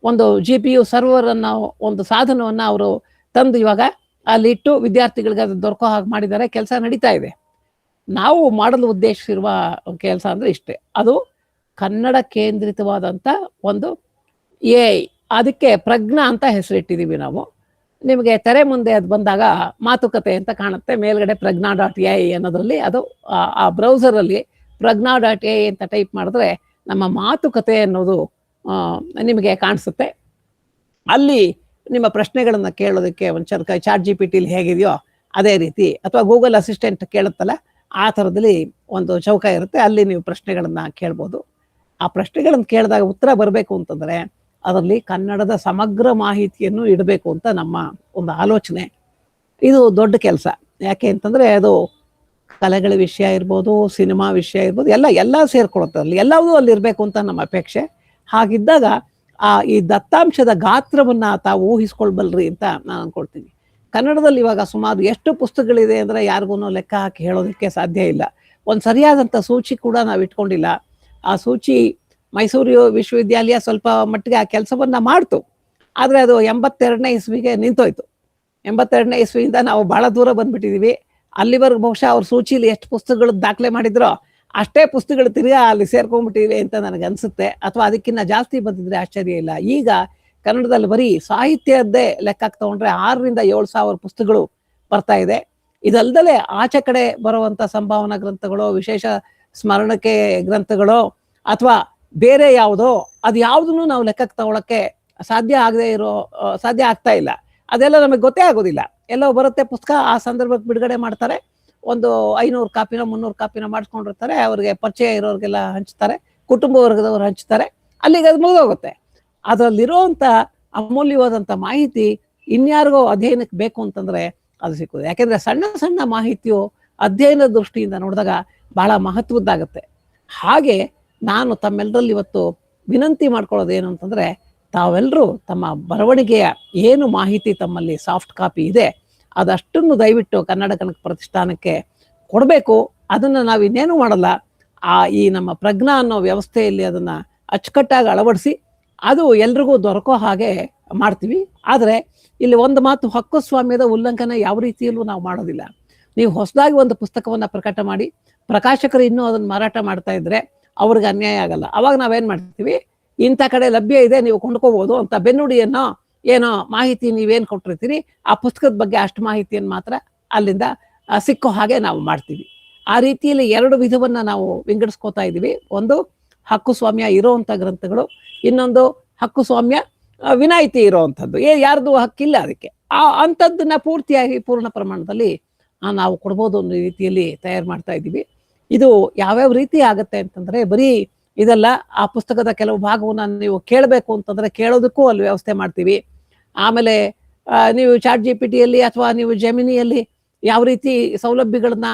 ಒಂದು GPU ಸರ್ವರ್ ಅನ್ನೋ ಒಂದು ಸಾಧನವನ್ನ ಅವರು ತಂದು ಇವಾಗ ಅಲ್ಲಿ ಇಟ್ಟು ವಿದ್ಯಾರ್ಥಿಗಳಿಗೆ ಅದು ದೊರಕೋ ಹಾಗೆ ಮಾಡಿದ್ದಾರೆ. ಕೆಲಸ ನಡೀತಾ ಇದೆ. ನಾವು ಮಾಡಲು ಉದ್ದೇಶಿಸಿರುವ ಕೆಲಸ ಅಂದ್ರೆ ಇಷ್ಟೇ. ಅದು ಕನ್ನಡ ಕೇಂದ್ರಿತವಾದಂತ ಒಂದು AI. ಅದಕ್ಕೆ ಪ್ರಜ್ಞಾ ಅಂತ ಹೆಸರಿಟ್ಟಿದೀವಿ ನಾವು. ನಿಮಗೆ ತೆರೆ ಮುಂದೆ ಅದು ಬಂದಾಗ ಮಾತುಕತೆ ಅಂತ ಕಾಣುತ್ತೆ. ಮೇಲ್ಗಡೆ pragna.ai ಅನ್ನೋದ್ರಲ್ಲಿ, ಅದು ಆ ಬ್ರೌಸರ್ ಅಲ್ಲಿ pragna.ai ಅಂತ ಟೈಪ್ ಮಾಡಿದ್ರೆ ನಮ್ಮ ಮಾತುಕತೆ ಅನ್ನೋದು ನಿಮಗೆ ಕಾಣಿಸುತ್ತೆ. ಅಲ್ಲಿ ನಿಮ್ಮ ಪ್ರಶ್ನೆಗಳನ್ನ ಕೇಳೋದಕ್ಕೆ ಒಂಚೂರು ಚಾಟ್ GPT ಹೇಗಿದೆಯೋ ಅದೇ ರೀತಿ, ಅಥವಾ ಗೂಗಲ್ ಅಸಿಸ್ಟೆಂಟ್ ಕೇಳುತ್ತಲ್ಲ ಆ ಥರದಲ್ಲಿ ಒಂದು ಚೌಕ ಇರುತ್ತೆ. ಅಲ್ಲಿ ನೀವು ಪ್ರಶ್ನೆಗಳನ್ನ ಕೇಳ್ಬೋದು. ಆ ಪ್ರಶ್ನೆಗಳನ್ನು ಕೇಳಿದಾಗ ಉತ್ತರ ಬರಬೇಕು ಅಂತಂದ್ರೆ ಅದರಲ್ಲಿ ಕನ್ನಡದ ಸಮಗ್ರ ಮಾಹಿತಿಯನ್ನು ಇಡಬೇಕು ಅಂತ ನಮ್ಮ ಒಂದು ಆಲೋಚನೆ. ಇದು ದೊಡ್ಡ ಕೆಲಸ. ಯಾಕೆ ಅಂತಂದ್ರೆ ಅದು ಕಲೆಗಳ ವಿಷಯ ಇರ್ಬೋದು, ಸಿನಿಮಾ ವಿಷಯ ಇರ್ಬೋದು, ಎಲ್ಲ ಸೇರ್ಕೊಳುತ್ತೆ. ಅಲ್ಲಿ ಎಲ್ಲವೂ ಅಲ್ಲಿ ಇರಬೇಕು ಅಂತ ನಮ್ಮ ಅಪೇಕ್ಷೆ. ಹಾಗಿದ್ದಾಗ ಈ ದತ್ತಾಂಶದ ಗಾತ್ರವನ್ನ ತಾವು ಊಹಿಸ್ಕೊಳ್ಬಲ್ರಿ ಅಂತ ನಾನು ಅನ್ಕೊಳ್ತೀನಿ. ಕನ್ನಡದಲ್ಲಿ ಇವಾಗ ಸುಮಾರು ಎಷ್ಟು ಪುಸ್ತಕಗಳಿದೆ ಅಂದ್ರೆ ಯಾರಿಗೂ ಲೆಕ್ಕ ಹಾಕಿ ಹೇಳೋದಕ್ಕೆ ಸಾಧ್ಯ ಇಲ್ಲ. ಒಂದು ಸರಿಯಾದಂಥ ಸೂಚಿ ಕೂಡ ನಾವು ಇಟ್ಕೊಂಡಿಲ್ಲ. ಆ ಸೂಚಿ ಮೈಸೂರು ವಿಶ್ವವಿದ್ಯಾಲಯ ಸ್ವಲ್ಪ ಮಟ್ಟಿಗೆ ಆ ಕೆಲಸವನ್ನ ಮಾಡ್ತು. ಆದ್ರೆ ಅದು 82ನೇ ಇಸ್ವಿಗೆ ನಿಂತೋಯ್ತು. 82ನೇ ಇಸ್ವಿಯಿಂದ ನಾವು ಬಹಳ ದೂರ ಬಂದ್ಬಿಟ್ಟಿದೀವಿ. ಅಲ್ಲಿವರೆಗೂ ಬಹುಶಃ ಅವ್ರ ಸೂಚಿಲಿ ಎಷ್ಟು ಪುಸ್ತಕಗಳು ದಾಖಲೆ ಮಾಡಿದ್ರೋ ಅಷ್ಟೇ ಪುಸ್ತಕಗಳು ತಿರ್ಗಾ ಅಲ್ಲಿ ಸೇರ್ಕೊಂಡ್ಬಿಟ್ಟಿವೆ ಅಂತ ನನಗೆ ಅನ್ಸುತ್ತೆ. ಅಥವಾ ಅದಕ್ಕಿಂತ ಜಾಸ್ತಿ ಬಂದಿದ್ರೆ ಆಶ್ಚರ್ಯ ಇಲ್ಲ. ಈಗ ಕನ್ನಡದಲ್ಲಿ ಬರೀ ಸಾಹಿತ್ಯದ್ದೇ ಲೆಕ್ಕಕ್ಕೆ ತಗೊಂಡ್ರೆ 6,000 to 7,000 ಪುಸ್ತಕಗಳು ಬರ್ತಾ ಇದೆ. ಇದಲ್ದಲೆ ಆಚೆ ಕಡೆ ಬರುವಂತ ಸಂಭಾವನಾ ಗ್ರಂಥಗಳು, ವಿಶೇಷ ಸ್ಮರಣಕ್ಕೆ ಗ್ರಂಥಗಳು, ಅಥವಾ ಬೇರೆ ಯಾವುದೋ, ಅದು ಯಾವುದನ್ನು ನಾವು ಲೆಕ್ಕಕ್ಕೆ ತಗೊಳಕ್ಕೆ ಸಾಧ್ಯ ಆಗ್ತಾ ಇಲ್ಲ. ಅದೆಲ್ಲ ನಮಗೆ ಗೊತ್ತೇ ಆಗೋದಿಲ್ಲ. ಎಲ್ಲೋ ಬರುತ್ತೆ ಪುಸ್ತಕ, ಆ ಸಂದರ್ಭಕ್ಕೆ ಬಿಡುಗಡೆ ಮಾಡ್ತಾರೆ. ಒಂದು 500 ಕಾಪಿನೋ 300 ಕಾಪಿನೋ ಮಾಡಿಸ್ಕೊಂಡಿರ್ತಾರೆ. ಅವ್ರಿಗೆ ಪರಿಚಯ ಇರೋರಿಗೆಲ್ಲ ಹಂಚ್ತಾರೆ, ಕುಟುಂಬ ವರ್ಗದವ್ರು ಹಂಚ್ತಾರೆ. ಅಲ್ಲಿಗೆ ಅದು ಮುಗಿದೋಗುತ್ತೆ. ಅದರಲ್ಲಿರುವಂತ ಅಮೂಲ್ಯವಾದಂಥ ಮಾಹಿತಿ ಇನ್ಯಾರಿಗೋ ಅಧ್ಯಯನಕ್ಕೆ ಬೇಕು ಅಂತಂದ್ರೆ ಅದು ಸಿಕ್ಕುದು. ಯಾಕೆಂದ್ರೆ ಸಣ್ಣ ಸಣ್ಣ ಮಾಹಿತಿಯು ಅಧ್ಯಯನದ ದೃಷ್ಟಿಯಿಂದ ನೋಡಿದಾಗ ಬಹಳ ಮಹತ್ವದ್ದಾಗತ್ತೆ. ಹಾಗೆ ನಾನು ತಮ್ಮೆಲ್ಲರಲ್ಲಿ ಇವತ್ತು ವಿನಂತಿ ಮಾಡ್ಕೊಳ್ಳೋದು ಏನು ಅಂತಂದ್ರೆ, ತಾವೆಲ್ಲರೂ ತಮ್ಮ ಬರವಣಿಗೆಯ ಏನು ಮಾಹಿತಿ ತಮ್ಮಲ್ಲಿ ಸಾಫ್ಟ್ ಕಾಪಿ ಇದೆ ಅದಷ್ಟನ್ನು ದಯವಿಟ್ಟು ಕನ್ನಡ ಕನಕ ಪ್ರತಿಷ್ಠಾನಕ್ಕೆ ಕೊಡಬೇಕು. ಅದನ್ನು ನಾವು ಇನ್ನೇನು ಮಾಡಲ್ಲ, ಈ ನಮ್ಮ ಪ್ರಜ್ಞಾ ಅನ್ನೋ ವ್ಯವಸ್ಥೆಯಲ್ಲಿ ಅದನ್ನು ಅಚ್ಚುಕಟ್ಟಾಗಿ ಅಳವಡಿಸಿ ಅದು ಎಲ್ರಿಗೂ ದೊರಕೋ ಹಾಗೆ ಮಾಡ್ತೀವಿ. ಆದರೆ ಇಲ್ಲಿ ಒಂದು ಮಾತು, ಹಕ್ಕುಸ್ವಾಮ್ಯದ ಉಲ್ಲಂಘನೆ ಯಾವ ರೀತಿಯಲ್ಲೂ ನಾವು ಮಾಡೋದಿಲ್ಲ. ನೀವು ಹೊಸದಾಗಿ ಒಂದು ಪುಸ್ತಕವನ್ನು ಪ್ರಕಟ ಮಾಡಿ ಪ್ರಕಾಶಕರು ಇನ್ನೂ ಅದನ್ನು ಮಾರಾಟ ಮಾಡ್ತಾ ಇದ್ರೆ ಅವ್ರಿಗೆ ಅನ್ಯಾಯ ಆಗಲ್ಲ. ಅವಾಗ ನಾವೇನು ಮಾಡ್ತೀವಿ, ಇಂಥ ಕಡೆ ಲಭ್ಯ ಇದೆ, ನೀವು ಕೊಂಡ್ಕೋಬೋದು ಅಂತ ಬೆನ್ನುಡಿಯನ್ನು ಏನೋ ಮಾಹಿತಿ ನೀವೇನು ಕೊಟ್ಟಿರ್ತೀರಿ ಆ ಪುಸ್ತಕದ ಬಗ್ಗೆ ಅಷ್ಟು ಮಾಹಿತಿಯನ್ನು ಮಾತ್ರ ಅಲ್ಲಿಂದ ಸಿಕ್ಕೋ ಹಾಗೆ ನಾವು ಮಾಡ್ತೀವಿ. ಆ ರೀತಿಯಲ್ಲಿ 2 ವಿಧವನ್ನು ನಾವು ವಿಂಗಡಿಸ್ಕೋತಾ ಇದ್ದೀವಿ. ಒಂದು ಹಕ್ಕುಸ್ವಾಮ್ಯ ಇರೋವಂಥ ಗ್ರಂಥಗಳು, ಇನ್ನೊಂದು ಹಕ್ಕುಸ್ವಾಮ್ಯ ವಿನಾಯಿತಿ ಇರೋವಂಥದ್ದು, ಯಾರ್ದು ಹಕ್ಕಿಲ್ಲ ಅದಕ್ಕೆ, ಅಂಥದ್ದನ್ನ ಪೂರ್ತಿಯಾಗಿ ಪೂರ್ಣ ಪ್ರಮಾಣದಲ್ಲಿ ನಾವು ಕೊಡ್ಬೋದು ಅನ್ನೋ ರೀತಿಯಲ್ಲಿ ತಯಾರು ಮಾಡ್ತಾ ಇದ್ದೀವಿ. ಇದು ಯಾವ್ಯಾವ ರೀತಿ ಆಗುತ್ತೆ ಅಂತಂದ್ರೆ, ಬರೀ ಇದೆಲ್ಲ ಆ ಪುಸ್ತಕದ ಕೆಲವು ಭಾಗವನ್ನು ನೀವು ಕೇಳಬೇಕು ಅಂತಂದ್ರೆ ಕೇಳೋದಕ್ಕೂ ಅಲ್ಲಿ ವ್ಯವಸ್ಥೆ ಮಾಡ್ತೀವಿ. ಆಮೇಲೆ ನೀವು ಚಾಟ್ GPT ಅಥವಾ ನೀವು ಜೆಮಿನಿಯಲ್ಲಿ ಯಾವ ರೀತಿ ಸೌಲಭ್ಯಗಳನ್ನ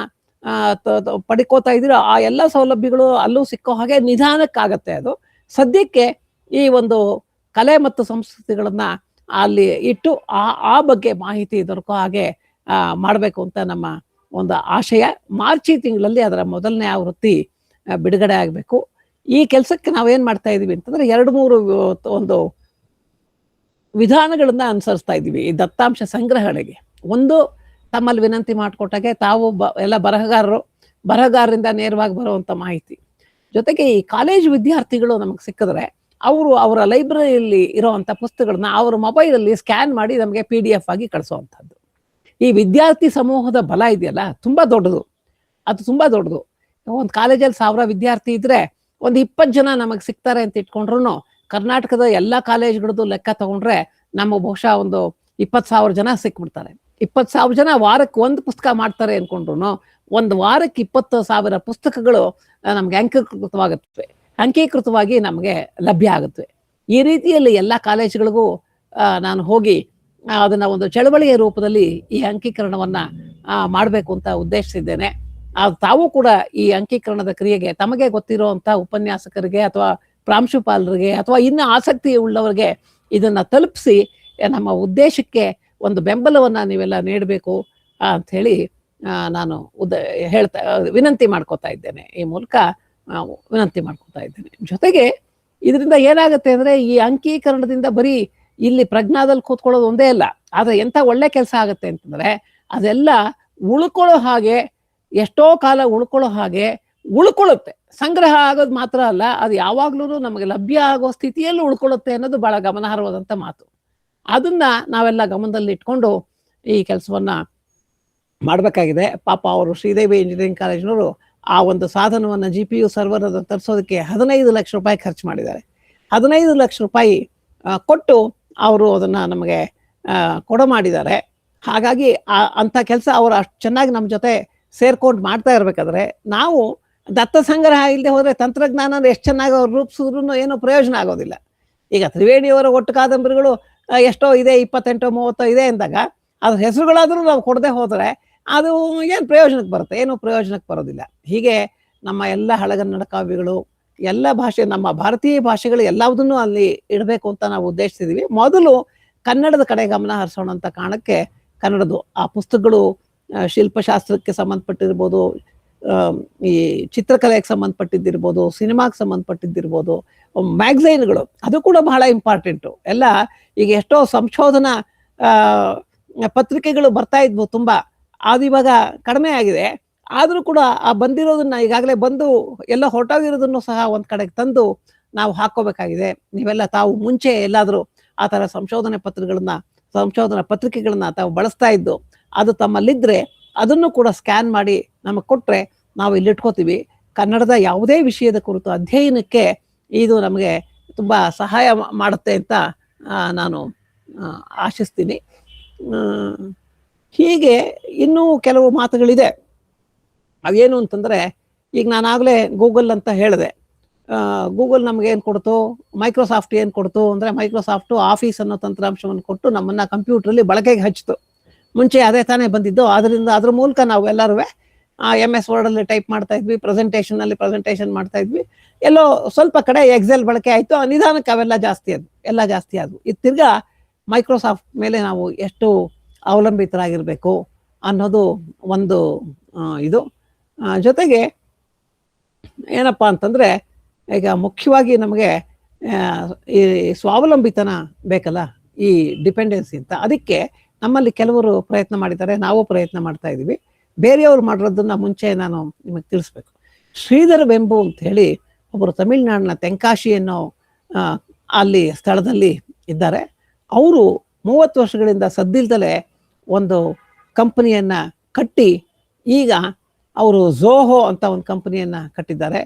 ಪಡ್ಕೋತಾ ಇದ್ದೀರೋ ಆ ಎಲ್ಲ ಸೌಲಭ್ಯಗಳು ಅಲ್ಲೂ ಸಿಕ್ಕೋ ಹಾಗೆ ನಿಧಾನಕ್ಕಾಗತ್ತೆ. ಅದು ಸದ್ಯಕ್ಕೆ ಈ ಒಂದು ಕಲೆ ಮತ್ತು ಸಂಸ್ಕೃತಿಗಳನ್ನ ಅಲ್ಲಿ ಇಟ್ಟು ಆ ಬಗ್ಗೆ ಮಾಹಿತಿ ದೊರಕೋ ಹಾಗೆ ಮಾಡಬೇಕು ಅಂತ ನಮ್ಮ ಒಂದು ಆಶಯ. ಮಾರ್ಚಿ ತಿಂಗಳಲ್ಲಿ ಅದರ ಮೊದಲನೇ ಆವೃತ್ತಿ ಬಿಡುಗಡೆ ಆಗಬೇಕು. ಈ ಕೆಲಸಕ್ಕೆ ನಾವೇನ್ ಮಾಡ್ತಾ ಇದೀವಿ ಅಂತಂದ್ರೆ 2-3 ಒಂದು ವಿಧಾನಗಳನ್ನ ಅನುಸರಿಸ್ತಾ ಇದ್ದೀವಿ ಈ ದತ್ತಾಂಶ ಸಂಗ್ರಹಣೆಗೆ. ಒಂದು, ತಮ್ಮಲ್ಲಿ ವಿನಂತಿ ಮಾಡಿಕೊಟ್ಟಾಗೆ ತಾವು ಎಲ್ಲ ಬರಹಗಾರರಿಂದ ನೇರವಾಗಿ ಬರುವಂತ ಮಾಹಿತಿ, ಜೊತೆಗೆ ಈ ಕಾಲೇಜು ವಿದ್ಯಾರ್ಥಿಗಳು ನಮಗೆ ಸಿಕ್ಕಿದ್ರೆ ಅವರು ಅವರ ಲೈಬ್ರರಿಯಲ್ಲಿ ಇರೋವಂಥ ಪುಸ್ತಕಗಳನ್ನ ಅವರ ಮೊಬೈಲಲ್ಲಿ ಸ್ಕ್ಯಾನ್ ಮಾಡಿ ನಮಗೆ PDF ಆಗಿ ಕಳಿಸುವಂಥದ್ದು. ಈ ವಿದ್ಯಾರ್ಥಿ ಸಮೂಹದ ಬಲ ಇದೆಯಲ್ಲ, ತುಂಬಾ ದೊಡ್ಡದು. ಅದು ತುಂಬಾ ದೊಡ್ಡದು. ಒಂದು ಕಾಲೇಜಲ್ಲಿ 1000 ವಿದ್ಯಾರ್ಥಿ ಇದ್ರೆ ಒಂದು 20 ಜನ ನಮಗೆ ಸಿಗ್ತಾರೆ ಅಂತ ಇಟ್ಕೊಂಡ್ರು, ಕರ್ನಾಟಕದ ಎಲ್ಲ ಕಾಲೇಜ್ಗಳದ್ದು ಲೆಕ್ಕ ತಗೊಂಡ್ರೆ ನಮಗೆ ಬಹುಶಃ ಒಂದು 20,000 ಜನ ಸಿಕ್ಬಿಡ್ತಾರೆ. 20,000 ಜನ ವಾರಕ್ಕೆ ಒಂದು ಪುಸ್ತಕ ಮಾಡ್ತಾರೆ ಅನ್ಕೊಂಡ್ರು ಒಂದು ವಾರಕ್ಕೆ 20,000 ಪುಸ್ತಕಗಳು ನಮ್ಗೆ ಅಂಕೀಕೃತವಾಗಿ ನಮಗೆ ಲಭ್ಯ ಆಗುತ್ತವೆ. ಈ ರೀತಿಯಲ್ಲಿ ಎಲ್ಲ ಕಾಲೇಜುಗಳಿಗೂ ನಾನು ಹೋಗಿ ಅದನ್ನ ಒಂದು ಚಳವಳಿಯ ರೂಪದಲ್ಲಿ ಈ ಅಂಕೀಕರಣವನ್ನ ಮಾಡಬೇಕು ಅಂತ ಉದ್ದೇಶಿಸಿದ್ದೇನೆ. ತಾವು ಕೂಡ ಈ ಅಂಕೀಕರಣದ ಕ್ರಿಯೆಗೆ ತಮಗೆ ಗೊತ್ತಿರುವಂತ ಉಪನ್ಯಾಸಕರಿಗೆ ಅಥವಾ ಪ್ರಾಂಶುಪಾಲರಿಗೆ ಅಥವಾ ಇನ್ನು ಆಸಕ್ತಿ ಉಳ್ಳವರಿಗೆ ಇದನ್ನ ತಲುಪಿಸಿ ನಮ್ಮ ಉದ್ದೇಶಕ್ಕೆ ಒಂದು ಬೆಂಬಲವನ್ನ ನೀವೆಲ್ಲ ನೀಡಬೇಕು ಅಂತ ಹೇಳಿ ನಾನು ವಿನಂತಿ ಮಾಡ್ಕೋತಾ ಇದ್ದೇನೆ. ಈ ಮೂಲಕ ವಿನಂತಿ ಮಾಡ್ಕೋತಾ ಇದ್ದೇನೆ. ಜೊತೆಗೆ ಇದರಿಂದ ಏನಾಗುತ್ತೆ ಅಂದ್ರೆ, ಈ ಅಂಕೀಕರಣದಿಂದ ಬರೀ ಇಲ್ಲಿ ಪ್ರಜ್ಞಾದಲ್ಲಿ ಕೂತ್ಕೊಳ್ಳೋದು ಒಂದೇ ಅಲ್ಲ, ಆದ್ರೆ ಎಂತ ಒಳ್ಳೆ ಕೆಲಸ ಆಗುತ್ತೆ ಅಂತಂದ್ರೆ ಅದೆಲ್ಲ ಉಳ್ಕೊಳ್ಳೋ ಹಾಗೆ, ಎಷ್ಟೋ ಕಾಲ ಉಳ್ಕೊಳ್ಳೋ ಹಾಗೆ ಉಳ್ಕೊಳ್ಳುತ್ತೆ. ಸಂಗ್ರಹ ಆಗೋದು ಮಾತ್ರ ಅಲ್ಲ, ಅದು ಯಾವಾಗ್ಲೂ ನಮಗೆ ಲಭ್ಯ ಆಗೋ ಸ್ಥಿತಿಯಲ್ಲಿ ಉಳ್ಕೊಳ್ಳುತ್ತೆ ಅನ್ನೋದು ಬಹಳ ಗಮನಾರ್ಹವಾದಂತ ಮಾತು. ಅದನ್ನ ನಾವೆಲ್ಲ ಗಮನದಲ್ಲಿ ಇಟ್ಕೊಂಡು ಈ ಕೆಲಸವನ್ನ ಮಾಡಬೇಕಾಗಿದೆ. ಪಾಪ ಅವರು ಶ್ರೀದೇವಿ ಇಂಜಿನಿಯರಿಂಗ್ ಕಾಲೇಜಿನವರು ಆ ಒಂದು ಸಾಧನವನ್ನ GPU ಸರ್ವರ್ ಅನ್ನು ತರಿಸೋದಕ್ಕೆ 15 ಲಕ್ಷ ರೂಪಾಯಿ ಖರ್ಚು ಮಾಡಿದ್ದಾರೆ. 15 ಲಕ್ಷ ರೂಪಾಯಿ ಕೊಟ್ಟು ಅವರು ಅದನ್ನ ನಮಗೆ ಮಾಡಿದ್ದಾರೆ. ಹಾಗಾಗಿ ಅಂಥ ಕೆಲಸ ಅವರು ಅಷ್ಟು ಚೆನ್ನಾಗಿ ನಮ್ಮ ಜೊತೆ ಸೇರ್ಕೊಂಡು ಮಾಡ್ತಾ ಇರ್ಬೇಕಾದ್ರೆ, ನಾವು ದತ್ತ ಸಂಗ್ರಹ ಇಲ್ಲದೆ ಹೋದ್ರೆ ತಂತ್ರಜ್ಞಾನ ಎಷ್ಟು ಚೆನ್ನಾಗಿ ಅವ್ರು ರೂಪಿಸಿದ್ರು ಏನೋ ಪ್ರಯೋಜನ ಆಗೋದಿಲ್ಲ. ಈಗ ತ್ರಿವೇಣಿಯವರ ಒಟ್ಟು ಕಾದಂಬರಿಗಳು ಎಷ್ಟೋ ಇದೆ, 28-30 ಇದೆ ಅಂದಾಗ ಅದ್ರ ಹೆಸರುಗಳಾದ್ರೂ ನಾವು ಕೊಡದೆ ಹೋದ್ರೆ ಅದು ಏನು ಪ್ರಯೋಜನಕ್ಕೆ ಬರುತ್ತೆ? ಏನು ಪ್ರಯೋಜನಕ್ಕೆ ಬರೋದಿಲ್ಲ. ಹೀಗೆ ನಮ್ಮ ಎಲ್ಲ ಹಳಗನ್ನಡ ಕಾವ್ಯಗಳು, ಎಲ್ಲ ಭಾಷೆ, ನಮ್ಮ ಭಾರತೀಯ ಭಾಷೆಗಳು ಎಲ್ಲವುದನ್ನು ಅಲ್ಲಿ ಇಡಬೇಕು ಅಂತ ನಾವು ಉದ್ದೇಶಿಸಿದ್ವಿ. ಮೊದಲು ಕನ್ನಡದ ಕಡೆ ಗಮನ ಹರಿಸೋಣ ಅಂತ ಕಾರಣಕ್ಕೆ ಕನ್ನಡದು ಆ ಪುಸ್ತಕಗಳು ಶಿಲ್ಪಶಾಸ್ತ್ರಕ್ಕೆ ಸಂಬಂಧಪಟ್ಟಿರ್ಬೋದು, ಈ ಚಿತ್ರಕಲೆಗೆ ಸಂಬಂಧಪಟ್ಟಿದ್ದಿರ್ಬೋದು, ಸಿನಿಮಾಗೆ ಸಂಬಂಧಪಟ್ಟಿದ್ದಿರ್ಬೋದು, ಮ್ಯಾಗಝೈನ್ಗಳು ಅದು ಕೂಡ ಬಹಳ ಇಂಪಾರ್ಟೆಂಟು. ಎಲ್ಲ ಈಗ ಎಷ್ಟೋ ಸಂಶೋಧನಾ ಪತ್ರಿಕೆಗಳು ಬರ್ತಾ ಇದ್ವು ತುಂಬಾ, ಅದು ಇವಾಗ ಕಡಿಮೆ ಆಗಿದೆ. ಆದ್ರೂ ಕೂಡ ಆ ಬಂದಿರೋದನ್ನ ಈಗಾಗಲೇ ಬಂದು ಎಲ್ಲ ಹೊರಟೋಗಿರೋದನ್ನು ಸಹ ಒಂದ್ ಕಡೆಗೆ ತಂದು ನಾವು ಹಾಕೋಬೇಕಾಗಿದೆ. ನೀವೆಲ್ಲ ತಾವು ಮುಂಚೆ ಎಲ್ಲಾದ್ರೂ ಆ ತರ ಸಂಶೋಧನಾ ಪತ್ರಿಕೆಗಳನ್ನ ತಾವು ಬಳಸ್ತಾ ಇದ್ದು ಅದು ತಮ್ಮಲ್ಲಿದ್ರೆ ಅದನ್ನು ಕೂಡ ಸ್ಕ್ಯಾನ್ ಮಾಡಿ ನಮಗೆ ಕೊಟ್ರೆ ನಾವು ಇಲ್ಲಿ ಇಟ್ಕೋತೀವಿ. ಕನ್ನಡದ ಯಾವುದೇ ವಿಷಯದ ಕುರಿತು ಅಧ್ಯಯನಕ್ಕೆ ಇದು ನಮಗೆ ತುಂಬಾ ಸಹಾಯ ಮಾಡುತ್ತೆ ಅಂತ ನಾನು ಆಶಿಸ್ತೀನಿ. ಹೀಗೆ ಇನ್ನೂ ಕೆಲವು ಮಾತುಗಳಿದೆ. ಅವೇನು ಅಂತಂದ್ರೆ, ಈಗ ನಾನಾಗಲೇ ಗೂಗಲ್ ಅಂತ ಹೇಳಿದೆ. ಗೂಗಲ್ ನಮ್ಗೆ ಏನು ಕೊಡ್ತು, ಮೈಕ್ರೋಸಾಫ್ಟ್ ಏನು ಕೊಡ್ತು ಅಂದ್ರೆ, ಮೈಕ್ರೋಸಾಫ್ಟ್ ಆಫೀಸ್ ಅನ್ನೋ ತಂತ್ರಾಂಶವನ್ನು ಕೊಟ್ಟು ನಮ್ಮನ್ನ ಕಂಪ್ಯೂಟರ್ಲಿ ಬಳಕೆಗೆ ಹಚ್ಚಿತು. ಮುಂಚೆ ಅದೇ ತಾನೇ ಬಂದಿದ್ದು. ಅದರಿಂದ ಅದ್ರ ಮೂಲಕ ನಾವು ಎಲ್ಲರೂ MS ವರ್ಡಲ್ಲಿ ಟೈಪ್ ಮಾಡ್ತಾ ಇದ್ವಿ, ಪ್ರೆಸೆಂಟೇಷನ್ ಮಾಡ್ತಾ ಇದ್ವಿ. ಎಲ್ಲೋ ಸ್ವಲ್ಪ ಕಡೆ ಎಕ್ಸೆಲ್ ಬಳಕೆ ಆಯ್ತು, ನಿಧಾನಕ್ಕೆ ಅವೆಲ್ಲ ಜಾಸ್ತಿ ಆದ್ವು. ಇದು ತಿರ್ಗಾ ಮೈಕ್ರೋಸಾಫ್ಟ್ ಮೇಲೆ ನಾವು ಎಷ್ಟು ಅವಲಂಬಿತರಾಗಿರ್ಬೇಕು ಅನ್ನೋದು ಒಂದು ಇದು. ಜೊತೆಗೆ ಏನಪ್ಪಾ ಅಂತಂದ್ರೆ ಈಗ ಮುಖ್ಯವಾಗಿ ನಮಗೆ ಈ ಸ್ವಾವಲಂಬಿತನ ಬೇಕಲ್ಲ, ಈ ಡಿಪೆಂಡೆನ್ಸಿ ಅಂತ. ಅದಕ್ಕೆ ನಮ್ಮಲ್ಲಿ ಕೆಲವರು ಪ್ರಯತ್ನ ಮಾಡಿದ್ದಾರೆ, ನಾವು ಪ್ರಯತ್ನ ಮಾಡ್ತಾ ಇದ್ದೀವಿ. ಬೇರೆಯವ್ರು ಮಾಡಿರೋದನ್ನ ಮುಂಚೆ ನಾನು ನಿಮಗೆ ತಿಳಿಸ್ಬೇಕು. ಶ್ರೀಧರ್ ವೆಂಬು ಅಂತ ಹೇಳಿ ಒಬ್ಬರು ತಮಿಳ್ನಾಡಿನ ತೆಂಕಾಶಿ ಅನ್ನೋ ಅಲ್ಲಿ ಸ್ಥಳದಲ್ಲಿ ಇದ್ದಾರೆ. ಅವರು 30 ವರ್ಷಗಳಿಂದ ಸದ್ದಿಲ್ದಲೆ ಒಂದು ಕಂಪನಿಯನ್ನ ಕಟ್ಟಿ ಈಗ ಅವರು ಝೋಹೋ ಅಂತ ಒಂದು ಕಂಪನಿಯನ್ನ ಕಟ್ಟಿದ್ದಾರೆ.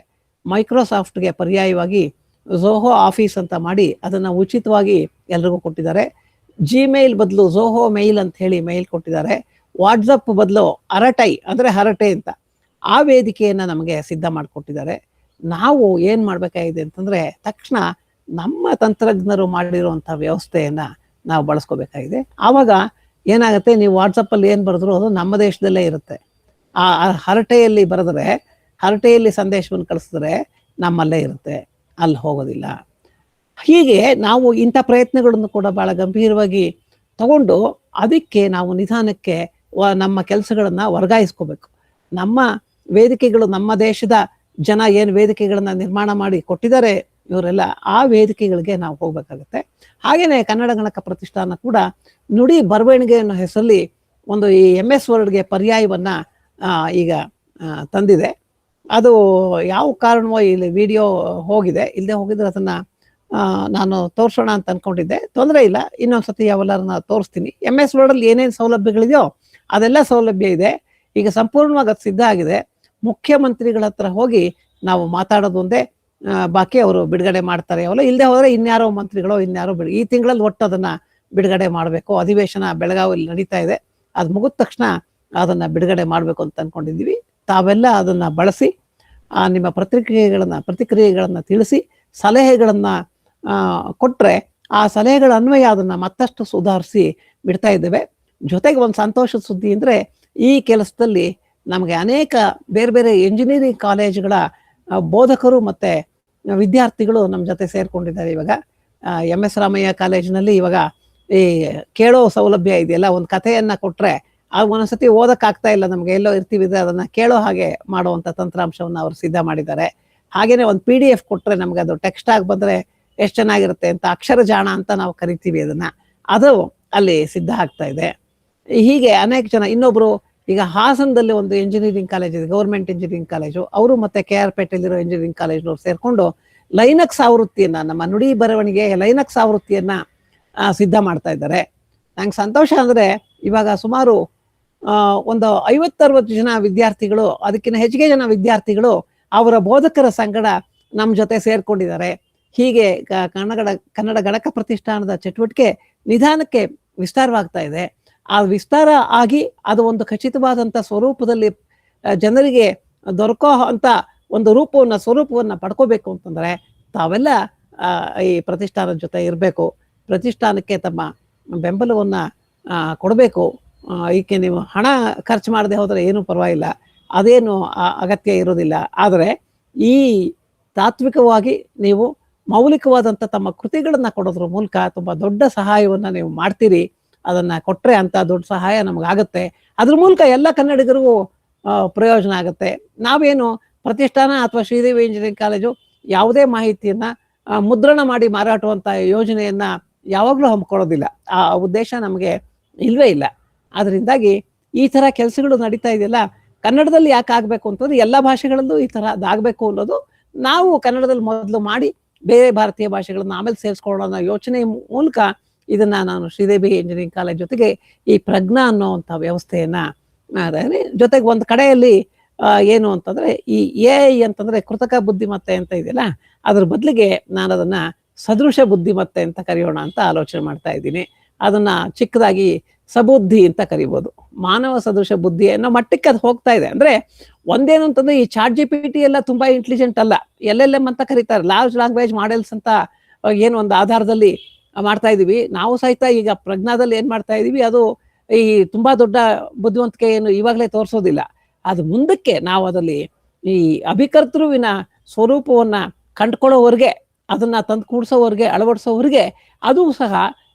ಮೈಕ್ರೋಸಾಫ್ಟ್ಗೆ ಪರ್ಯಾಯವಾಗಿ ಝೋಹೋ ಆಫೀಸ್ ಅಂತ ಮಾಡಿ ಅದನ್ನ ಉಚಿತವಾಗಿ ಎಲ್ರಿಗೂ ಕೊಟ್ಟಿದ್ದಾರೆ. ಜಿಮೇಲ್ ಬದಲು ಝೋಹೋ ಮೇಲ್ ಅಂತ ಹೇಳಿ ಮೇಲ್ ಕೊಟ್ಟಿದ್ದಾರೆ. ವಾಟ್ಸಪ್ ಬದಲು ಅರಟೈ ಅಂದ್ರೆ ಹರಟೆ ಅಂತ ಆ ವೇದಿಕೆಯನ್ನ ನಮಗೆ ಸಿದ್ಧ ಮಾಡಿಕೊಟ್ಟಿದ್ದಾರೆ. ನಾವು ಏನ್ ಮಾಡ್ಬೇಕಾಗಿದೆ ಅಂತಂದ್ರೆ ತಕ್ಷಣ ನಮ್ಮ ತಂತ್ರಜ್ಞರು ಮಾಡಿರುವಂತಹ ವ್ಯವಸ್ಥೆಯನ್ನ ನಾವು ಬಳಸ್ಕೋಬೇಕಾಗಿದೆ. ಆವಾಗ ಏನಾಗುತ್ತೆ, ನೀವು ವಾಟ್ಸಪ್ ಅಲ್ಲಿ ಏನ್ ಬರೆದ್ರು ಅದು ನಮ್ಮ ದೇಶದಲ್ಲೇ ಇರುತ್ತೆ. ಆ ಹರಟೆಯಲ್ಲಿ ಬರೆದ್ರೆ, ಹರಟೆಯಲ್ಲಿ ಸಂದೇಶವನ್ನು ಕಳಿಸಿದ್ರೆ ನಮ್ಮಲ್ಲೇ ಇರುತ್ತೆ, ಅಲ್ಲಿ ಹೋಗೋದಿಲ್ಲ. ಹೀಗೆ ನಾವು ಇಂಥ ಪ್ರಯತ್ನಗಳನ್ನು ಕೂಡ ಬಹಳ ಗಂಭೀರವಾಗಿ ತಗೊಂಡು ಅದಕ್ಕೆ ನಾವು ನಿಧಾನಕ್ಕೆ ನಮ್ಮ ಕೆಲಸಗಳನ್ನ ವರ್ಗಾಯಿಸ್ಕೋಬೇಕು. ನಮ್ಮ ವೇದಿಕೆಗಳು, ನಮ್ಮ ದೇಶದ ಜನ ಏನು ವೇದಿಕೆಗಳನ್ನ ನಿರ್ಮಾಣ ಮಾಡಿ ಕೊಟ್ಟಿದ್ದಾರೆ ಇವರೆಲ್ಲ, ಆ ವೇದಿಕೆಗಳಿಗೆ ನಾವು ಹೋಗ್ಬೇಕಾಗತ್ತೆ. ಹಾಗೇನೆ ಕನ್ನಡ ಗಣಕ ಪ್ರತಿಷ್ಠಾನ ಕೂಡ ನುಡಿ ಬರವಣಿಗೆ ಅನ್ನೋ ಹೆಸರಲ್ಲಿ ಒಂದು ಈ MS ವರ್ಡ್ಗೆ ಪರ್ಯಾಯವನ್ನ ಈಗ ತಂದಿದೆ. ಅದು ಯಾವ ಕಾರಣವೋ ಇಲ್ಲಿ ವಿಡಿಯೋ ಹೋಗಿದೆ, ಇಲ್ಲದೆ ಹೋಗಿದ್ರೆ ಅದನ್ನ ನಾನು ತೋರ್ಸೋಣ ಅಂತ ಅನ್ಕೊಂಡಿದ್ದೆ. ತೊಂದರೆ ಇಲ್ಲ, ಇನ್ನೊಂದ್ಸತಿ ಯಾವೆಲ್ಲರನ್ನ ತೋರಿಸ್ತೀನಿ. MS ವರ್ಡಲ್ಲಿ ಏನೇನು ಸೌಲಭ್ಯಗಳಿದೆಯೋ ಅದೆಲ್ಲ ಸೌಲಭ್ಯ ಇದೆ. ಈಗ ಸಂಪೂರ್ಣವಾಗಿ ಅದು ಸಿದ್ಧ ಆಗಿದೆ. ಮುಖ್ಯಮಂತ್ರಿಗಳ ಹತ್ರ ಹೋಗಿ ನಾವು ಮಾತಾಡೋದು ಒಂದೇ ಬಾಕಿ, ಅವರು ಬಿಡುಗಡೆ ಮಾಡ್ತಾರೆ. ಅವಲ್ಲ ಇಲ್ಲದೆ ಹೋದ್ರೆ ಇನ್ಯಾರೋ ಮಂತ್ರಿಗಳು ಇನ್ಯಾರೋ ಈ ತಿಂಗಳಲ್ಲಿ ಒಟ್ಟು ಅದನ್ನ ಬಿಡುಗಡೆ ಮಾಡಬೇಕು. ಅಧಿವೇಶನ ಬೆಳಗಾವಿಯಲ್ಲಿ ನಡೀತಾ ಇದೆ, ಅದು ಮುಗಿದ ತಕ್ಷಣ ಅದನ್ನ ಬಿಡುಗಡೆ ಮಾಡಬೇಕು ಅಂತ ಅನ್ಕೊಂಡಿದ್ದೀವಿ. ತಾವೆಲ್ಲ ಅದನ್ನ ಬಳಸಿ ನಿಮ್ಮ ಪ್ರತಿಕ್ರಿಯೆಗಳನ್ನ ತಿಳಿಸಿ ಸಲಹೆಗಳನ್ನ ಕೊಟ್ರೆ ಆ ಸಲಹೆಗಳ ಅನ್ವಯ ಅದನ್ನ ಮತ್ತಷ್ಟು ಸುಧಾರಿಸಿ ಬಿಡ್ತಾ ಇದ್ದೇವೆ. ಜೊತೆಗೆ ಒಂದು ಸಂತೋಷದ ಸುದ್ದಿ ಅಂದ್ರೆ ಈ ಕೆಲಸದಲ್ಲಿ ನಮಗೆ ಅನೇಕ ಬೇರೆ ಬೇರೆ ಎಂಜಿನಿಯರಿಂಗ್ ಕಾಲೇಜುಗಳ ಬೋಧಕರು ಮತ್ತೆ ವಿದ್ಯಾರ್ಥಿಗಳು ನಮ್ಮ ಜೊತೆ ಸೇರ್ಕೊಂಡಿದ್ದಾರೆ. ಇವಾಗ MS ರಾಮಯ್ಯ ಕಾಲೇಜಿನಲ್ಲಿ ಇವಾಗ ಈ ಕೇಳೋ ಸೌಲಭ್ಯ ಇದೆಯಲ್ಲ, ಒಂದು ಕಥೆಯನ್ನ ಕೊಟ್ರೆ ಒಂದೊಂದ್ಸತಿ ಓದಕ್ ಆಗ್ತಾ ಇಲ್ಲ, ನಮ್ಗೆ ಎಲ್ಲೋ ಇರ್ತೀವಿ, ಅದನ್ನ ಕೇಳೋ ಹಾಗೆ ಮಾಡುವಂತ ತಂತ್ರಾಂಶವನ್ನ ಅವರು ಸಿದ್ಧ ಮಾಡಿದ್ದಾರೆ. ಹಾಗೇನೆ ಒಂದು PDF ಕೊಟ್ರೆ ನಮ್ಗೆ ಅದು ಟೆಕ್ಸ್ಟ್ ಆಗಿ ಬಂದ್ರೆ ಎಷ್ಟು ಚೆನ್ನಾಗಿರುತ್ತೆ ಅಂತ, ಅಕ್ಷರ ಜಾಣ ಅಂತ ನಾವು ಕರಿತೀವಿ ಅದನ್ನ, ಅದು ಅಲ್ಲಿ ಸಿದ್ಧ ಆಗ್ತಾ ಇದೆ. ಹೀಗೆ ಅನೇಕ ಜನ, ಇನ್ನೊಬ್ರು ಈಗ ಹಾಸನದಲ್ಲಿ ಒಂದು ಇಂಜಿನಿಯರಿಂಗ್ ಕಾಲೇಜ್ ಇದೆ, ಗೌರ್ಮೆಂಟ್ ಇಂಜಿನಿಯರಿಂಗ್ ಕಾಲೇಜು, ಅವರು ಮತ್ತೆ KR ಪೇಟೆಯಲ್ಲಿರೋ ಇಂಜಿನಿಯರಿಂಗ್ ಕಾಲೇಜ್ನವ್ರು ಸೇರ್ಕೊಂಡು ಲೈನಕ್ಸ್ ಆವೃತ್ತಿಯನ್ನ, ನಮ್ಮ ನುಡಿ ಬರವಣಿಗೆ ಲೈನಕ್ಸ್ ಆವೃತ್ತಿಯನ್ನ ಸಿದ್ಧ ಮಾಡ್ತಾ ಇದ್ದಾರೆ. ನಂಗೆ ಸಂತೋಷ ಅಂದ್ರೆ ಇವಾಗ ಸುಮಾರು ಒಂದು 50-60 ಜನ ವಿದ್ಯಾರ್ಥಿಗಳು, ಅದಕ್ಕಿಂತ ಹೆಚ್ಚಿಗೆ ಜನ ವಿದ್ಯಾರ್ಥಿಗಳು ಅವರ ಬೋಧಕರ ಸಂಗಡ ನಮ್ಮ ಜೊತೆ ಸೇರ್ಕೊಂಡಿದ್ದಾರೆ. ಹೀಗೆ ಕನ್ನಡ ಗಣಕ ಪ್ರತಿಷ್ಠಾನದ ಚಟುವಟಿಕೆ ನಿಧಾನಕ್ಕೆ ವಿಸ್ತಾರವಾಗ್ತಾ ಇದೆ. ಆ ವಿಸ್ತಾರ ಆಗಿ ಅದು ಒಂದು ಖಚಿತವಾದಂತ ಸ್ವರೂಪದಲ್ಲಿ ಜನರಿಗೆ ದೊರಕೋ ಅಂತ ಒಂದು ಸ್ವರೂಪವನ್ನ ಪಡ್ಕೋಬೇಕು ಅಂತಂದ್ರೆ ತಾವೆಲ್ಲ ಈ ಪ್ರತಿಷ್ಠಾನದ ಜೊತೆ ಇರಬೇಕು. ಪ್ರತಿಷ್ಠಾನಕ್ಕೆ ತಮ್ಮ ಬೆಂಬಲವನ್ನ ಕೊಡಬೇಕು. ಈಕೆ ನೀವು ಹಣ ಖರ್ಚು ಮಾಡದೆ ಹೋದ್ರೆ ಏನೂ ಪರವಾಗಿಲ್ಲ, ಅದೇನು ಅಗತ್ಯ ಇರೋದಿಲ್ಲ. ಆದರೆ ಈ ತಾತ್ವಿಕವಾಗಿ ನೀವು ಮೌಲಿಕವಾದಂಥ ತಮ್ಮ ಕೃತಿಗಳನ್ನ ಕೊಡೋದ್ರ ಮೂಲಕ ತುಂಬಾ ದೊಡ್ಡ ಸಹಾಯವನ್ನ ನೀವು ಮಾಡ್ತೀರಿ. ಅದನ್ನ ಕೊಟ್ರೆ ಅಂತ ದೊಡ್ಡ ಸಹಾಯ ನಮಗಾಗತ್ತೆ. ಅದ್ರ ಮೂಲಕ ಎಲ್ಲ ಕನ್ನಡಿಗರಿಗೂ ಪ್ರಯೋಜನ ಆಗುತ್ತೆ. ನಾವೇನು ಪ್ರತಿಷ್ಠಾನ ಅಥವಾ ಶ್ರೀದೇವಿ ಇಂಜಿನಿಯರಿಂಗ್ ಕಾಲೇಜು ಯಾವುದೇ ಮಾಹಿತಿಯನ್ನ ಮುದ್ರಣ ಮಾಡಿ ಮಾರಾಟುವಂತ ಯೋಜನೆಯನ್ನ ಯಾವಾಗ್ಲೂ ಹಮ್ಮಿಕೊಳ್ಳೋದಿಲ್ಲ. ಆ ಉದ್ದೇಶ ನಮಗೆ ಇಲ್ವೇ ಇಲ್ಲ. ಅದರಿಂದಾಗಿ ಈ ತರ ಕೆಲಸಗಳು ನಡೀತಾ ಇದೆಯಲ್ಲ, ಕನ್ನಡದಲ್ಲಿ ಯಾಕೆ ಆಗ್ಬೇಕು ಅಂತಂದ್ರೆ ಎಲ್ಲ ಭಾಷೆಗಳಲ್ಲೂ ಈ ತರ ಅದಾಗಬೇಕು ಅನ್ನೋದು, ನಾವು ಕನ್ನಡದಲ್ಲಿ ಮೊದಲು ಮಾಡಿ ಬೇರೆ ಭಾರತೀಯ ಭಾಷೆಗಳನ್ನ ಆಮೇಲೆ ಸೇರಿಸ್ಕೊಳ್ಳೋಣ ಅನ್ನೋ ಯೋಚನೆ ಮೂಲಕ ಇದನ್ನ ನಾನು ಶ್ರೀದೇವಿ ಇಂಜಿನಿಯರಿಂಗ್ ಕಾಲೇಜ್ ಜೊತೆಗೆ ಈ ಪ್ರಜ್ಞಾ ಅನ್ನೋಂಥ ವ್ಯವಸ್ಥೆಯನ್ನ ಜೊತೆಗೆ ಒಂದು ಕಡೆಯಲ್ಲಿ ಏನು ಅಂತಂದ್ರೆ ಈ AI ಅಂತಂದ್ರೆ ಕೃತಕ ಬುದ್ಧಿಮತ್ತೆ ಅಂತ ಇದೆಯಲ್ಲ, ಅದ್ರ ಬದಲಿಗೆ ನಾನು ಅದನ್ನ ಸದೃಶ ಬುದ್ಧಿಮತ್ತೆ ಅಂತ ಕರೆಯೋಣ ಅಂತ ಆಲೋಚನೆ ಮಾಡ್ತಾ ಇದ್ದೀನಿ. ಅದನ್ನ ಚಿಕ್ಕದಾಗಿ ಸಬುದ್ಧಿ ಅಂತ ಕರಿಬೋದು. ಮಾನವ ಸದೃಶ ಬುದ್ಧಿ ಅನ್ನೋ ಮಟ್ಟಕ್ಕೆ ಅದು ಹೋಗ್ತಾ ಇದೆ. ಅಂದ್ರೆ ಒಂದೇನು ಅಂತಂದ್ರೆ ಈ ChatGPT ಎಲ್ಲ ತುಂಬಾ ಇಂಟೆಲಿಜೆಂಟ್ ಅಲ್ಲ, LLM ಅಂತ ಕರೀತಾರೆ, ಲಾರ್ಜ್ ಲ್ಯಾಂಗ್ವೇಜ್ ಮಾಡೆಲ್ಸ್ ಅಂತ ಏನು ಒಂದು ಆಧಾರದಲ್ಲಿ ಮಾಡ್ತಾ ಇದೀವಿ. ನಾವು ಸಹಿತ ಈಗ ಪ್ರಜ್ಞಾದಲ್ಲಿ ಏನ್ ಮಾಡ್ತಾ ಇದೀವಿ, ಅದು ಈ ತುಂಬಾ ದೊಡ್ಡ ಬುದ್ಧಿವಂತಿಕೆ ಏನು ಇವಾಗಲೇ ತೋರಿಸೋದಿಲ್ಲ. ಅದು ಮುಂದಕ್ಕೆ ನಾವು ಅದಲ್ಲಿ ಈ ಅಭಿಕರ್ತೃವಿನ ಸ್ವರೂಪವನ್ನ ಕಂಡುಕೊಳ್ಳೋವರೆಗೆ, ಅದನ್ನ ತಂದು ಕೂಡ್ಸೋವರೆಗೆ, ಅಳವಡಿಸೋವರೆಗೆ ಅದು ಸಹ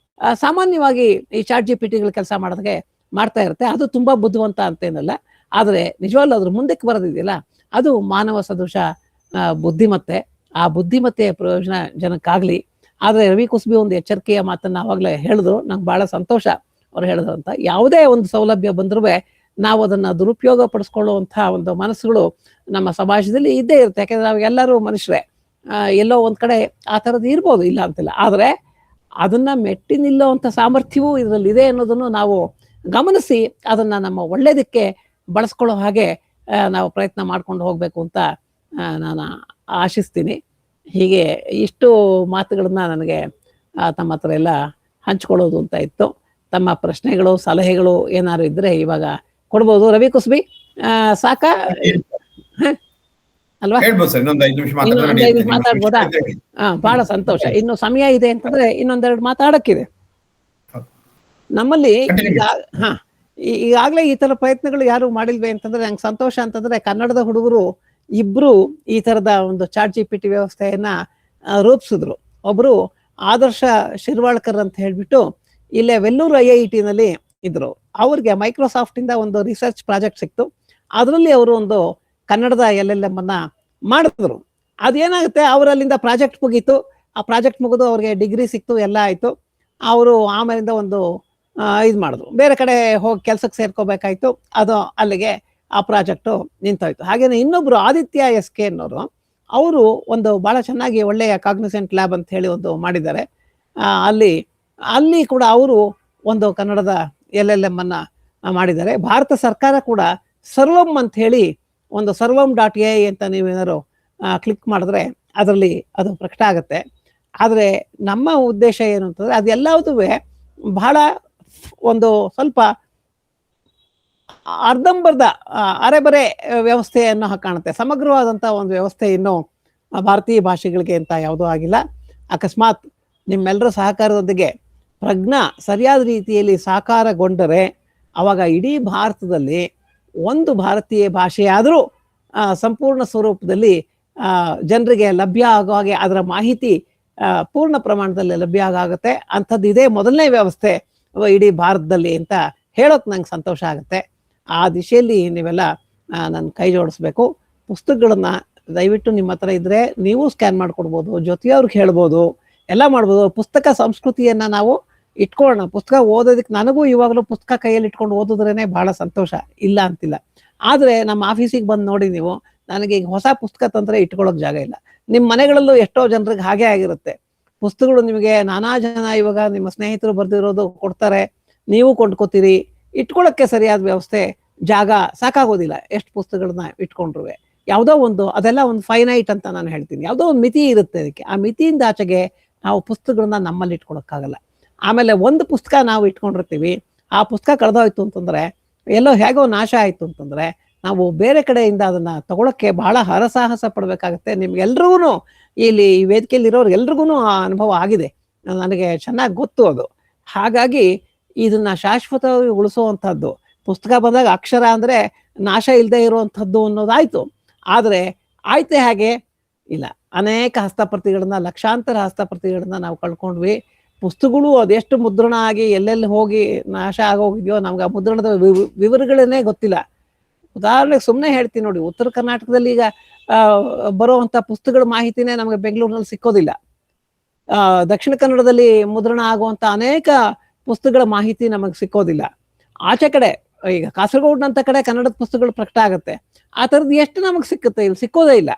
ಸಾಮಾನ್ಯವಾಗಿ ಈ ChatGPTಗಳು ಕೆಲಸ ಮಾಡೋದಕ್ಕೆ ಮಾಡ್ತಾ ಇರುತ್ತೆ. ಅದು ತುಂಬಾ ಬುದ್ಧಿವಂತ ಅಂತೇನಲ್ಲ, ಆದ್ರೆ ನಿಜವಾಗ್ಲೂ ಅದ್ರ ಮುಂದಕ್ಕೆ ಬರೋದಿದೆಯಲ್ಲ, ಅದು ಮಾನವ ಸದೃಶ ಬುದ್ಧಿಮತ್ತೆ. ಆ ಬುದ್ಧಿಮತ್ತೆಯ ಪ್ರಯೋಜನ ಜನಕ್ಕಾಗ್ಲಿ. ಆದ್ರೆ ರವಿ ಕುಸ್ಬಿ ಒಂದು ಎಚ್ಚರಿಕೆಯ ಮಾತನ್ನ ಅವಾಗಲೇ ಹೇಳಿದ್ರು, ನಂಗೆ ಬಹಳ ಸಂತೋಷ ಅವ್ರು ಹೇಳಿದ್ರು ಅಂತ. ಯಾವುದೇ ಒಂದು ಸೌಲಭ್ಯ ಬಂದ್ರೂ ನಾವು ಅದನ್ನ ದುರುಪಯೋಗ ಪಡಿಸ್ಕೊಳ್ಳುವಂತಹ ಒಂದು ಮನಸ್ಸುಗಳು ನಮ್ಮ ಸಮಾಜದಲ್ಲಿ ಇದ್ದೇ ಇರುತ್ತೆ. ಯಾಕಂದ್ರೆ ನಾವು ಎಲ್ಲರೂ ಮನುಷ್ಯರೇ. ಎಲ್ಲೋ ಒಂದ್ ಕಡೆ ಆ ಥರದ್ದು ಇರ್ಬೋದು, ಇಲ್ಲ ಅಂತಿಲ್ಲ. ಆದ್ರೆ ಅದನ್ನ ಮೆಟ್ಟಿ ನಿಲ್ಲುವಂಥ ಸಾಮರ್ಥ್ಯವೂ ಇದರಲ್ಲಿ ಇದೆ ಅನ್ನೋದನ್ನು ನಾವು ಗಮನಿಸಿ ಅದನ್ನ ನಮ್ಮ ಒಳ್ಳೇದಕ್ಕೆ ಬಳಸ್ಕೊಳ್ಳೋ ಹಾಗೆ ನಾವು ಪ್ರಯತ್ನ ಮಾಡ್ಕೊಂಡು ಹೋಗ್ಬೇಕು ಅಂತ ನಾನು ಆಶಿಸ್ತೀನಿ. ಹೀಗೆ ಇಷ್ಟು ಮಾತುಗಳನ್ನ ನನಗೆ ತಮ್ಮ ಹತ್ರ ಎಲ್ಲ ಹಂಚ್ಕೊಳ್ಳೋದು ಅಂತ ಇತ್ತು. ತಮ್ಮ ಪ್ರಶ್ನೆಗಳು ಸಲಹೆಗಳು ಏನಾದ್ರು ಇದ್ರೆ ಇವಾಗ ಕೊಡ್ಬೋದು. ರವಿ ಕುಸ್ಬಿ ಸಾಕಾ ಅಲ್ವಾ? ಹೇಳ್ಬೋದು ಸರ್, ಇನ್ನೊಂದು 5 ನಿಮಿಷ ಇನ್ನೊಂದ್ 5 ನಿಮಿಷ ಮಾತಾಡ್ಬೋದಾ? ಬಹಳ ಸಂತೋಷ. ಇನ್ನು ಸಮಯ ಇದೆ ಅಂತಂದ್ರೆ ಇನ್ನೊಂದೆರಡು ಮಾತಾಡಕ್ಕಿದೆ ನಮ್ಮಲ್ಲಿ. ಈಗಾಗಲೇ ಈ ತರ ಪ್ರಯತ್ನಗಳು ಯಾರು ಮಾಡಿಲ್ವೇ ಅಂತಂದ್ರೆ ನಂಗೆ ಸಂತೋಷ. ಅಂತಂದ್ರೆ ಕನ್ನಡದ ಹುಡುಗರು ಇಬ್ರು ಈ ತರದ ಒಂದು ChatGPT ವ್ಯವಸ್ಥೆಯನ್ನ ರೂಪಿಸಿದ್ರು. ಒಬ್ರು ಆದರ್ಶ ಶಿರ್ವಾಳ್ಕರ್ ಅಂತ ಹೇಳ್ಬಿಟ್ಟು ಇಲ್ಲೇ ವೆಲ್ಲೂರು IIT ನಲ್ಲಿ ಇದ್ರು. ಅವ್ರಿಗೆ ಮೈಕ್ರೋಸಾಫ್ಟ್ ಇಂದ ಒಂದು ರಿಸರ್ಚ್ ಪ್ರಾಜೆಕ್ಟ್ ಸಿಕ್ತು. ಅದರಲ್ಲಿ ಅವರು ಒಂದು ಕನ್ನಡದ LLM ಅನ್ನ ಮಾಡಿದ್ರು. ಅದೇನಾಗುತ್ತೆ, ಅವರಲ್ಲಿಂದ ಪ್ರಾಜೆಕ್ಟ್ ಮುಗೀತು. ಆ ಪ್ರಾಜೆಕ್ಟ್ ಮುಗಿದು ಅವ್ರಿಗೆ ಡಿಗ್ರಿ ಸಿಕ್ತು, ಎಲ್ಲ ಆಯ್ತು. ಅವರು ಆಮೇಲಿಂದ ಒಂದು ಇದು ಮಾಡಿದ್ರು, ಬೇರೆ ಕಡೆ ಹೋಗಿ ಕೆಲ್ಸಕ್ಕೆ ಸೇರ್ಕೋಬೇಕಾಯ್ತು. ಅದು ಅಲ್ಲಿಗೆ ಆ ಪ್ರಾಜೆಕ್ಟು ನಿಂತೋಯ್ತು. ಹಾಗೇನೆ ಇನ್ನೊಬ್ರು ಆದಿತ್ಯ SK ಅನ್ನೋರು, ಅವರು ಒಂದು ಬಹಳ ಚೆನ್ನಾಗಿ ಒಳ್ಳೆಯ ಕಾಗ್ನಿಸೆಂಟ್ ಲ್ಯಾಬ್ ಅಂತ ಹೇಳಿ ಒಂದು ಮಾಡಿದ್ದಾರೆ. ಅಲ್ಲಿ ಕೂಡ ಅವರು ಒಂದು ಕನ್ನಡದ LLM ಅನ್ನ ಮಾಡಿದ್ದಾರೆ. ಭಾರತ ಸರ್ಕಾರ ಕೂಡ ಸರ್ವಂ ಅಂತ ಹೇಳಿ ಒಂದು ಸರ್ವಂ.ai ಅಂತ ನೀವೇನಾದ್ರು ಕ್ಲಿಕ್ ಮಾಡಿದ್ರೆ ಅದರಲ್ಲಿ ಅದು ಪ್ರಕಟ ಆಗುತ್ತೆ. ಆದ್ರೆ ನಮ್ಮ ಉದ್ದೇಶ ಏನು ಅಂತಂದ್ರೆ ಅದೆಲ್ಲದೂ ಬಹಳ ಒಂದು ಸ್ವಲ್ಪ ಅರ್ಧಂಬರ್ಧ ಅರೆಬರೆ ವ್ಯವಸ್ಥೆಯನ್ನು ಕಾಣುತ್ತೆ. ಸಮಗ್ರವಾದಂಥ ಒಂದು ವ್ಯವಸ್ಥೆ ಇನ್ನು ಭಾರತೀಯ ಭಾಷೆಗಳಿಗೆ ಅಂತ ಯಾವುದೂ ಆಗಿಲ್ಲ. ಅಕಸ್ಮಾತ್ ನಿಮ್ಮೆಲ್ಲರ ಸಹಕಾರದೊಂದಿಗೆ ಪ್ರಜ್ಞಾ ಸರಿಯಾದ ರೀತಿಯಲ್ಲಿ ಸಾಕಾರಗೊಂಡರೆ ಅವಾಗ ಇಡೀ ಭಾರತದಲ್ಲಿ ಒಂದು ಭಾರತೀಯ ಭಾಷೆಯಾದರೂ ಸಂಪೂರ್ಣ ಸ್ವರೂಪದಲ್ಲಿ ಜನರಿಗೆ ಲಭ್ಯ ಆಗೋ ಹಾಗೆ ಅದರ ಮಾಹಿತಿ ಪೂರ್ಣ ಪ್ರಮಾಣದಲ್ಲಿ ಲಭ್ಯ ಆಗುತ್ತೆ. ಅಂಥದ್ದು ಇದೇ ಮೊದಲನೇ ವ್ಯವಸ್ಥೆ ಇಡೀ ಭಾರತದಲ್ಲಿ ಅಂತ ಹೇಳೋಕೆ ನಂಗೆ ಸಂತೋಷ ಆಗುತ್ತೆ. ಆ ದಿಶೆಯಲ್ಲಿ ನೀವೆಲ್ಲ ನನ್ನ ಕೈ ಜೋಡಿಸ್ಬೇಕು. ಪುಸ್ತಕಗಳನ್ನ ದಯವಿಟ್ಟು ನಿಮ್ಮ ಹತ್ರ ಇದ್ರೆ ನೀವು ಸ್ಕ್ಯಾನ್ ಮಾಡ್ಕೊಡ್ಬೋದು, ಜೊತೆಯವ್ರಿಗೆ ಹೇಳ್ಬೋದು, ಎಲ್ಲ ಮಾಡ್ಬೋದು. ಪುಸ್ತಕ ಸಂಸ್ಕೃತಿಯನ್ನ ನಾವು ಇಟ್ಕೊಳ್ಳೋಣ. ಪುಸ್ತಕ ಓದೋದಕ್ಕೆ ನನಗೂ ಇವಾಗಲೂ ಪುಸ್ತಕ ಕೈಯಲ್ಲಿ ಇಟ್ಕೊಂಡು ಓದಿದ್ರೇನೆ ಬಹಳ ಸಂತೋಷ, ಇಲ್ಲ ಅಂತಿಲ್ಲ. ಆದ್ರೆ ನಮ್ಮ ಆಫೀಸಿಗೆ ಬಂದು ನೋಡಿ ನೀವು, ನನಗೆ ಈಗ ಹೊಸ ಪುಸ್ತಕ ತಂದ್ರೆ ಇಟ್ಕೊಳ್ಳೋಕೆ ಜಾಗ ಇಲ್ಲ. ನಿಮ್ಮ ಮನೆಗಳಲ್ಲೂ ಎಷ್ಟೋ ಜನರಿಗೆ ಹಾಗೆ ಆಗಿರುತ್ತೆ. ಪುಸ್ತಕಗಳು ನಿಮಗೆ ನಾನಾ ಜನ ಇವಾಗ ನಿಮ್ಮ ಸ್ನೇಹಿತರು ಬರ್ದಿರೋದು ಕೊಡ್ತಾರೆ, ನೀವು ಕೊಂಡ್ಕೋತೀರಿ. ಇಟ್ಕೊಳ್ಳೋಕ್ಕೆ ಸರಿಯಾದ ವ್ಯವಸ್ಥೆ ಜಾಗ ಸಾಕಾಗೋದಿಲ್ಲ ಎಷ್ಟು ಪುಸ್ತಕಗಳನ್ನ ಇಟ್ಕೊಂಡ್ರು. ಯಾವುದೋ ಒಂದು ಅದೆಲ್ಲ ಒಂದು ಫೈನೈಟ್ ಅಂತ ನಾನು ಹೇಳ್ತೀನಿ. ಯಾವುದೋ ಒಂದು ಮಿತಿ ಇರುತ್ತೆ ಅದಕ್ಕೆ. ಆ ಮಿತಿಯಿಂದ ಆಚೆಗೆ ನಾವು ಪುಸ್ತಕಗಳನ್ನ ನಮ್ಮಲ್ಲಿ ಇಟ್ಕೊಳಕ್ಕಾಗಲ್ಲ. ಆಮೇಲೆ ಒಂದು ಪುಸ್ತಕ ನಾವು ಇಟ್ಕೊಂಡಿರ್ತೀವಿ, ಆ ಪುಸ್ತಕ ಕಳೆದೋಯ್ತು ಅಂತಂದ್ರೆ, ಎಲ್ಲೋ ಹೇಗೋ ನಾಶ ಆಯ್ತು ಅಂತಂದ್ರೆ, ನಾವು ಬೇರೆ ಕಡೆಯಿಂದ ಅದನ್ನ ತಗೊಳಕ್ಕೆ ಬಹಳ ಹರಸಾಹಸ ಪಡ್ಬೇಕಾಗತ್ತೆ. ನಿಮ್ಗೆಲ್ರಿಗೂ ಇಲ್ಲಿ ಈ ವೇದಿಕೆಯಲ್ಲಿ ಇರೋರು ಎಲ್ರಿಗೂ ಆ ಅನುಭವ ಆಗಿದೆ, ನನಗೆ ಚೆನ್ನಾಗಿ ಗೊತ್ತು ಅದು. ಹಾಗಾಗಿ ಇದನ್ನ ಶಾಶ್ವತವಾಗಿ ಉಳಿಸುವಂಥದ್ದು. ಪುಸ್ತಕ ಬಂದಾಗ ಅಕ್ಷರ ಅಂದ್ರೆ ನಾಶ ಇಲ್ಲದೆ ಇರುವಂಥದ್ದು ಅನ್ನೋದಾಯ್ತು. ಆದ್ರೆ ಆಯ್ತೆ ಹಾಗೆ ಇಲ್ಲ. ಅನೇಕ ಹಸ್ತಪ್ರತಿಗಳನ್ನ, ಲಕ್ಷಾಂತರ ಹಸ್ತಪ್ರತಿಗಳನ್ನ ನಾವು ಕಳ್ಕೊಂಡ್ವಿ. ಪುಸ್ತಕಗಳು ಅದೆಷ್ಟು ಮುದ್ರಣ ಆಗಿ ಎಲ್ಲೆಲ್ಲಿ ಹೋಗಿ ನಾಶ ಆಗೋಗಿದ್ಯೋ ನಮ್ಗೆ ಆ ಮುದ್ರಣದ ವಿವರಗಳನ್ನೇ ಗೊತ್ತಿಲ್ಲ. ಉದಾಹರಣೆಗೆ ಸುಮ್ಮನೆ ಹೇಳ್ತೀನಿ ನೋಡಿ, ಉತ್ತರ ಕರ್ನಾಟಕದಲ್ಲಿ ಈಗ ಬರುವಂತ ಪುಸ್ತಕಗಳ ಮಾಹಿತಿನೇ ನಮಗೆ ಬೆಂಗಳೂರಿನಲ್ಲಿ ಸಿಕ್ಕೋದಿಲ್ಲ. ದಕ್ಷಿಣ ಕನ್ನಡದಲ್ಲಿ ಮುದ್ರಣ ಆಗುವಂತ ಅನೇಕ ಪುಸ್ತಕಗಳ ಮಾಹಿತಿ ನಮಗೆ ಸಿಕ್ಕೋದಿಲ್ಲ. ಆಚೆ ಕಡೆ ಈಗ ಕಾಸರಗೋಡಿನಂತ ಕಡೆ ಕನ್ನಡದ ಪುಸ್ತಕಗಳು ಪ್ರಕಟ ಆಗುತ್ತೆ. ಆ ಥರದ್ದು ಎಷ್ಟು ನಮಗೆ ಸಿಕ್ಕುತ್ತೆ, ಇಲ್ಲಿ ಸಿಕ್ಕೋದೇ ಇಲ್ಲ.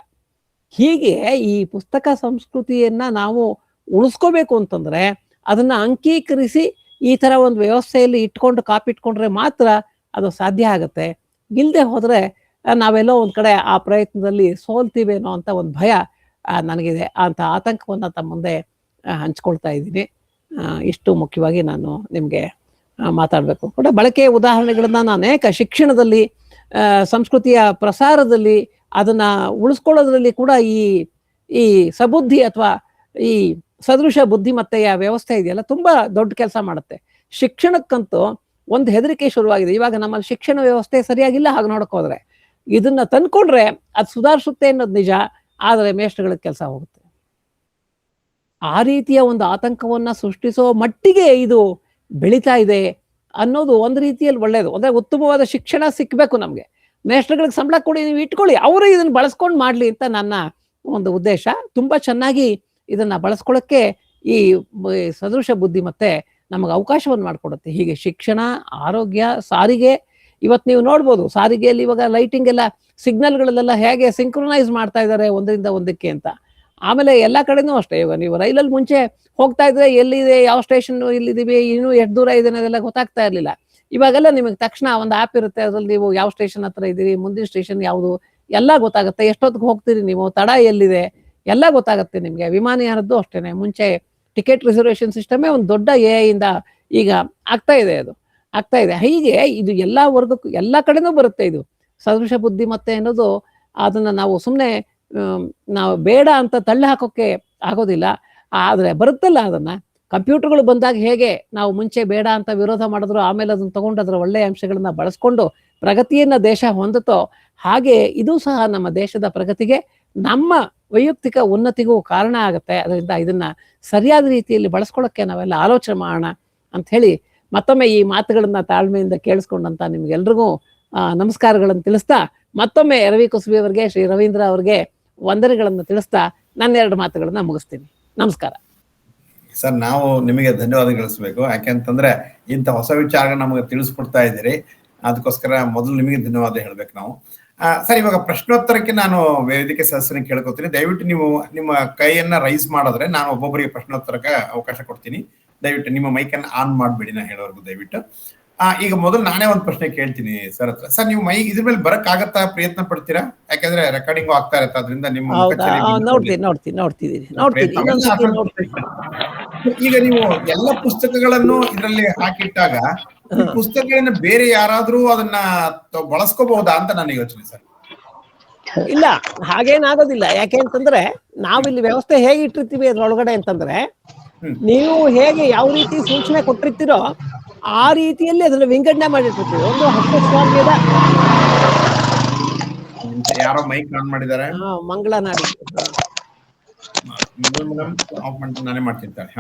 ಹೀಗೆ ಈ ಪುಸ್ತಕ ಸಂಸ್ಕೃತಿಯನ್ನ ನಾವು ಉಳಿಸ್ಕೋಬೇಕು ಅಂತಂದ್ರೆ ಅದನ್ನ ಅಂಕೀಕರಿಸಿ ಈ ತರ ಒಂದು ವ್ಯವಸ್ಥೆಯಲ್ಲಿ ಇಟ್ಕೊಂಡು ಕಾಪಿಟ್ಕೊಂಡ್ರೆ ಮಾತ್ರ ಅದು ಸಾಧ್ಯ ಆಗತ್ತೆ. ಇಲ್ಲದೆ ಹೋದ್ರೆ ನಾವೆಲ್ಲೋ ಒಂದ್ ಕಡೆ ಆ ಪ್ರಯತ್ನದಲ್ಲಿ ಸೋಲ್ತೀವೇನೋ ಅಂತ ಒಂದು ಭಯ ನನಗಿದೆ. ಅಂತ ಆತಂಕವನ್ನ ತಮ್ಮ ಮುಂದೆ ಹಂಚ್ಕೊಳ್ತಾ ಇದ್ದೀನಿ. ಇಷ್ಟು ಮುಖ್ಯವಾಗಿ ನಾನು ನಿಮ್ಗೆ ಮಾತಾಡ್ಬೇಕು ಕೂಡ. ಬಳಕೆಯ ಉದಾಹರಣೆಗಳನ್ನ ನಾನು ಅನೇಕ ಶಿಕ್ಷಣದಲ್ಲಿ, ಸಂಸ್ಕೃತಿಯ ಪ್ರಸಾರದಲ್ಲಿ, ಅದನ್ನ ಉಳಿಸ್ಕೊಳ್ಳೋದ್ರಲ್ಲಿ ಕೂಡ ಈ ಸಬುದ್ಧಿ ಅಥವಾ ಈ ಸದೃಶ ಬುದ್ಧಿಮತ್ತೆಯ ವ್ಯವಸ್ಥೆ ಇದೆಯಲ್ಲ, ತುಂಬಾ ದೊಡ್ಡ ಕೆಲಸ ಮಾಡುತ್ತೆ. ಶಿಕ್ಷಣಕ್ಕಂತೂ ಒಂದು ಹೆದರಿಕೆ ಶುರುವಾಗಿದೆ. ಇವಾಗ ನಮ್ಮಲ್ಲಿ ಶಿಕ್ಷಣ ವ್ಯವಸ್ಥೆ ಸರಿಯಾಗಿಲ್ಲ. ಹಾಗೆ ನೋಡಕ್ ಹೋದ್ರೆ ಇದನ್ನ ತಂದ್ಕೊಂಡ್ರೆ ಅದು ಸುಧಾರಿಸುತ್ತೆ ಅನ್ನೋದು ನಿಜ, ಆದ್ರೆ ಮೇಷ್ಟ್ರಗಳಿಗೆ ಕೆಲಸ ಹೋಗುತ್ತೆ. ಆ ರೀತಿಯ ಒಂದು ಆತಂಕವನ್ನ ಸೃಷ್ಟಿಸೋ ಮಟ್ಟಿಗೆ ಇದು ಬೆಳೀತಾ ಇದೆ ಅನ್ನೋದು ಒಂದು ರೀತಿಯಲ್ಲಿ ಒಳ್ಳೇದು. ಅಂದ್ರೆ ಉತ್ತಮವಾದ ಶಿಕ್ಷಣ ಸಿಕ್ಬೇಕು ನಮ್ಗೆ. ಮೇಷ್ಟ್ರುಗಳಿಗೆ ಸಂಬಳ ಕೊಡಿ, ನೀವು ಇಟ್ಕೊಳ್ಳಿ, ಅವರು ಇದನ್ನ ಬಳಸ್ಕೊಂಡು ಮಾಡ್ಲಿ ಅಂತ ನನ್ನ ಒಂದು ಉದ್ದೇಶ. ತುಂಬಾ ಚೆನ್ನಾಗಿ ಇದನ್ನ ಬಳಸ್ಕೊಳ್ಳೋಕ್ಕೆ ಈ ಸದೃಶ ಬುದ್ಧಿ ಮತ್ತೆ ನಮಗೆ ಅವಕಾಶವನ್ನು ಮಾಡಿಕೊಡುತ್ತೆ. ಹೀಗೆ ಶಿಕ್ಷಣ, ಆರೋಗ್ಯ, ಸಾರಿಗೆ. ಇವತ್ತು ನೀವು ನೋಡ್ಬೋದು ಸಾರಿಗೆಯಲ್ಲಿ ಇವಾಗ ಲೈಟಿಂಗ್ ಎಲ್ಲ ಸಿಗ್ನಲ್ಗಳಲ್ಲೆಲ್ಲ ಹೇಗೆ ಸಿಂಕ್ರೊನೈಸ್ ಮಾಡ್ತಾ ಇದ್ದಾರೆ ಒಂದರಿಂದ ಒಂದಕ್ಕೆ ಅಂತ. ಆಮೇಲೆ ಎಲ್ಲಾ ಕಡೆನೂ ಅಷ್ಟೇ. ಇವಾಗ ನೀವು ರೈಲಲ್ಲಿ ಮುಂಚೆ ಹೋಗ್ತಾ ಇದ್ರೆ ಎಲ್ಲಿದೆ, ಯಾವ ಸ್ಟೇಷನ್ ಇಲ್ಲಿದ್ದೀವಿ, ಇನ್ನೂ ಎಷ್ಟು ದೂರ ಇದೆ ಅನ್ನೋದೆಲ್ಲ ಗೊತ್ತಾಗ್ತಾ ಇರ್ಲಿಲ್ಲ. ಇವಾಗೆಲ್ಲ ನಿಮಗೆ ತಕ್ಷಣ ಒಂದು ಆ್ಯಪ್ ಇರುತ್ತೆ, ಅದ್ರಲ್ಲಿ ನೀವು ಯಾವ ಸ್ಟೇಷನ್ ಹತ್ರ ಇದ್ದೀರಿ, ಮುಂದಿನ ಸ್ಟೇಷನ್ ಯಾವುದು ಎಲ್ಲ ಗೊತ್ತಾಗುತ್ತೆ. ಎಷ್ಟೊತ್ತಿಗೆ ಹೋಗ್ತೀರಿ ನೀವು, ತಡ ಎಲ್ಲಿದೆ ಎಲ್ಲ ಗೊತ್ತಾಗುತ್ತೆ ನಿಮ್ಗೆ. ವಿಮಾನಯಾನದ್ದು ಅಷ್ಟೇನೆ. ಮುಂಚೆ ಟಿಕೆಟ್ ರಿಸರ್ವೇಶನ್ ಸಿಸ್ಟಮೇ ಒಂದು ದೊಡ್ಡ AI ಇಂದ ಈಗ ಆಗ್ತಾ ಇದೆ, ಅದು ಆಗ್ತಾ ಇದೆ. ಹೀಗೆ ಇದು ಎಲ್ಲಾ ವರ್ಗಕ್ಕೂ ಎಲ್ಲಾ ಕಡೆನೂ ಬರುತ್ತೆ ಇದು ಸದೃಶ ಬುದ್ಧಿ ಮತ್ತೆ ಅನ್ನೋದು. ಅದನ್ನ ನಾವು ಸುಮ್ಮನೆ ನಾವು ಬೇಡ ಅಂತ ತಳ್ಳಿ ಹಾಕೋಕೆ ಆಗೋದಿಲ್ಲ. ಆದ್ರೆ ಬರುತ್ತಲ್ಲ, ಅದನ್ನ ಕಂಪ್ಯೂಟರ್ಗಳು ಬಂದಾಗ ಹೇಗೆ ನಾವು ಮುಂಚೆ ಬೇಡ ಅಂತ ವಿರೋಧ ಮಾಡಿದ್ರು, ಆಮೇಲೆ ಅದನ್ನ ತಗೊಂಡು ಅದರ ಒಳ್ಳೆಯ ಅಂಶಗಳನ್ನ ಬಳಸ್ಕೊಂಡು ಪ್ರಗತಿಯನ್ನ ದೇಶ ಹೊಂದುತ್ತೋ, ಹಾಗೆ ಇದು ಸಹ ನಮ್ಮ ದೇಶದ ಪ್ರಗತಿಗೆ, ನಮ್ಮ ವೈಯಕ್ತಿಕ ಉನ್ನತಿಗೂ ಕಾರಣ ಆಗುತ್ತೆ. ಅದರಿಂದ ಇದನ್ನ ಸರಿಯಾದ ರೀತಿಯಲ್ಲಿ ಬಳಸ್ಕೊಳ್ಳೋಕ್ಕೆ ನಾವೆಲ್ಲ ಆಲೋಚನೆ ಮಾಡೋಣ ಅಂತ ಹೇಳಿ ಮತ್ತೊಮ್ಮೆ ಈ ಮಾತುಗಳನ್ನ ತಾಳ್ಮೆಯಿಂದ ಕೇಳಿಸ್ಕೊಂಡಂತ ನಿಮ್ಗೆಲ್ರಿಗೂ ನಮಸ್ಕಾರಗಳನ್ನು ತಿಳಿಸ್ತಾ, ಮತ್ತೊಮ್ಮೆ ರವಿ ಕುಸ್ಬಿ ಅವರಿಗೆ, ಶ್ರೀ ರವೀಂದ್ರ ಅವ್ರಿಗೆ ವಂದನೆಗಳನ್ನು ತಿಳಿಸ್ತಾ ನನ್ನ 2 ಮಾತುಗಳನ್ನ ಮುಗಿಸ್ತೀನಿ. ನಮಸ್ಕಾರ ಸರ್. ನಾವು ನಿಮಗೆ ಧನ್ಯವಾದ ಗಳಿಸ್ಬೇಕು. ಯಾಕೆಂತಂದ್ರೆ ಇಂಥ ಹೊಸ ವಿಚಾರ ನಮಗೆ ತಿಳಿಸ್ಕೊಡ್ತಾ ಇದ್ದೀರಿ. ಅದಕ್ಕೋಸ್ಕರ ಮೊದಲು ನಿಮಗೆ ಧನ್ಯವಾದ ಹೇಳ್ಬೇಕು ನಾವು. ಸರ್, ಇವಾಗ ಪ್ರಶ್ನೋತ್ತರಕ್ಕೆ ನಾನು ವೇದಿಕೆ ಸದಸ್ಯರಿಗೆ ಕೇಳ್ಕೊತೀನಿ. ದಯವಿಟ್ಟು ನೀವು ನಿಮ್ಮ ಕೈಯನ್ನ ರೈಸ್ ಮಾಡಿದ್ರೆ ನಾನು ಒಬ್ಬೊಬ್ಬರಿಗೆ ಪ್ರಶ್ನೋತ್ತರಕ್ಕೆ ಅವಕಾಶ ಕೊಡ್ತೀನಿ. ದಯವಿಟ್ಟು ನಿಮ್ಮ ಮೈಕನ್ನು ಆನ್ ಮಾಡ್ಬೇಡಿ, ನಾ ಹೇಳೋರ್ಗು ದಯವಿಟ್ಟು. ಈಗ ಮೊದಲು ನಾನೇ ಒಂದು ಪ್ರಶ್ನೆ ಕೇಳ್ತೀನಿ ಸರ್ ಹತ್ರ. ಸರ್, ನೀವು ಇದ್ರ ಮೇಲೆ ಬರಕ್ ಆಗತ್ತಾ, ಪ್ರಯತ್ನ ಪಡ್ತೀರಾ? ಯಾಕಂದ್ರೆ ರೆಕಾರ್ಡಿಂಗ್ ಆಗ್ತಾ ಇರತ್ತೆ, ಅದರಿಂದ ನಿಮ್ಮ ಈಗ ನೀವು ಎಲ್ಲ ಪುಸ್ತಕಗಳನ್ನು ಇದರಲ್ಲಿ ಹಾಕಿಟ್ಟಾಗ ಈ ಪುಸ್ತಕಗಳನ್ನ ಬೇರೆ ಯಾರಾದ್ರೂ ಅದನ್ನ ಬಳಸ್ಕೋಬಹುದಾ ಅಂತ ನನ್ನ ಯೋಚನೆ ಸರ್. ಇಲ್ಲ, ಹಾಗೇನಾಗೋದಿಲ್ಲ. ಯಾಕೆ ಅಂತಂದ್ರೆ ನಾವಿಲ್ಲಿ ವ್ಯವಸ್ಥೆ ಹೇಗೆ ಇಟ್ಟಿರ್ತೀವಿ ಅದ್ರೊಳಗಡೆ ಅಂತಂದ್ರೆ, ನೀವು ಹೇಗೆ ಯಾವ ರೀತಿ ಸೂಚನೆ ಕೊಟ್ಟಿರ್ತೀರೋ ಆ ರೀತಿಯಲ್ಲಿ ಅದನ್ನ ವಿಂಗಡಣೆ ಮಾಡಿಟ್ಟಿರ್ತೀವಿ. ಒಂದು ಹಕ್ಕು ಸ್ವಾಮ್ಯದ ಯಾರೋ ಮೈಕ್ ಆನ್ ಮಾಡಿದ್ದಾರೆ, ಮಂಗಳನಾಡಿ ನಾನೇ ಮಾಡ್ತಿರ್ತಾರೆ.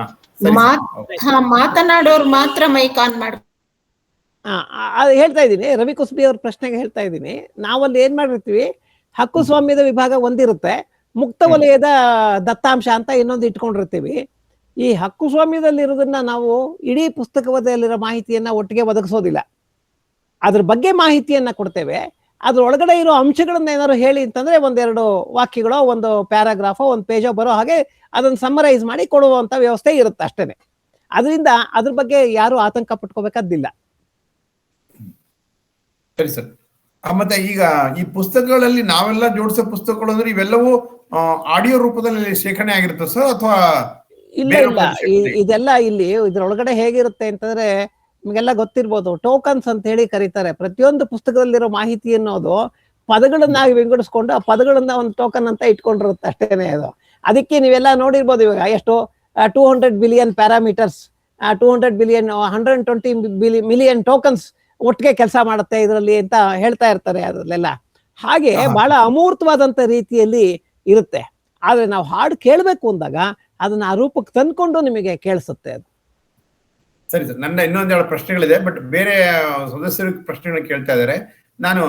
ಮಾತನಾಡೋರು ಮಾತ್ರ ಮೈಕ್ ಆನ್ ಮಾಡಿ. ಅದು ಹೇಳ್ತಾ ಇದ್ದೀನಿ, ರವಿ ಕುಸ್ಬಿ ಅವ್ರ ಪ್ರಶ್ನೆಗೆ ಹೇಳ್ತಾ ಇದ್ದೀನಿ. ನಾವಲ್ಲಿ ಏನ್ ಮಾಡಿರ್ತೀವಿ, ಹಕ್ಕು ಸ್ವಾಮ್ಯದ ವಿಭಾಗ ಒಂದಿರುತ್ತೆ, ಮುಕ್ತ ವಲಯದ ದತ್ತಾಂಶ ಅಂತ ಇನ್ನೊಂದು ಇಟ್ಕೊಂಡಿರ್ತೀವಿ. ಈ ಹಕ್ಕು ಸ್ವಾಮ್ಯದಲ್ಲಿರೋದನ್ನ ನಾವು ಇಡೀ ಪುಸ್ತಕದಲ್ಲಿರೋ ಮಾಹಿತಿಯನ್ನ ಒಟ್ಟಿಗೆ ಒದಗಿಸೋದಿಲ್ಲ. ಅದ್ರ ಬಗ್ಗೆ ಮಾಹಿತಿಯನ್ನ ಕೊಡ್ತೇವೆ. ಅದ್ರೊಳಗಡೆ ಇರೋ ಅಂಶಗಳನ್ನ ಏನಾದ್ರು ಹೇಳಿ ಅಂತಂದ್ರೆ 1-2 ವಾಕ್ಯಗಳೋ, ಒಂದು ಪ್ಯಾರಾಗ್ರಾಫೋ, ಒಂದು ಪೇಜೋ ಬರೋ ಹಾಗೆ ಅದನ್ನ ಸಮ್ಮರೈಸ್ ಮಾಡಿ ಕೊಡುವಂತ ವ್ಯವಸ್ಥೆ ಇರುತ್ತೆ ಅಷ್ಟೇನೆ. ಅದರಿಂದ ಅದ್ರ ಬಗ್ಗೆ ಯಾರು ಆತಂಕ ಪಟ್ಕೋಬೇಕಾದಿಲ್ಲ. ಸರಿ ಸರ್. ಮತ್ತೆ ಈಗ ಈ ಪುಸ್ತಕಗಳಲ್ಲಿ ನಾವೆಲ್ಲ ಜೋಡಿಸೋ ಪುಸ್ತಕಗಳು ಅಂದ್ರೆ ಇವೆಲ್ಲವೂ ಆಡಿಯೋ ರೂಪದಲ್ಲಿ ಶೇಖರಣೆ ಆಗಿರುತ್ತೆ ಸರ್, ಅಥವಾ? ಇಲ್ಲ ಇಲ್ಲ, ಇದೆಲ್ಲ ಇಲ್ಲಿ ಇದ್ರೊಳಗಡೆ ಹೇಗಿರುತ್ತೆ ಅಂತಂದ್ರೆ ನಿಮಗೆಲ್ಲ ಗೊತ್ತಿರ್ಬೋದು, ಟೋಕನ್ಸ್ ಅಂತ ಹೇಳಿ ಕರೀತಾರೆ. ಪ್ರತಿಯೊಂದು ಪುಸ್ತಕದಲ್ಲಿರೋ ಮಾಹಿತಿ ಅನ್ನೋದು ಪದಗಳನ್ನಾಗಿ ವಿಂಗಡಿಸ್ಕೊಂಡು ಆ ಪದಗಳನ್ನ ಒಂದು ಟೋಕನ್ ಅಂತ ಇಟ್ಕೊಂಡಿರುತ್ತೆ ಅಷ್ಟೇನೆ. ಅದು ಅದಕ್ಕೆ ನೀವೆಲ್ಲ ನೋಡಿರ್ಬೋದು, ಇವಾಗ ಎಷ್ಟು 200 billion parameters, 200 billion 120 million tokens ಒಟ್ಟಿಗೆ ಕೆಲಸ ಮಾಡುತ್ತೆ ಇದರಲ್ಲಿ ಅಂತ ಹೇಳ್ತಾ ಇರ್ತಾರೆ ಅದ್ರಲ್ಲೆಲ್ಲ. ಹಾಗೆ ಬಹಳ ಅಮೂರ್ತವಾದಂತ ರೀತಿಯಲ್ಲಿ ಇರುತ್ತೆ. ಆದ್ರೆ ನಾವು ಹಾಡು ಕೇಳಬೇಕು ಅಂದಾಗ ಅದನ್ನ ಆ ರೂಪಕ್ಕೆ ತಂದ್ಕೊಂಡು ನಿಮಗೆ ಕೇಳಿಸುತ್ತೆ ಅದು. ಸರಿ ಸರ್, ನನ್ನ ಇನ್ನೊಂದೆರಡು ಪ್ರಶ್ನೆಗಳಿದೆ, ಬಟ್ ಬೇರೆ ಸದಸ್ಯರು ಪ್ರಶ್ನೆಗಳನ್ನ ಕೇಳ್ತಾ ಇದ್ದಾರೆ. ನಾನು